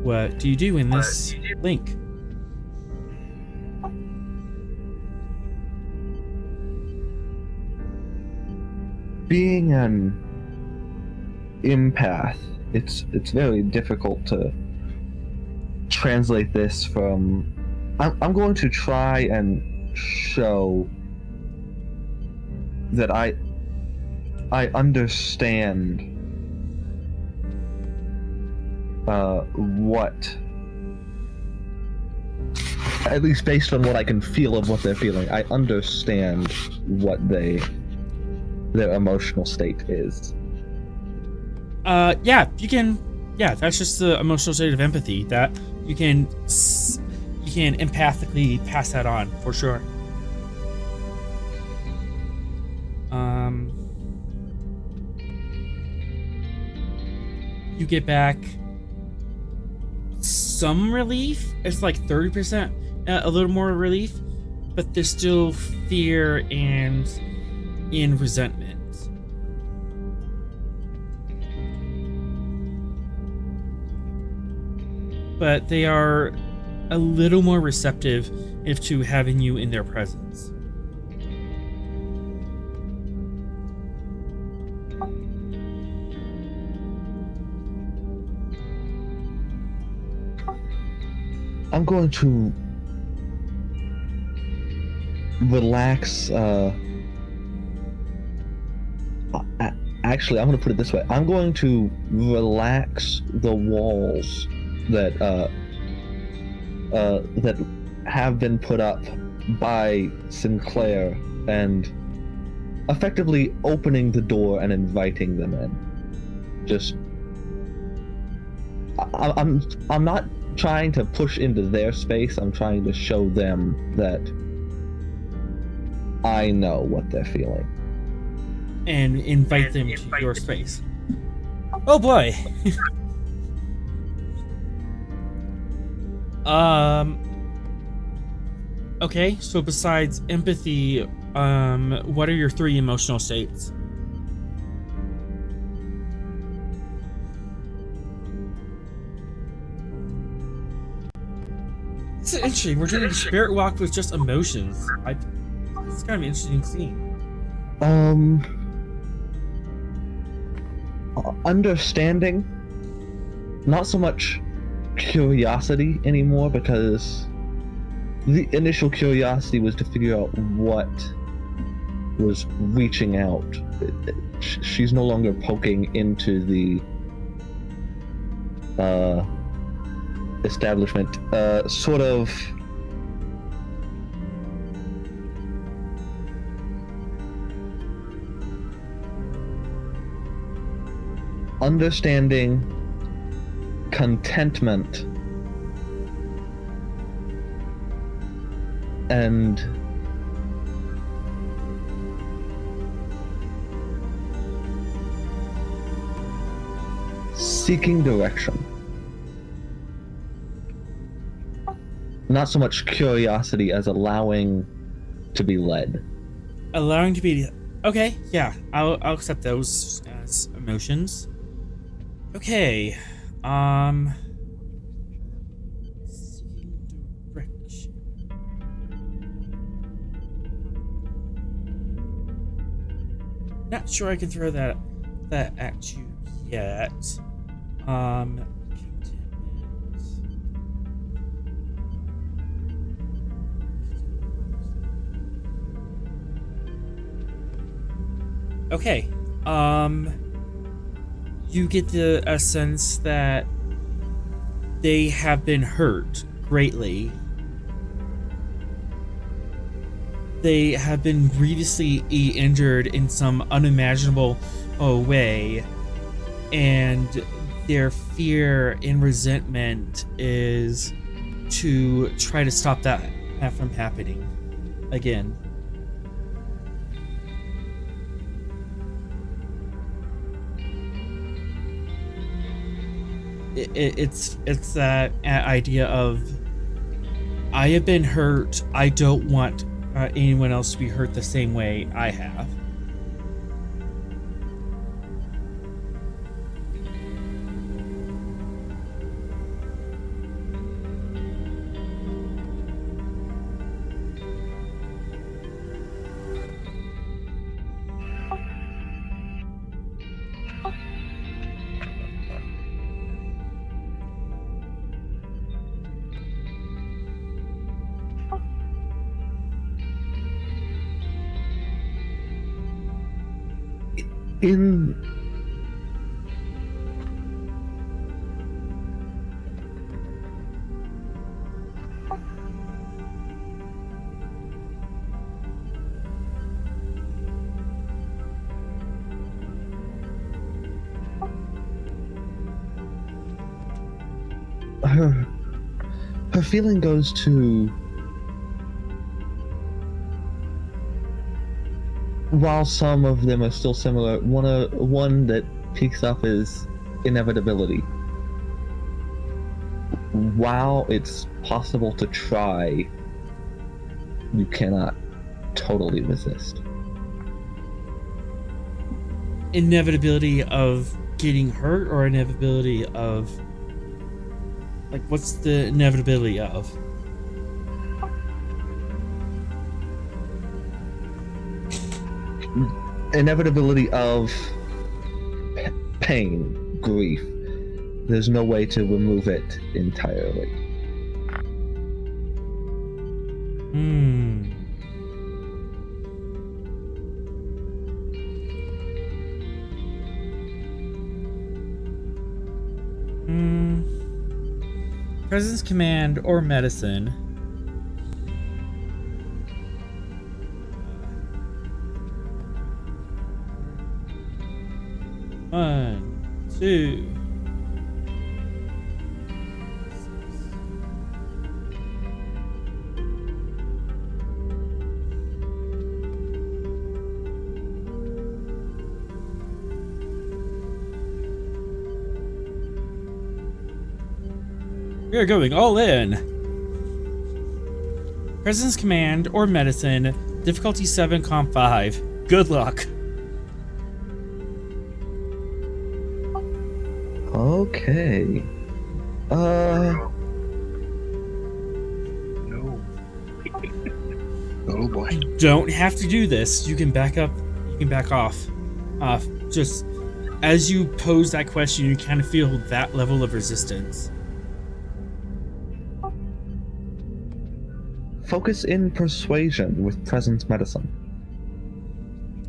What do you do in this link? Being an empath, it's very difficult to translate this from. I'm going to try and show that I understand what, at least based on what I can feel of what they're feeling, I understand what their emotional state is. Yeah, you can. Yeah, that's just the emotional state of empathy that you can empathically pass that on for sure. You get back some relief. It's like 30%, a little more relief, but there's still fear and resentment. But they are a little more receptive to having you in their presence. I'm going to relax. Actually, I'm going to put it this way. I'm going to relax the walls that have been put up by Sinclair and effectively opening the door and inviting them in. Just, I'm not trying to push into their space. I'm trying to show them that I know what they're feeling. And invite them to your space. Oh boy. Okay, so besides empathy, what are your 3 emotional states? It's interesting. We're doing a spirit walk with just emotions. It's kind of an interesting scene. Understanding, not so much curiosity anymore, because the initial curiosity was to figure out what was reaching out. She's no longer poking into the establishment. Sort of understanding, contentment, and seeking direction. Not so much curiosity as allowing to be led. Allowing to be... Okay, yeah. I'll accept those as emotions. Okay. Seeking direction. Not sure I can throw that at you yet. Contentment. Okay. You get a sense that they have been hurt greatly. They have been grievously injured in some unimaginable way, and their fear and resentment is to try to stop that from happening again. it's that idea of I have been hurt. I don't want anyone else to be hurt the same way I have. In her feeling goes to, while some of them are still similar, one that picks up is inevitability. While it's possible to try, you cannot totally resist. Inevitability of getting hurt, or inevitability of, like, what's the inevitability of? Inevitability of pain, grief. There's no way to remove it entirely. Presence, command, or medicine. One, two. We are going all in. Presence, command, or medicine. Difficulty 7, comp 5. Good luck. Okay. No. Oh boy. You don't have to do this. You can back up. You can back off. Just as you pose that question, you kind of feel that level of resistance. Focus in persuasion with presence medicine.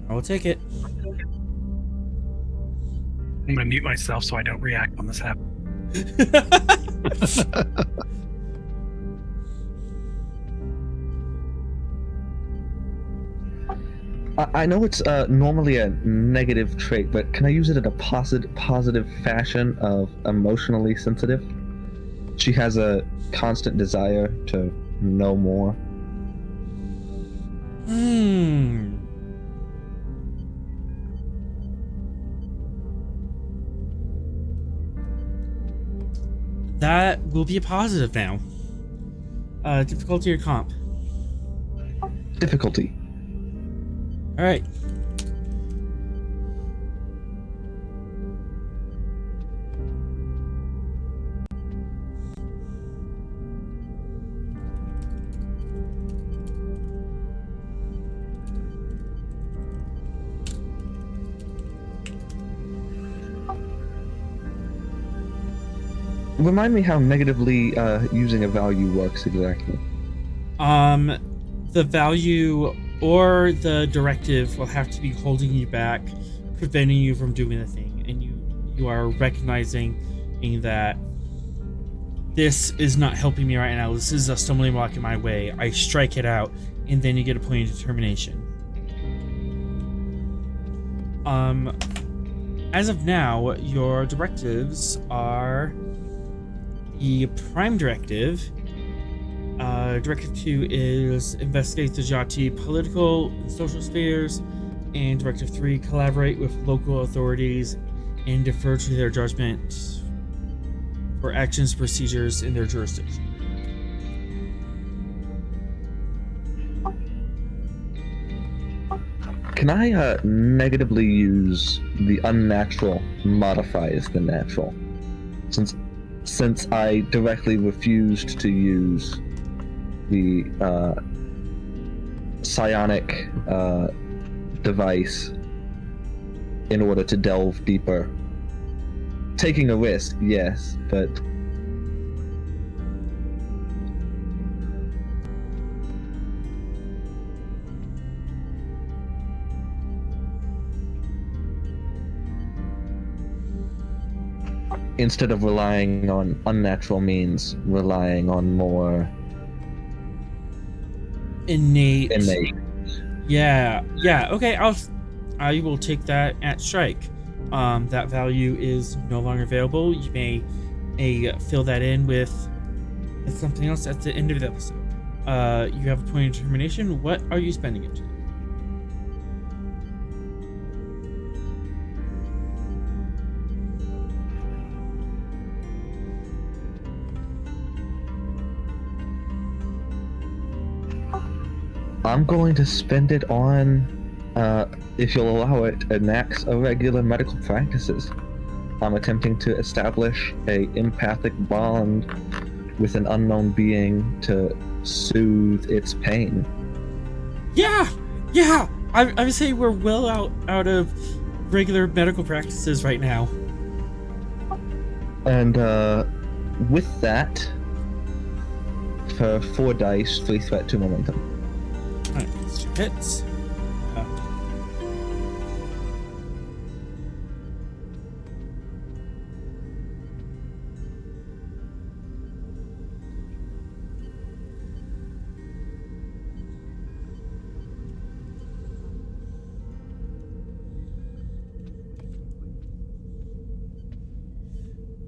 I will take it. I'm gonna mute myself so I don't react when this happens. I know it's normally a negative trait, but can I use it in a positive fashion of emotionally sensitive? She has a constant desire to know more. That will be a positive now. Difficulty or comp? Difficulty. All right. Remind me how negatively using a value works exactly. The value or the directive will have to be holding you back, preventing you from doing the thing, and you are recognizing that this is not helping me right now. This is a stumbling block in my way. I strike it out, and then you get a point of determination. As of now, your directives are the prime directive. Directive 2 is investigate the Jhatee political and social spheres, and Directive 3, collaborate with local authorities and defer to their judgment. or actions procedures in their jurisdiction. Can I negatively use the unnatural modifies the natural? Since I directly refused to use the psionic device in order to delve deeper. Taking a risk, yes, but instead of relying on unnatural means, relying on more Innate. innate. Okay, I will take that at strike. That value is no longer available. You may fill that in with something else at the end of the episode. You have a point of determination. What are you spending it to? I'm going to spend it on, if you'll allow it, enacts irregular medical practices. I'm attempting to establish a empathic bond with an unknown being to soothe its pain. Yeah. I would say we're well out of regular medical practices right now. And with that, for 4 dice, 3 threat, 2 momentum. Alright, let's do hits.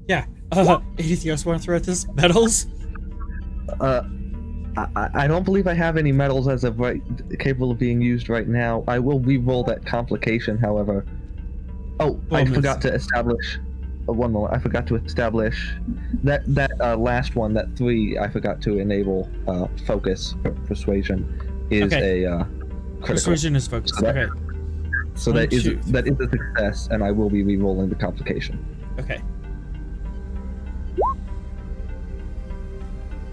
Yeah. Anything else you want to throw at this? Medals? I don't believe I have any medals as of right capable of being used right now. I will re-roll that complication, however. Oh, I forgot to establish. One more. I forgot to establish that last one, that 3. I forgot to enable focus. Persuasion is a critical. Persuasion is focus. So okay. So that is a success, and I will be re-rolling the complication. Okay.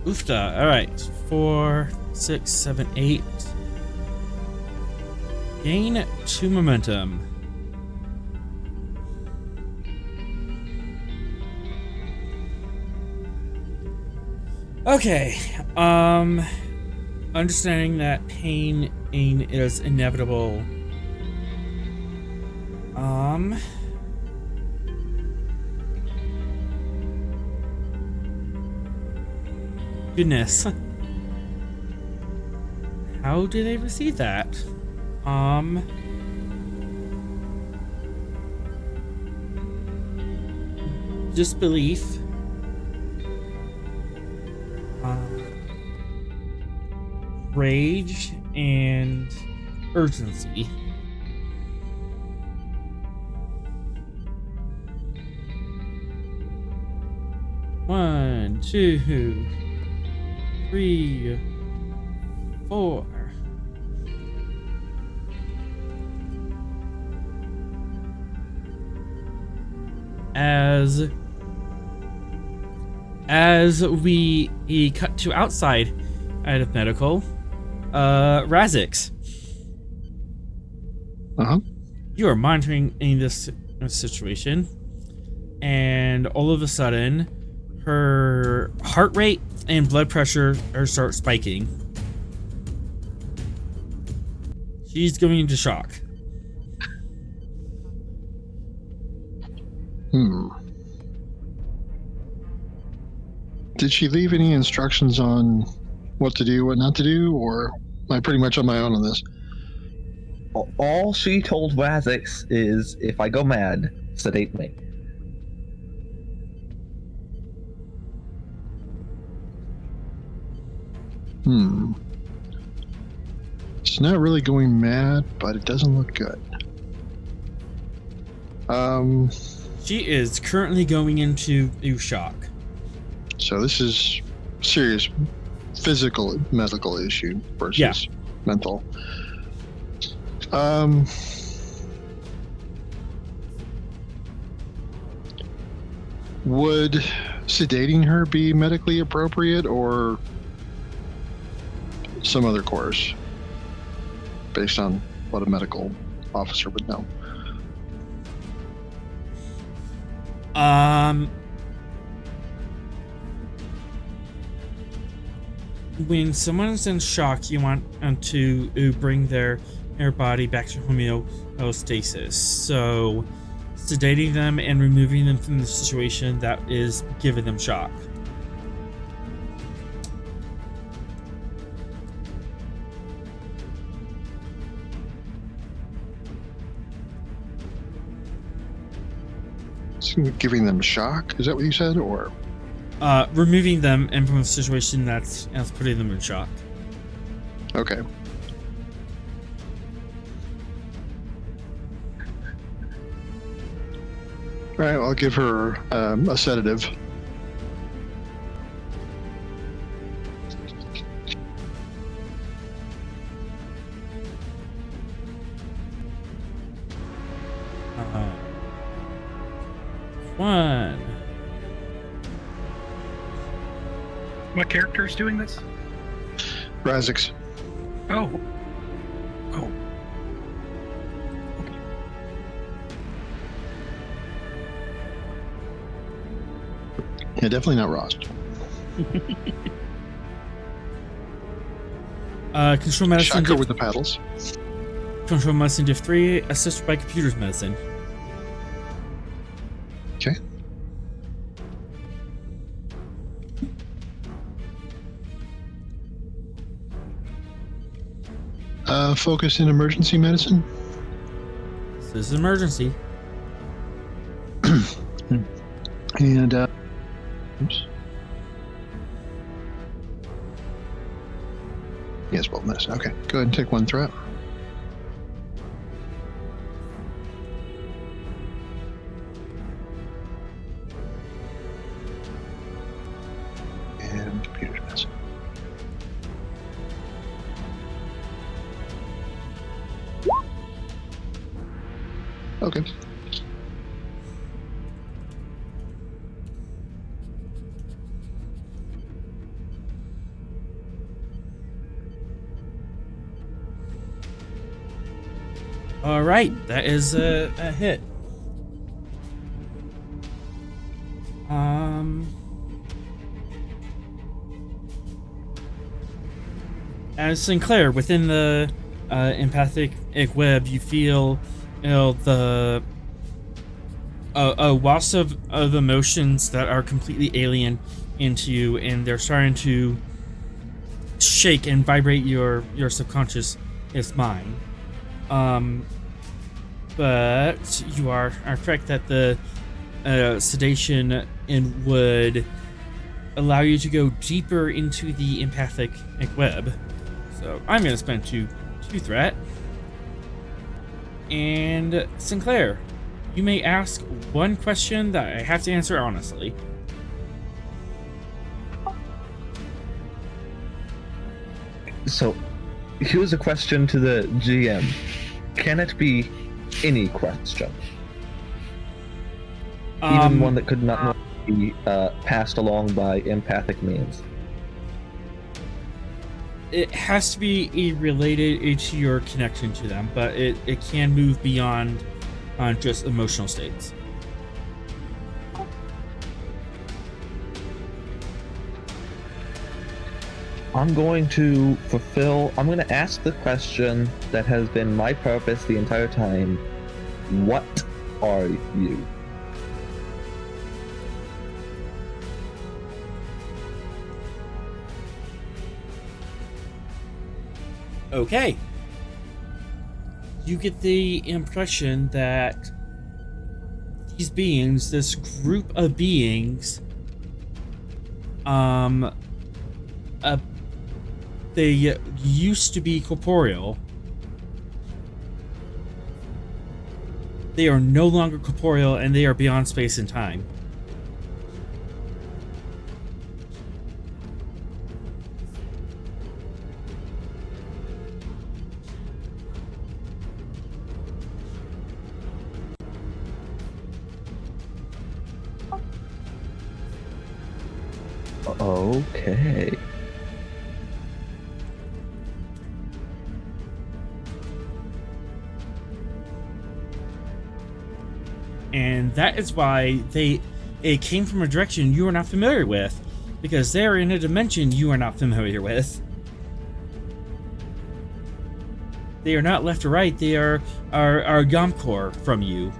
Oofta. Alright. 4, 6, 7, 8. Gain 2 momentum. Okay. Understanding that pain is inevitable. Goodness. How did they receive that? Disbelief. Rage and urgency. One, 2, 3, 4. As we cut to outside out of medical, Razix. You are monitoring in this situation, and all of a sudden, her heart rate and blood pressure start spiking. She's going into shock. Did she leave any instructions on what to do, what not to do, or am I pretty much on my own on this? All she told Razix is, if I go mad, sedate me. It's not really going mad, but it doesn't look good. She is currently going into shock. So this is serious physical medical issue versus mental. Would sedating her be medically appropriate or some other course based on what a medical officer would know? When someone's in shock, you want to bring their body back to homeostasis. So sedating them and removing them from the situation that is giving them shock. Giving them shock? Is that what you said? Or removing them and from a situation that's putting them in shock. Okay. All right, I'll give her a sedative. One. What character is doing this? Razix. Oh. Oh. Yeah, definitely not Rost. Control medicine. Shocker with the paddles. Control medicine div 3, assisted by computer's medicine. Okay. Focus in emergency medicine. This is an emergency. And oops. Yes, both medicine. Okay, go ahead and take one threat. And computer's medicine. Okay. All right, that is a hit. As Sinclair, within the empathic web, you feel the a wash of emotions that are completely alien into you, and they're starting to shake and vibrate your subconscious mind. But you are correct that the sedation would allow you to go deeper into the empathic web. So I'm going to spend two threat. And Sinclair, you may ask one question that I have to answer honestly. So, here's a question to the GM. Can it be any question? Even one that could not be passed along by empathic means? It has to be related to your connection to them, but it can move beyond just emotional states. I'm going to ask the question that has been my purpose the entire time. What are you? Okay. You get the impression that these beings, this group of beings, they used to be corporeal. They are no longer corporeal, and they are beyond space and time. Okay. And that is why it came from a direction you are not familiar with, because they're in a dimension you are not familiar with. They are not left or right, they are Yomkor from you.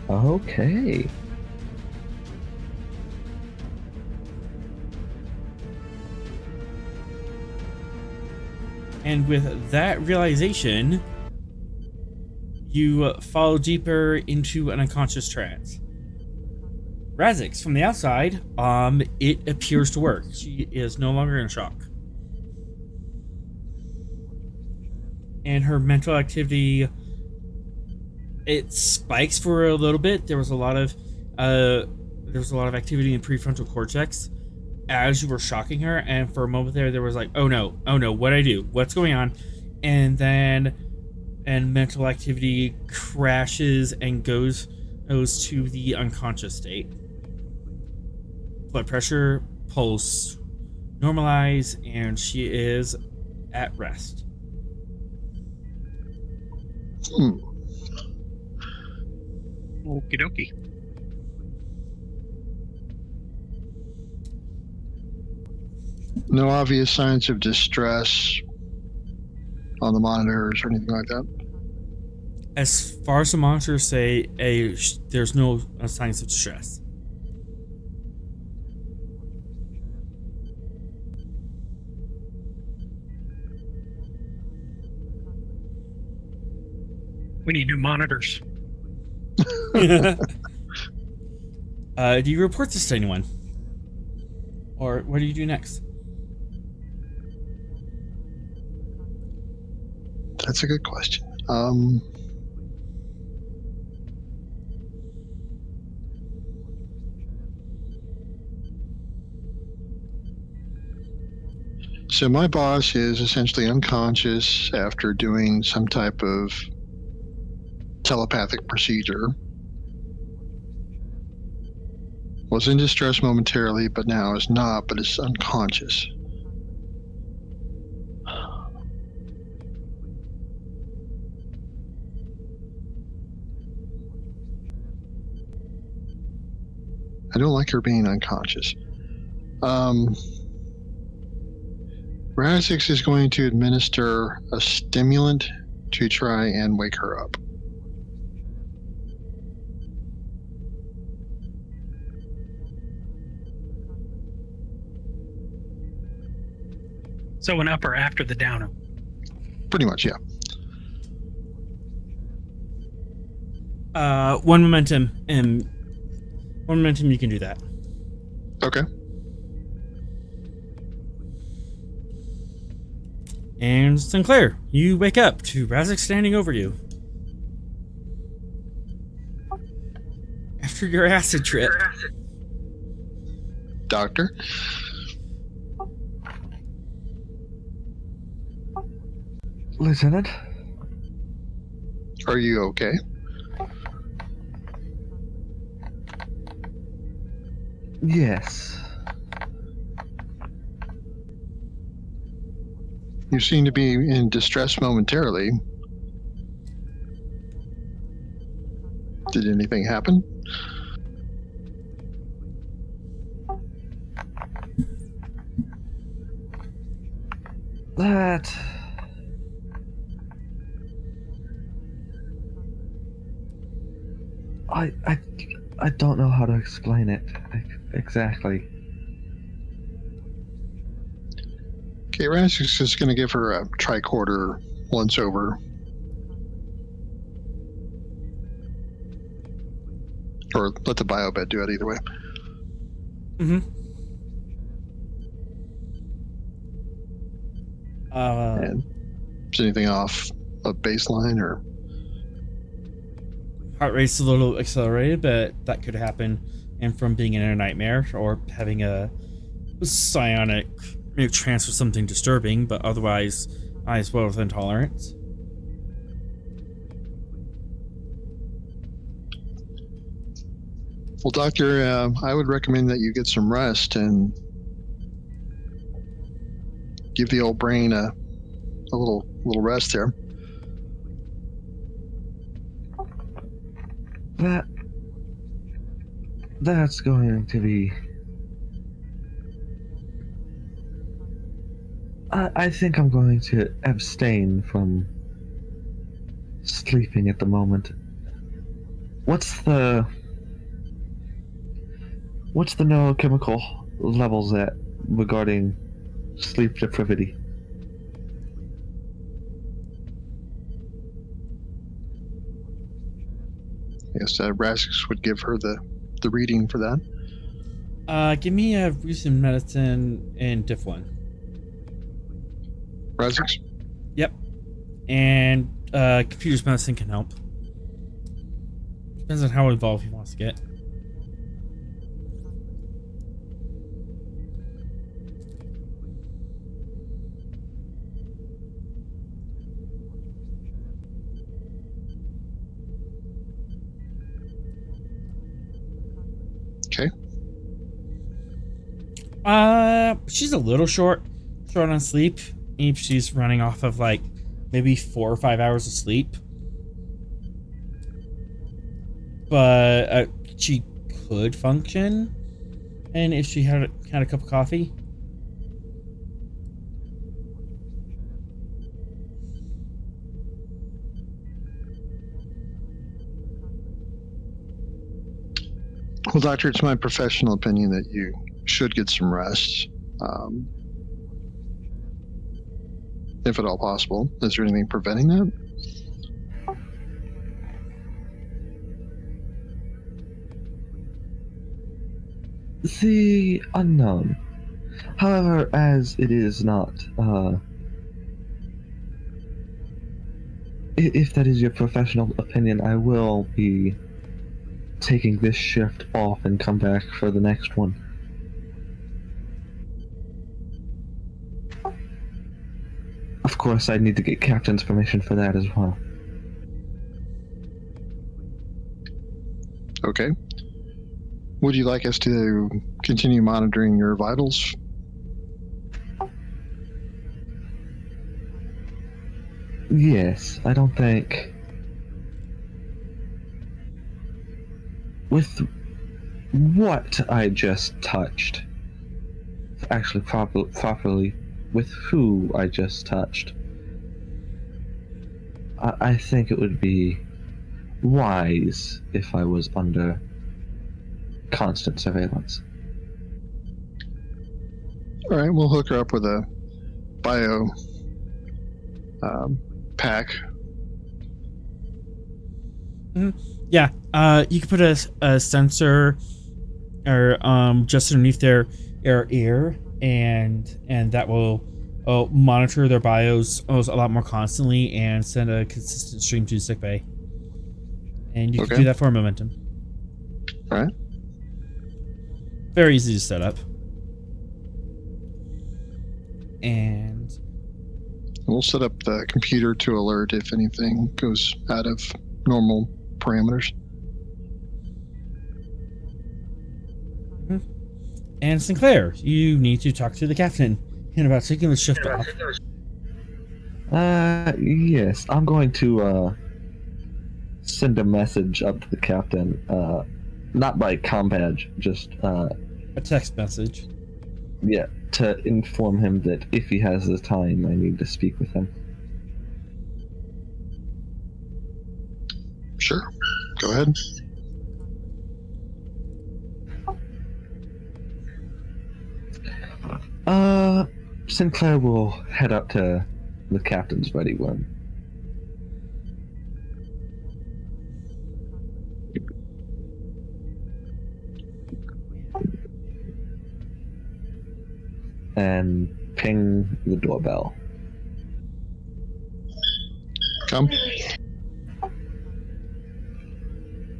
Okay. And with that realization, you fall deeper into an unconscious trance. Razix, from the outside, it appears to work. She is no longer in shock. And her mental activity, it spikes for a little bit. There was a lot of activity in prefrontal cortex as you were shocking her, and for a moment there was like, oh no, what'd I do? What's going on? And then mental activity crashes and goes to the unconscious state. Blood pressure, pulse normalize, and she is at rest. Okie dokie. No obvious signs of distress on the monitors or anything like that. As far as the monitors say, there's no signs of distress. We need new monitors. Do you report this to anyone? Or what do you do next? That's a good question. So my boss is essentially unconscious after doing some type of telepathic procedure. Was in distress momentarily, but now is not, but is unconscious. I don't like her being unconscious. Razix is going to administer a stimulant to try and wake her up. So an upper after the downer. Pretty much, yeah. One momentum, and you can do that. Okay. And Sinclair, you wake up to Razix standing over you. After your acid trip. Doctor? Lieutenant? Are you okay? Yes. You seem to be in distress momentarily. Did anything happen? That... I don't know how to explain it exactly. Okay, Razix is going to give her a tricorder once over. Or let the biobed do it either way. Mm-hmm. And is anything off of baseline or? heart rate's a little accelerated, but that could happen, and from being in a nightmare or having a psionic trance or something disturbing, but otherwise eyes well within tolerance. Well, Doctor, I would recommend that you get some rest and give the old brain a little rest there. That's going to be. I think I'm going to abstain from sleeping at the moment. What's the neurochemical levels at regarding sleep deprivity? Yes, Razix would give her the reading for that. Give me a recent medicine and diff 1. Razix? Yep. And computer's medicine can help. Depends on how involved he wants to get. Okay. She's a little short on sleep. If she's running off of like maybe 4 or 5 hours of sleep, but she could function, and if she had a cup of coffee. Well, Doctor, it's my professional opinion that you should get some rest, if at all possible. Is there anything preventing that? The unknown. However, as it is not, if that is your professional opinion, I will be taking this shift off and come back for the next one. Of course, I need to get Captain's permission for that as well. Okay. Would you like us to continue monitoring your vitals? Yes, I don't think... With what I just touched, actually properly, with who I just touched, I think it would be wise if I was under constant surveillance. All right, we'll hook her up with a bio pack. Yeah, you could put a sensor or just underneath their ear, and that will monitor their bios a lot more constantly and send a consistent stream to sickbay. And you can do that for a momentum. All right. Very easy to set up. And we'll set up the computer to alert if anything goes out of normal parameters. And Sinclair, you need to talk to the captain about taking the shift off. Yes, I'm going to send a message up to the captain, not by comm badge, just a text message. Yeah, to inform him that if he has the time, I need to speak with him. Sure, go ahead. Sinclair will head up to the captain's ready room. And ping the doorbell. Come.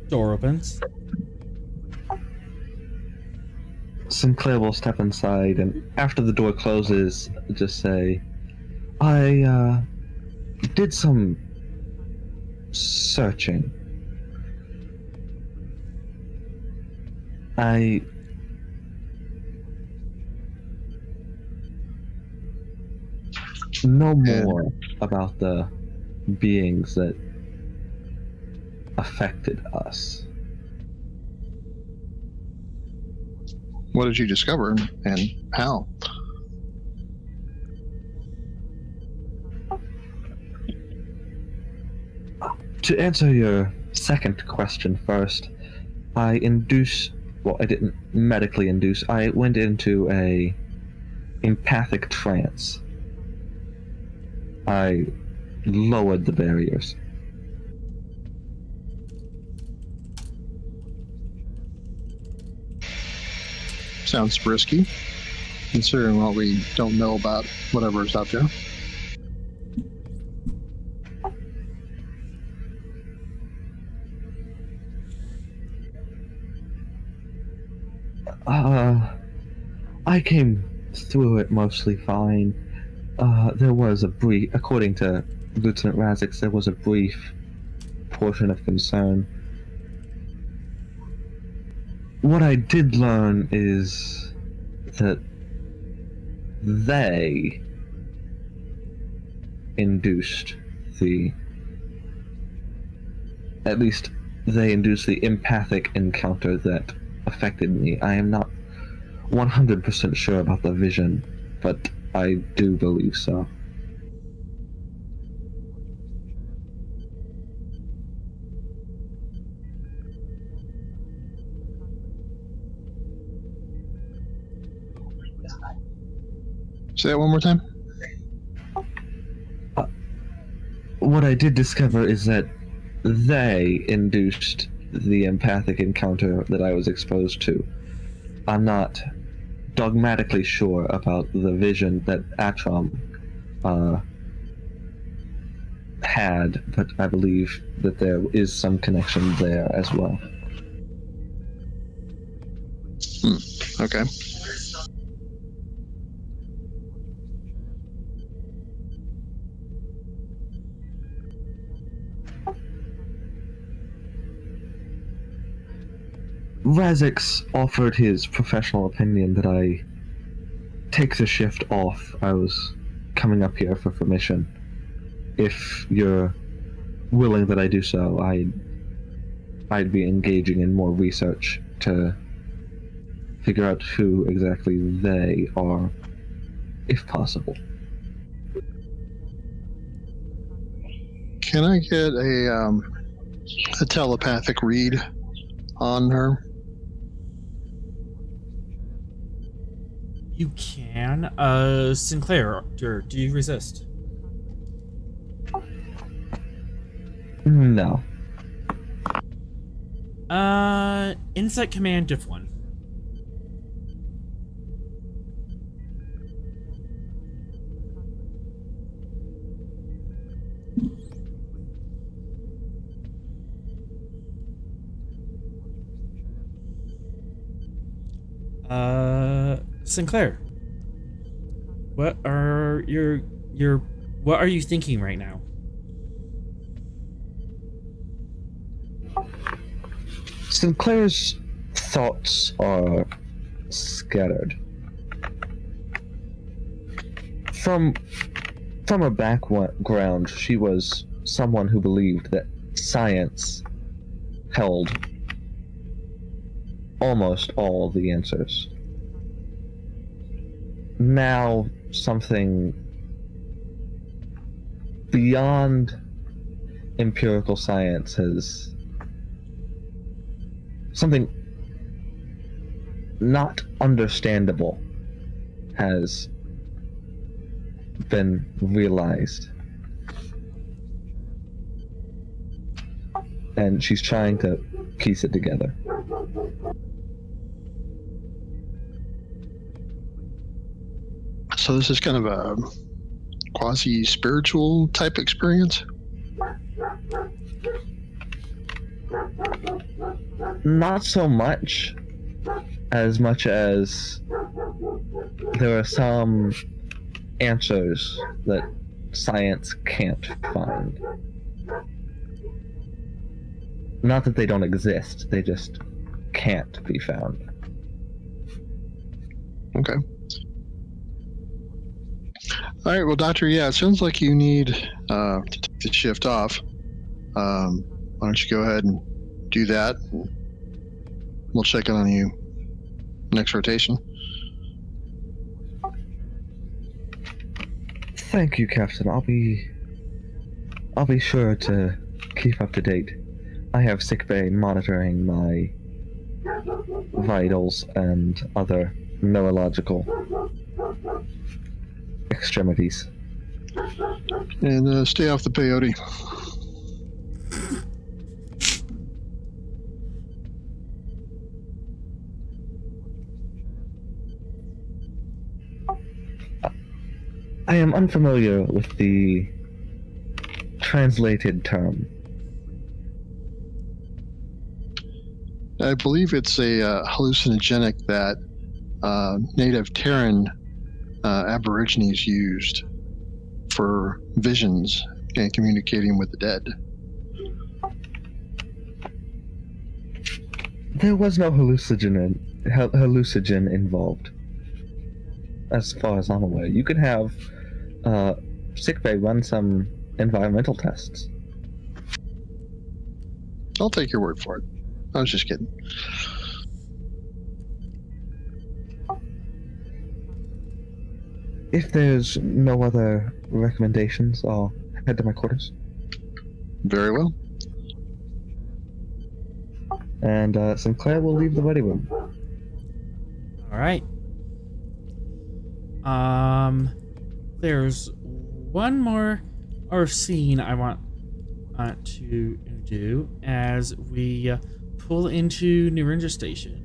Door opens. Sinclair will step inside, and after the door closes, just say, I did some searching. I know more about the beings that affected us. What did you discover and how? To answer your second question first, I didn't medically induce, I went into a empathic trance. I lowered the barriers. Sounds risky, considering what we don't know about whatever's out there. I came through it mostly fine. There was a brief, according to Lieutenant Razix, there was a brief portion of concern. What I did learn is that they induced the empathic encounter that affected me. I am not 100% sure about the vision, but I do believe so. Say that one more time. What I did discover is that they induced the empathic encounter that I was exposed to. I'm not dogmatically sure about the vision that Atrom had, but I believe that there is some connection there as well. Okay. Razix offered his professional opinion that I take the shift off. I was coming up here for permission. If you're willing that I do so, I'd be engaging in more research to figure out who exactly they are, if possible. Can I get a telepathic read on her? You can. Sinclair, do you resist? No. Insight command diff 1. Sinclair, what are what are you thinking right now? Sinclair's thoughts are scattered. From her background, she was someone who believed that science held almost all the answers. Now, something beyond empirical science has... something not understandable has been realized. And she's trying to piece it together. So this is kind of a quasi-spiritual type experience? Not so much as there are some answers that science can't find. Not that they don't exist, they just can't be found. Okay. All right. Well, Doctor, yeah, it sounds like you need to take the shift off. Why don't you go ahead and do that? We'll check in on you next rotation. Thank you, Captain. I'll be sure to keep up to date. I have sickbay monitoring my vitals and other neurological extremities. And stay off the peyote. I am unfamiliar with the translated term. I believe it's a hallucinogenic that native Terran Aborigines used for visions and communicating with the dead. There was no hallucinogen involved, as far as I'm aware. You could have sickbay run some environmental tests. I'll take your word for it. I was just kidding. If there's no other recommendations, I'll head to my quarters. Very well. And Sinclair will leave the ready room. All right. There's one more scene I want to do as we pull into Narendra Station.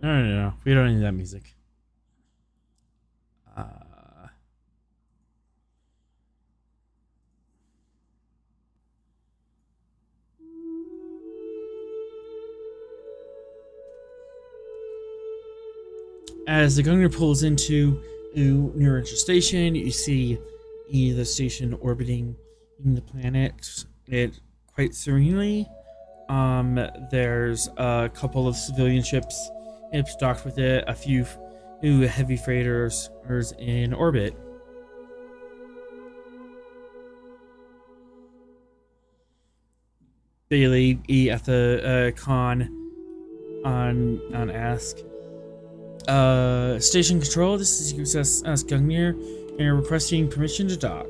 No. We don't need that music. As the Gungnir pulls into Narendra Station, you see the station orbiting the planet it quite serenely. There's a couple of civilian ships docked with it, a few heavy freighters in orbit. Bailey at the con on ask. Station control, this is USS Gungnir, and requesting permission to dock.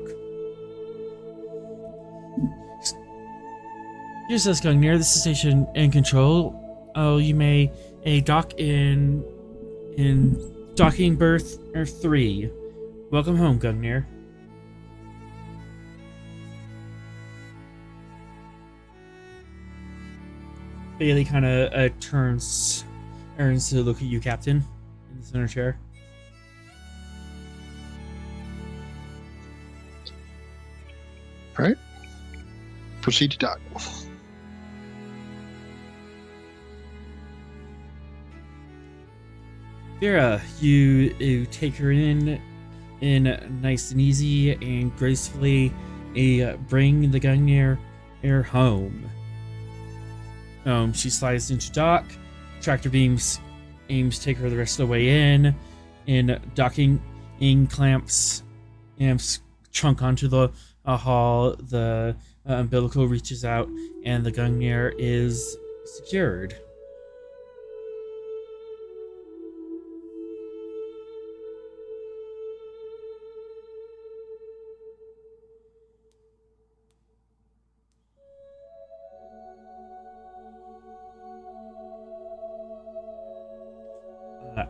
USS Gungnir, this is station and control. Oh, you may dock in docking berth 3. Welcome home, Gungnir. Bailey kind of turns to look at you, Captain, in the center chair. All right. Proceed to dock. Vera, you take her in nice and easy and gracefully bring the Gungnir home. She slides into dock. Tractor beams aims to take her the rest of the way in docking clamps trunk onto the hull. The umbilical reaches out and the Gungnir is secured.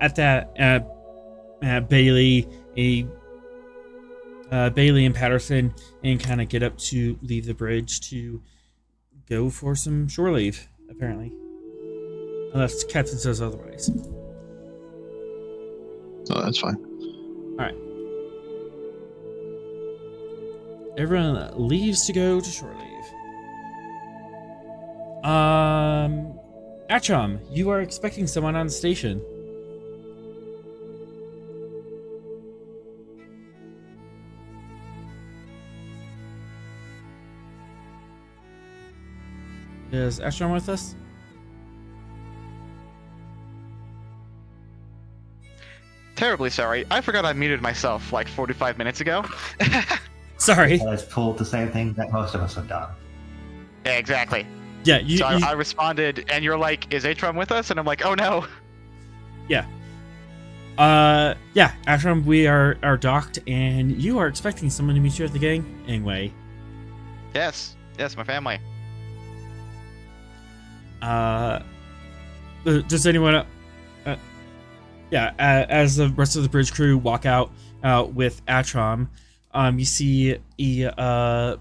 At that, Bailey and Patterson kind of get up to leave the bridge to go for some shore leave, apparently. Unless Captain says otherwise. Oh, that's fine. Alright. everyone leaves to go to shore leave. Atcham, you are expecting someone on the station. Is Atcham with us? Terribly sorry. I forgot I muted myself like 45 minutes ago. Sorry. That has pulled the same thing that most of us have done. Yeah, exactly. Yeah, I responded, and you're like, "Is Atrom with us?" And I'm like, "Oh no." Yeah. Yeah, Atcham, we are docked, and you are expecting someone to meet you at the gangway. Yes, my family. Does anyone? As the rest of the bridge crew walk out with Atcham, you see a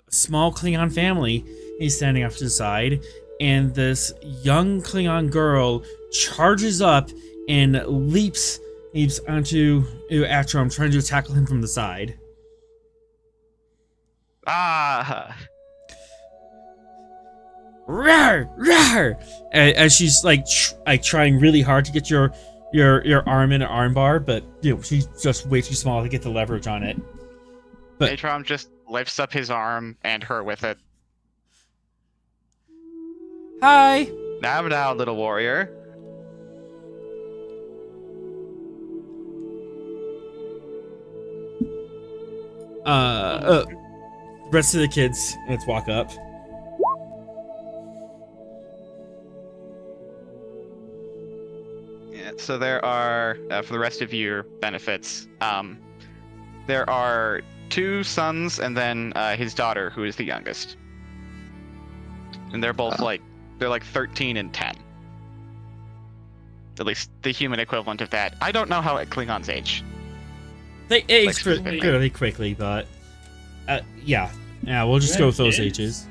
small Klingon family is standing off to the side, and this young Klingon girl charges up and leaps onto Atcham, trying to tackle him from the side. Ah. Rawr! Rawr! As she's like trying really hard to get your arm in an armbar, but she's just way too small to get the leverage on it. But Atrom just lifts up his arm and her with it. Hi. Now, little warrior. Rest of the kids, let's walk up. Yeah, so there are, for the rest of your benefits, there are 2 sons and then his daughter, who is the youngest. And they're both they're like 13 and 10. At least the human equivalent of that. I don't know how Klingons age. They age fairly quickly, but yeah, we'll just go with those ages.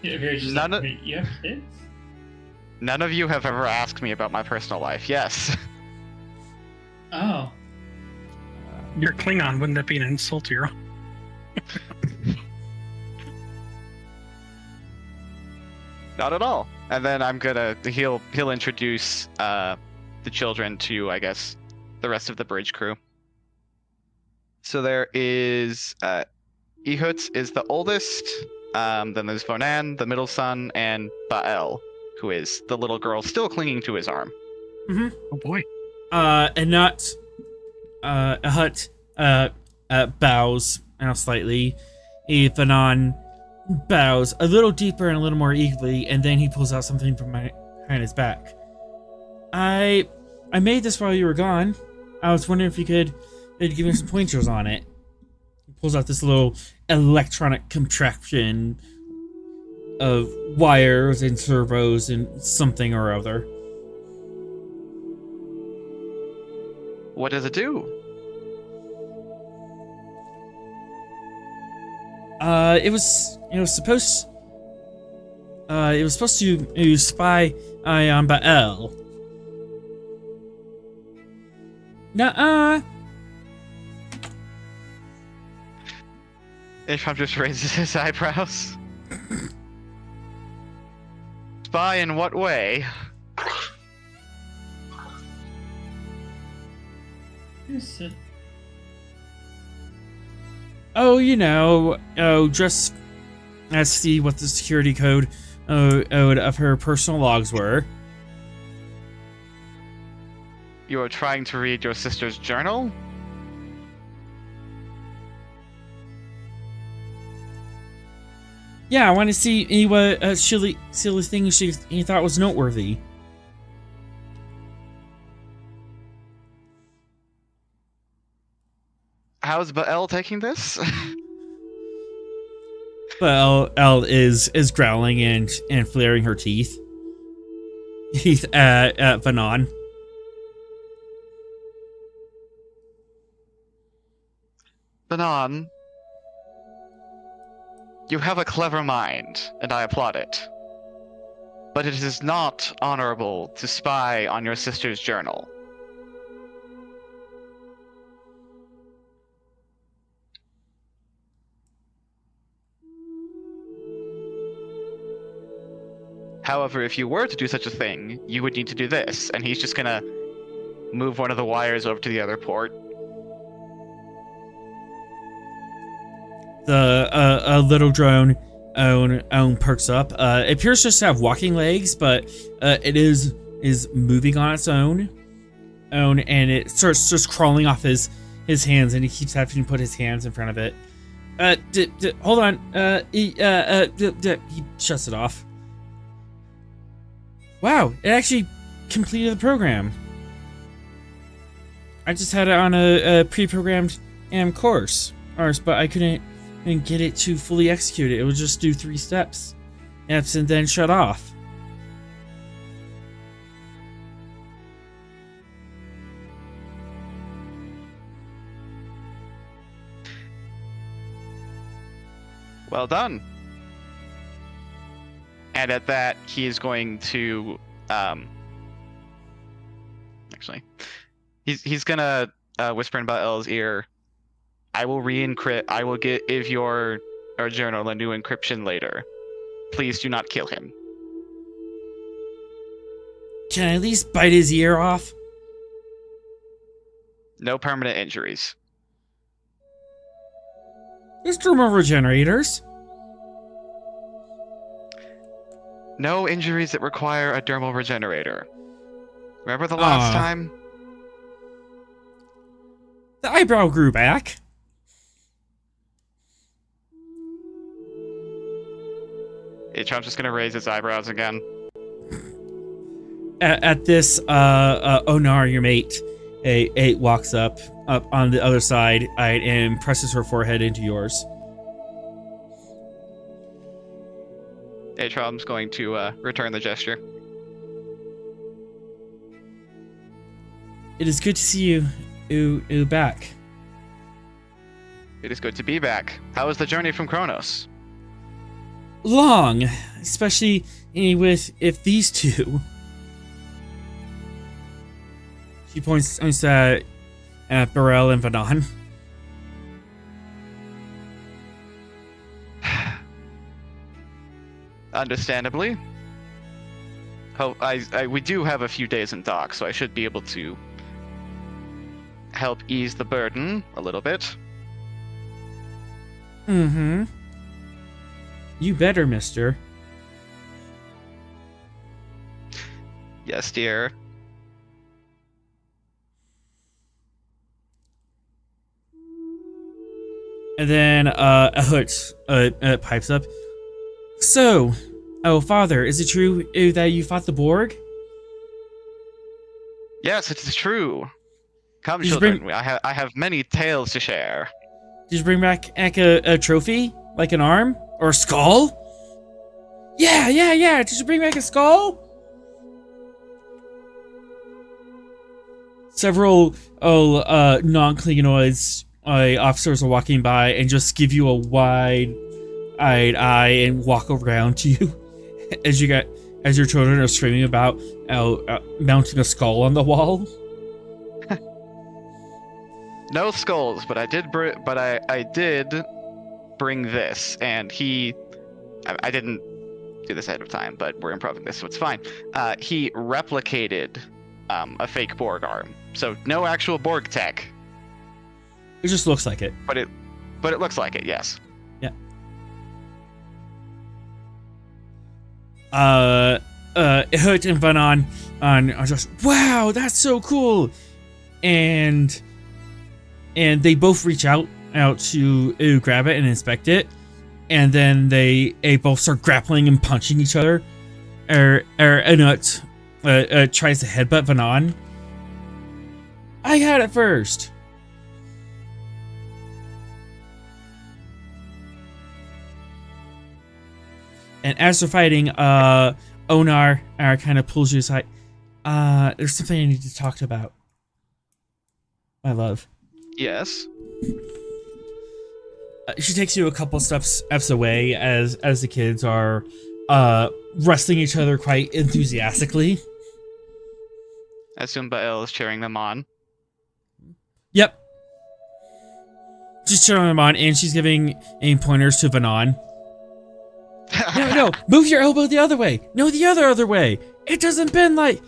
Yeah, very just None of- you have kids? None of you have ever asked me about my personal life. Yes. Oh. You're Klingon. Wouldn't that be an insult to your own? Not at all. And then he'll introduce the children to, I guess, the rest of the bridge crew. So there is Ehut is the oldest. Then there's Vonan, the middle son, and Bael, who is the little girl still clinging to his arm. Mm-hmm. Oh boy. And not Ehut bows slightly. Vonan bows a little deeper and a little more eagerly, and then he pulls out something from behind his back. I made this while you were gone. I was wondering if you could give me some pointers on it. He pulls out this little electronic contraption of wires and servos and something or other. What does it do? It was supposed to spy on Bael. Nuh-uh. Isham just raises his eyebrows. Spy in what way? Yes, Just see what the security code of her personal logs were. You are trying to read your sister's journal? Yeah, I want to see what silly things he thought was noteworthy. How's Bael taking this? Bael is growling and flaring her teeth. Heath at Vanon. Banon, you have a clever mind, and I applaud it. But it is not honorable to spy on your sister's journal. However, if you were to do such a thing, you would need to do this, and he's just gonna move one of the wires over to the other port. The little drone own perks up. It appears just to have walking legs, but it is moving on its own, and it starts just crawling off his hands, and he keeps having to put his hands in front of it. Hold on. He shuts it off. Wow, it actually completed the program. I just had it on a pre-programmed course, but I couldn't get it to fully execute it. It would just do 3 steps, and then shut off. Well done. And at that, he is going to, actually, he's gonna whisper in Baal's ear, I will re-encrypt, I will give your journal a new encryption later. Please do not kill him. Can I at least bite his ear off? No permanent injuries. There's thermal regenerators. No injuries that require a dermal regenerator. Remember the last time? The eyebrow grew back. Trump's just gonna raise his eyebrows again. At this, Onar, your mate, walks up on the other side and presses her forehead into yours. Trump's going to return the gesture. It is good to see you back. It is good to be back. How was the journey from Kronos? Long, especially if these two. She points at Burrell and Vanon. Understandably. Oh, we do have a few days in dock, so I should be able to help ease the burden a little bit. Mm-hmm. You better, mister. Yes, dear. And then Hutch pipes up. So, father, is it true that you fought the Borg? Yes, it is true. Come, Did you children. I have many tales to share. Did you bring back a trophy? Like an arm? Or a skull? Yeah. Did you bring back a skull? Several non-Klingonids officers are walking by and just give you a wide-eyed eye and walk around to you as your children are screaming about mounting a skull on the wall. No skulls, but I did bring this, and I didn't do this ahead of time, but we're improving this, so it's fine. He replicated a fake Borg arm, so no actual Borg tech. It just looks like it. But it looks like it, yes. Yeah. Hut and Vanon are just, wow, that's so cool, and they both reach out to grab it and inspect it, and then they both start grappling and punching each other. Hut tries to headbutt Vanon. I had it first. And as they're fighting, Onar kind of pulls you aside. There's something I need to talk about, my love. Yes. She takes you a couple steps away as the kids are wrestling each other quite enthusiastically. I assume Bael is cheering them on. Yep. She's cheering them on, and she's giving aim pointers to Vanon. No, move your elbow the other way. No, the other way. It doesn't bend like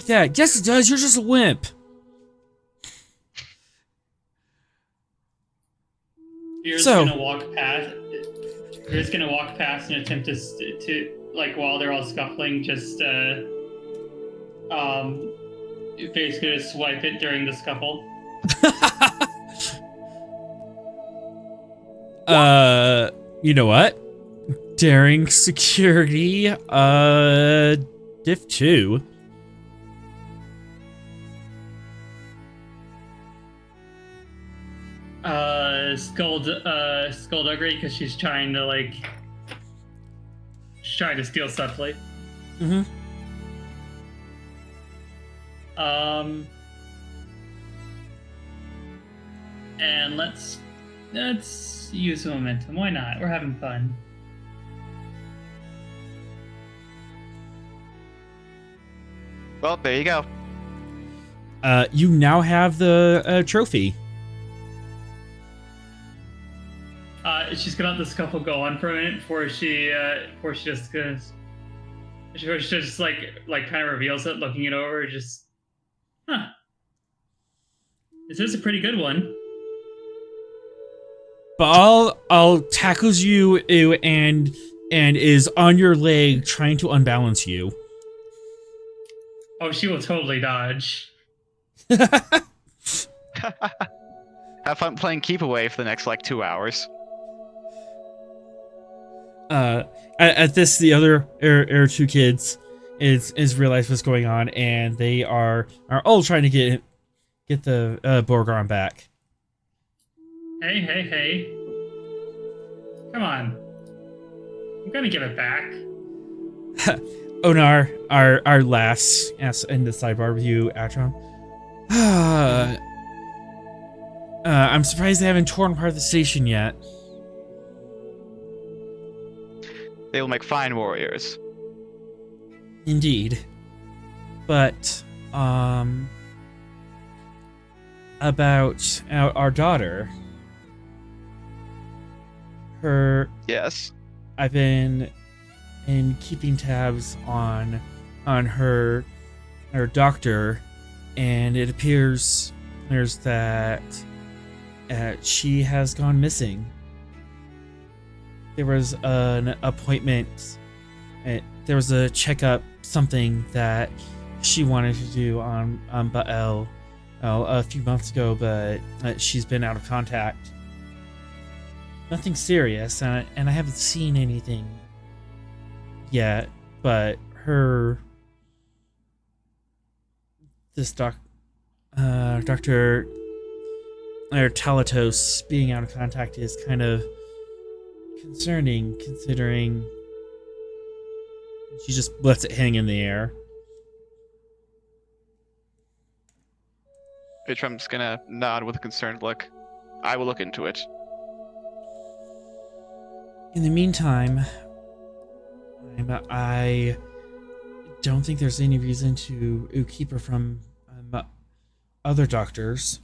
that. Yes, it does. You're just a wimp. You're So- gonna walk past. You're just gonna walk past and attempt to like while they're all scuffling, just basically just swipe it during the scuffle. You know what? Daring security, diff 2. Skullduggery, because she's trying to steal subtly. Mm-hmm. And let's use momentum. Why not? We're having fun. Well, there you go. You now have the trophy. She's gonna let the scuffle go on for a minute before she just goes. She just kind of reveals it, looking it over. Just, this is a pretty good one. Baal tackles you and is on your leg trying to unbalance you. Oh, she will totally dodge. Have fun playing keep away for the next 2 hours. At this, the other Air 2 kids is realize what's going on, and they are all trying to get the Borgarm back. Hey. Come on. I'm gonna give it back. Onar, our last in the sidebar with you, Atron. I'm surprised they haven't torn apart the station yet. They will make fine warriors. Indeed. But, about our daughter. Yes. I've been keeping tabs on her doctor, and it appears that she has gone missing. There was an appointment. There was a checkup, something that she wanted to do on Baal a few months ago, but she's been out of contact. Nothing serious, and I haven't seen anything yet, but Dr. Talatos being out of contact is kind of concerning, considering she just lets it hang in the air. Trump's gonna nod with a concerned look. I will look into it. In the meantime, I don't think there's any reason to keep her from other doctors.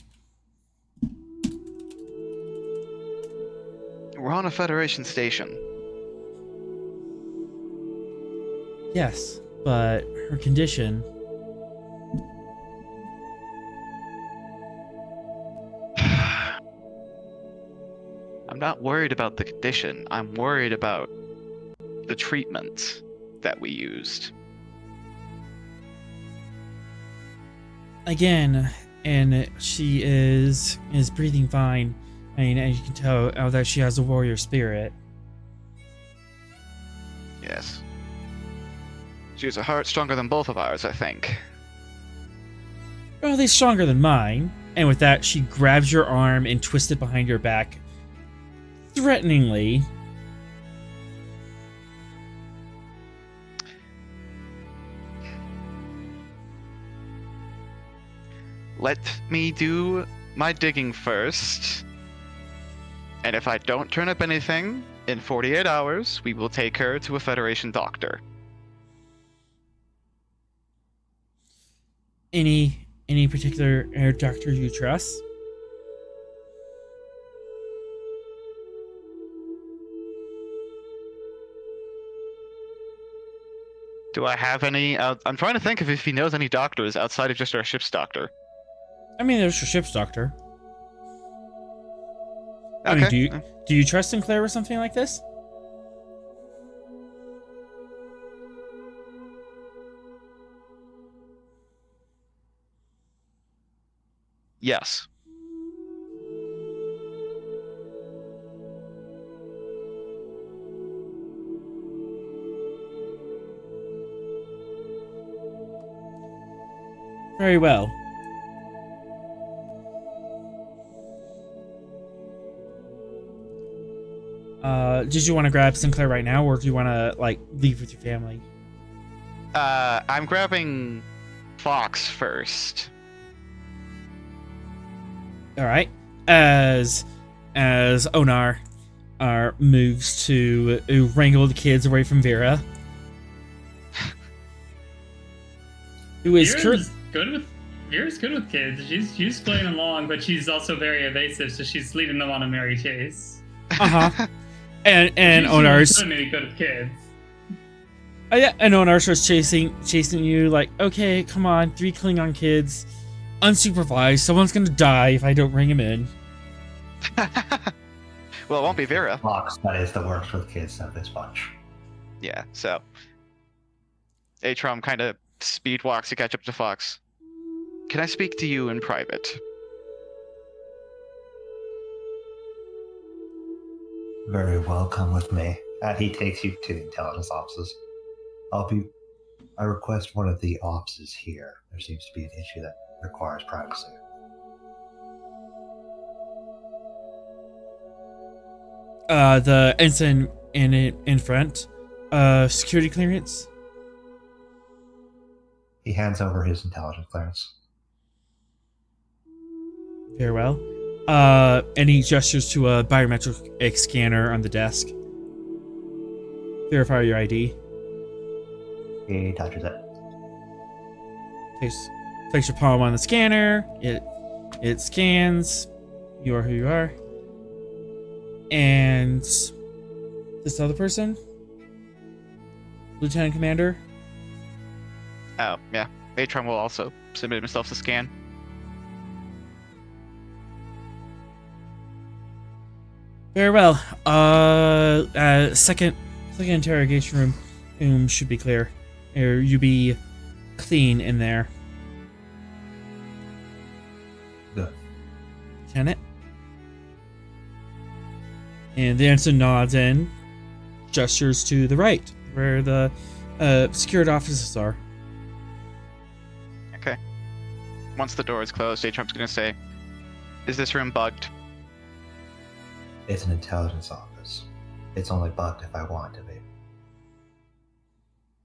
We're on a Federation station. Yes, but her condition. I'm not worried about the condition. I'm worried about the treatment that we used. Again, and she is breathing fine. I mean, as you can tell that she has a warrior spirit. Yes. She has a heart stronger than both of ours, I think. Well, they're stronger than mine. And with that, she grabs your arm and twists it behind your back, threateningly. Let me do my digging first. And if I don't turn up anything, in 48 hours, we will take her to a Federation doctor. Any particular doctor you trust? Do I have any? I'm trying to think of if he knows any doctors outside of just our ship's doctor. I mean, there's your ship's doctor. I Okay. mean, do you trust Sinclair with something like this? Yes. Very well. Did you want to grab Sinclair right now, or do you want to like leave with your family? I'm grabbing Fox first. All right. As Onar moves to wrangle the kids away from Vera, who is Vera's good with kids. She's playing along, but she's also very evasive, so she's leading them on a merry chase. and She's Onar's really good with kids. yeah, and Onar starts chasing you like, okay, come on, 3 Klingon kids, unsupervised. Someone's gonna die if I don't bring him in. Well, it won't be Vera. Fox, that is the worst with kids of this bunch. Yeah, so Atrom kind of speed walks to catch up to Fox. Can I speak to you in private? Very well, come with me. And he takes you to the intelligence offices. I request one of the offices here. There seems to be an issue that requires privacy. The ensign in front, security clearance. He hands over his intelligence clearance. Very well. And he gestures to a biometric scanner on the desk. Verify your ID. He touches it. Place your palm on the scanner. It scans. You are who you are. And this other person, Lieutenant Commander. Oh, yeah. Atrom will also submit himself to scan. Very well. Second interrogation room should be clear. Or you be clean in there. Good. Lieutenant. And the ensign nods and gestures to the right, where the secured offices are. Okay. Once the door is closed, Atrom's gonna say, "Is this room bugged?" It's an intelligence office. It's only bugged if I want it to be.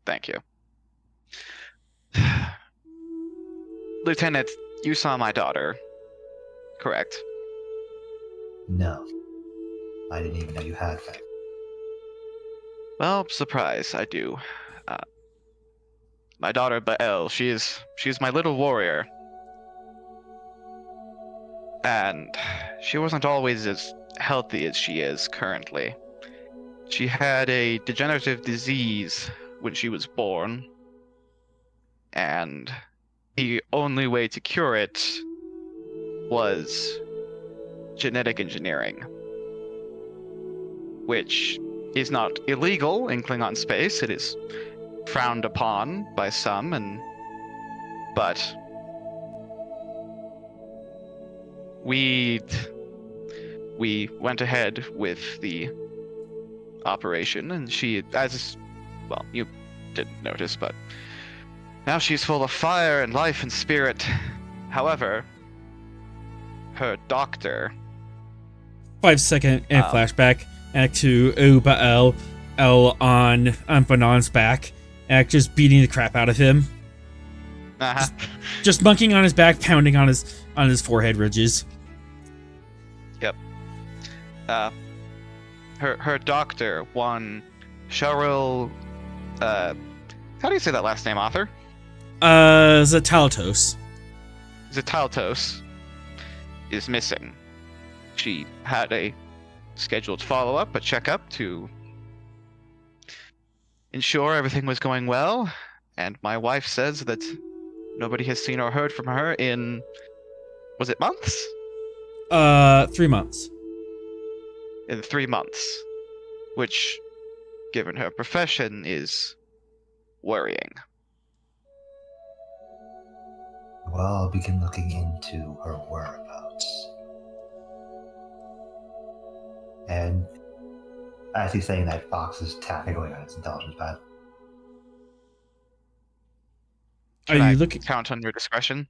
Thank you. Lieutenant, you saw my daughter, correct? No. I didn't even know you had that. Well, surprise, I do. My daughter, Bael, she's my little warrior. And she wasn't always as healthy as she is currently. She had a degenerative disease when she was born. And the only way to cure it was genetic engineering. Which is not illegal in Klingon space. It is frowned upon by some, but we went ahead with the operation, and she, well, you didn't notice, but now she's full of fire and life and spirit. However, her doctor... 5-second and flashback. Act to Bael on Banan's back. Act just beating the crap out of him. Just monkeying on his back, pounding on his forehead ridges. Yep. Her doctor, one Cheryl. How do you say that last name, Arthur? Zataltos. Zataltos is missing. She had a scheduled follow-up, a checkup to ensure everything was going well, and my wife says that nobody has seen or heard from her in, was it months? 3 months. In 3 months, which, given her profession, is worrying. Well, I'll begin looking into her whereabouts. And as he's saying that, Fox is tapping away on its intelligence pad. Can Are I you looking? count on your discretion?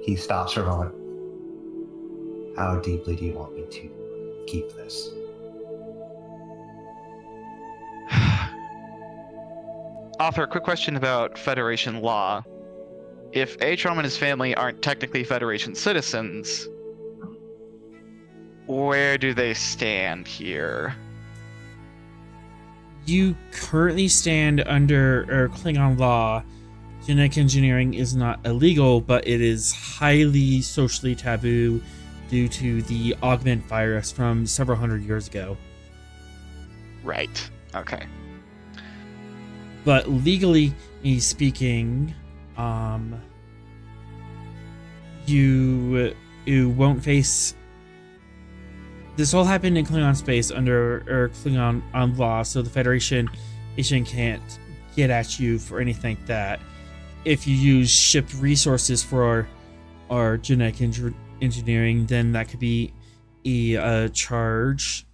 He stops for a moment. How deeply do you want me to keep this? Author, quick question about Federation law. If Atrom and his family aren't technically Federation citizens, where do they stand here? You currently stand under Klingon law. Genetic engineering is not illegal, but it is highly socially taboo due to the augment virus from several hundred years ago. Right. Okay. But legally speaking, you won't face. This all happened in Klingon space under Klingon law, so the Federation can't get at you for anything like that. If you use shipped resources for our genetic engineering, then that could be a charge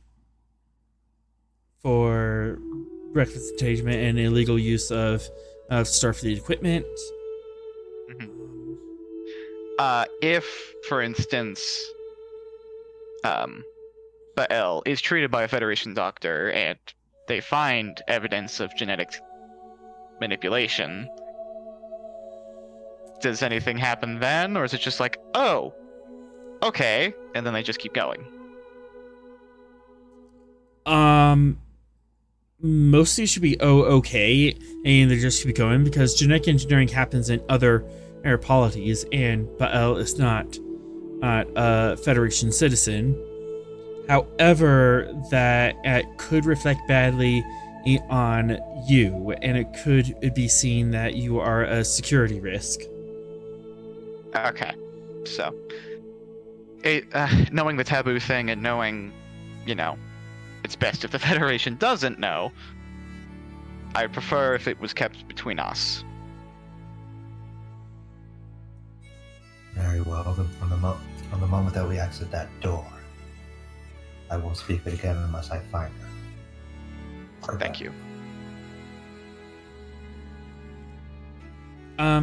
for reckless endangerment and illegal use of Starfleet equipment. If, for instance, Bael is treated by a Federation doctor and they find evidence of genetic manipulation, does anything happen then, or is it just like, oh, okay, and then they just keep going? Mostly should be okay, and they just keep going because genetic engineering happens in other air polities, and Bael is not a Federation citizen. However, that could reflect badly on you, and it could be seen that you are a security risk. Okay, so knowing the taboo thing and knowing, it's best if the Federation doesn't know, I prefer if it was kept between us. Very well. Then from the moment that we exit that door, I won't speak of it again unless I find her. Thank you.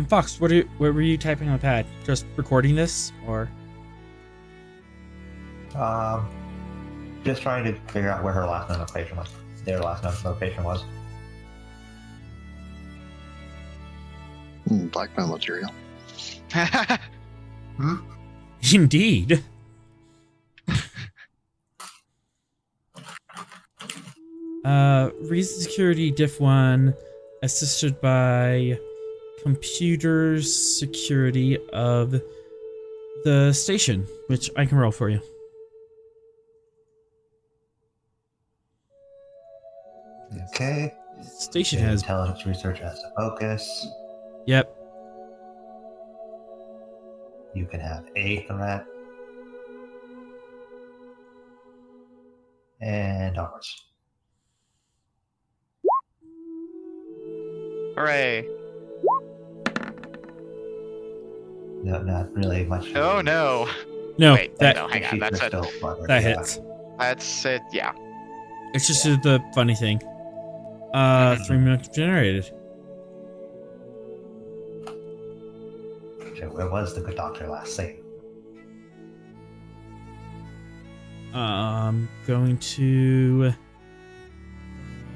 Fox, what were you typing on the pad? Just recording this, or? Just trying to figure out where her last known location was. Their last known location was. Blackmail material. Indeed. Reason security diff 1 assisted by computers security of the station, which I can roll for you. Okay. Station has intelligence research as a focus. Yep. You can have a threat. And onwards. Hooray. No, not really much. Oh no. No, Wait, that no, hang on. That's it. that hits. That's it. Yeah. It's just the funny thing. 3 minutes generated. So where was the good doctor last seen? Going to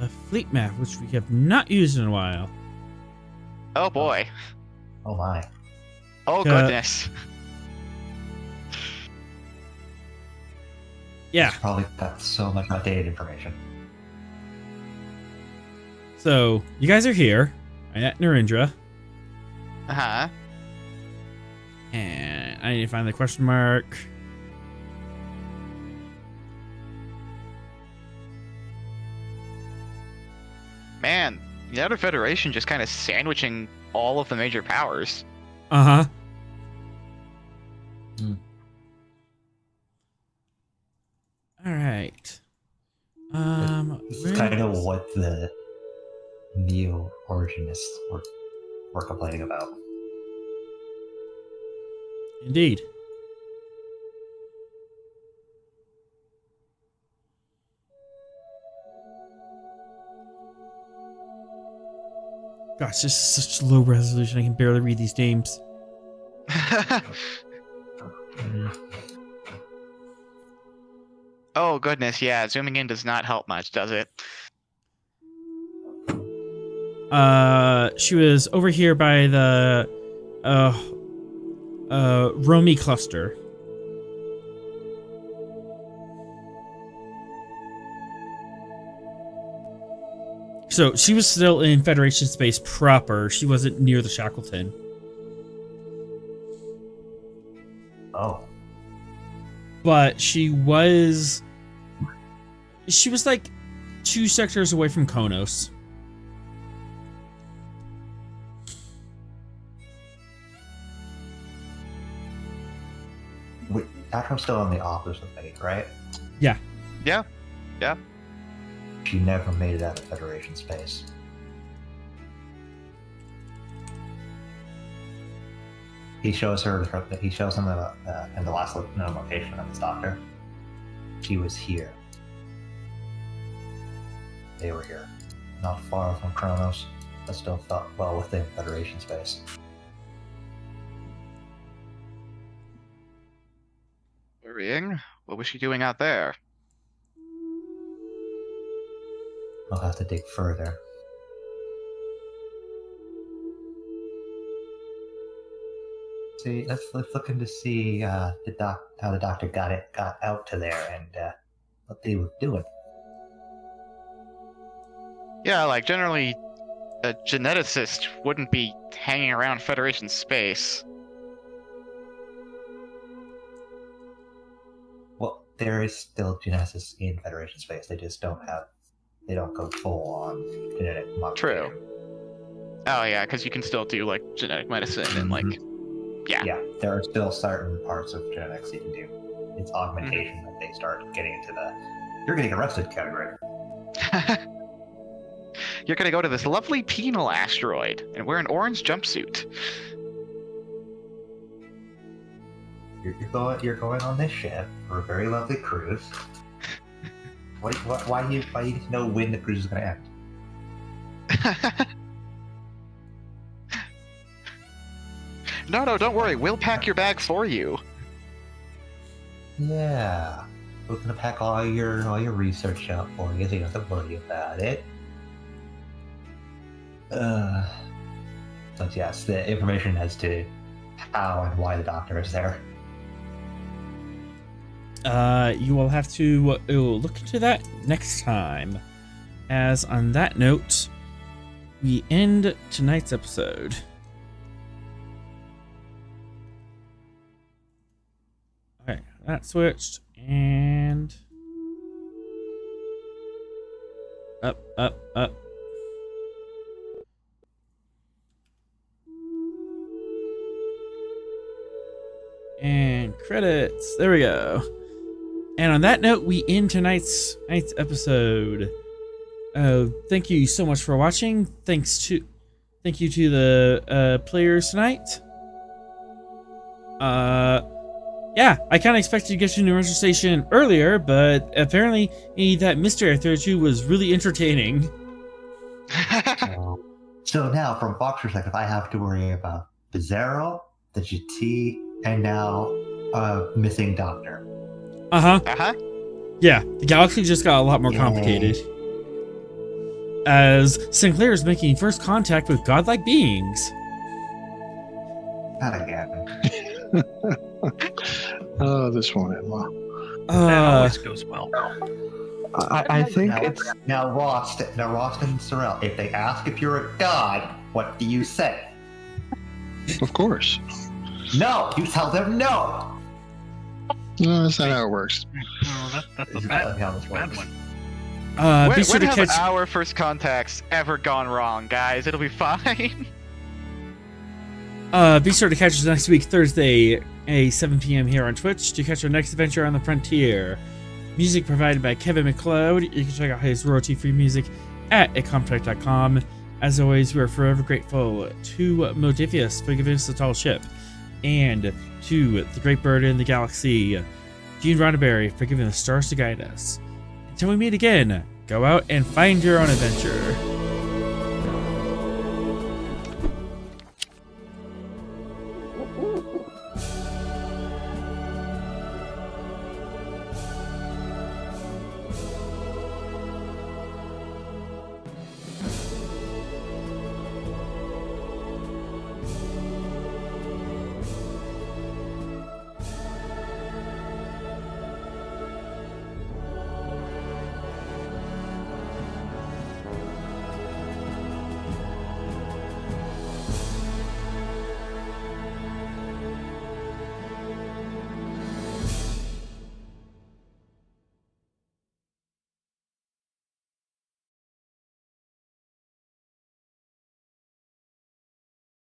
a fleet map, which we have not used in a while. Oh boy. Oh my. Oh goodness. Yeah. It's probably got so much outdated information. So you guys are here at Narendra, Uh-huh. and I need to find the question mark. Man, the Outer Federation just kind of sandwiching all of the major powers. Uh-huh. All right. This is kind of what the Neo Originists were complaining about. Indeed. Gosh, this is such low resolution. I can barely read these names. Oh goodness, yeah, zooming in does not help much, does it? She was over here by the Romy cluster. So she was still in Federation space proper. She wasn't near the Shackleton. Oh. But she was like 2 sectors away from Konos. Wait, Atom's still on the office with me, right? Yeah. Yeah. Yeah. She never made it out of Federation space. He shows him in the last location of his doctor. She was here. They were here. Not far from Kronos, but still felt well within Federation space. Worrying. What was she doing out there? I'll have to dig further. See, let's look into see how the doctor got out to there and what they were doing. Yeah, like generally, a geneticist wouldn't be hanging around Federation space. Well, there is still geneticists in Federation space. They just don't go full on genetic modification. True. Oh yeah, because you can still do like genetic medicine and like, yeah. Yeah, there are still certain parts of genetics you can do. It's augmentation that they start getting into the "you're getting arrested" category. You're gonna go to this lovely penal asteroid and wear an orange jumpsuit. You're going on this ship for a very lovely cruise. Why do you need to know when the cruise is going to end? No, don't worry. We'll pack your bag for you. Yeah, we're going to pack all your research out for you, so you don't have to worry about it. But yes, the information as to how and why the doctor is there. You will have to look into that next time. As on that note, we end tonight's episode. Alright, that switched, and up. And credits. There we go. And on that note, we end tonight's episode. Thank you so much for watching. Thank you to the players tonight. Yeah, I kind of expected to get to New Ranger Station earlier, but apparently that Mr. S3E32 was really entertaining. So now, from Fox's perspective, I have to worry about Bizarro, the Jhatee, and now missing Doctor. Yeah, the galaxy just got a lot more complicated. As Sinclair is making first contact with godlike beings. Not again. Oh, this won't end well. That always goes well. I think it's Now Rost and Sorrel, if they ask if you're a god, what do you say? Of course. No! You tell them no! No, that's not how it works. Oh, that's a Isn't bad, that how this bad works? one. Be sure When to have catch. our first contacts ever gone wrong, guys? It'll be fine. Be sure to catch us next week, Thursday, at 7 p.m. here on Twitch to catch our next adventure on the Frontier. Music provided by Kevin Macload. You can check out his royalty-free music at incompetech.com. As always, we are forever grateful to Modifius for giving us the tall ship, and to the Great Bird in the Galaxy, Gene Roddenberry, for giving the stars to guide us. Until we meet again, go out and find your own adventure.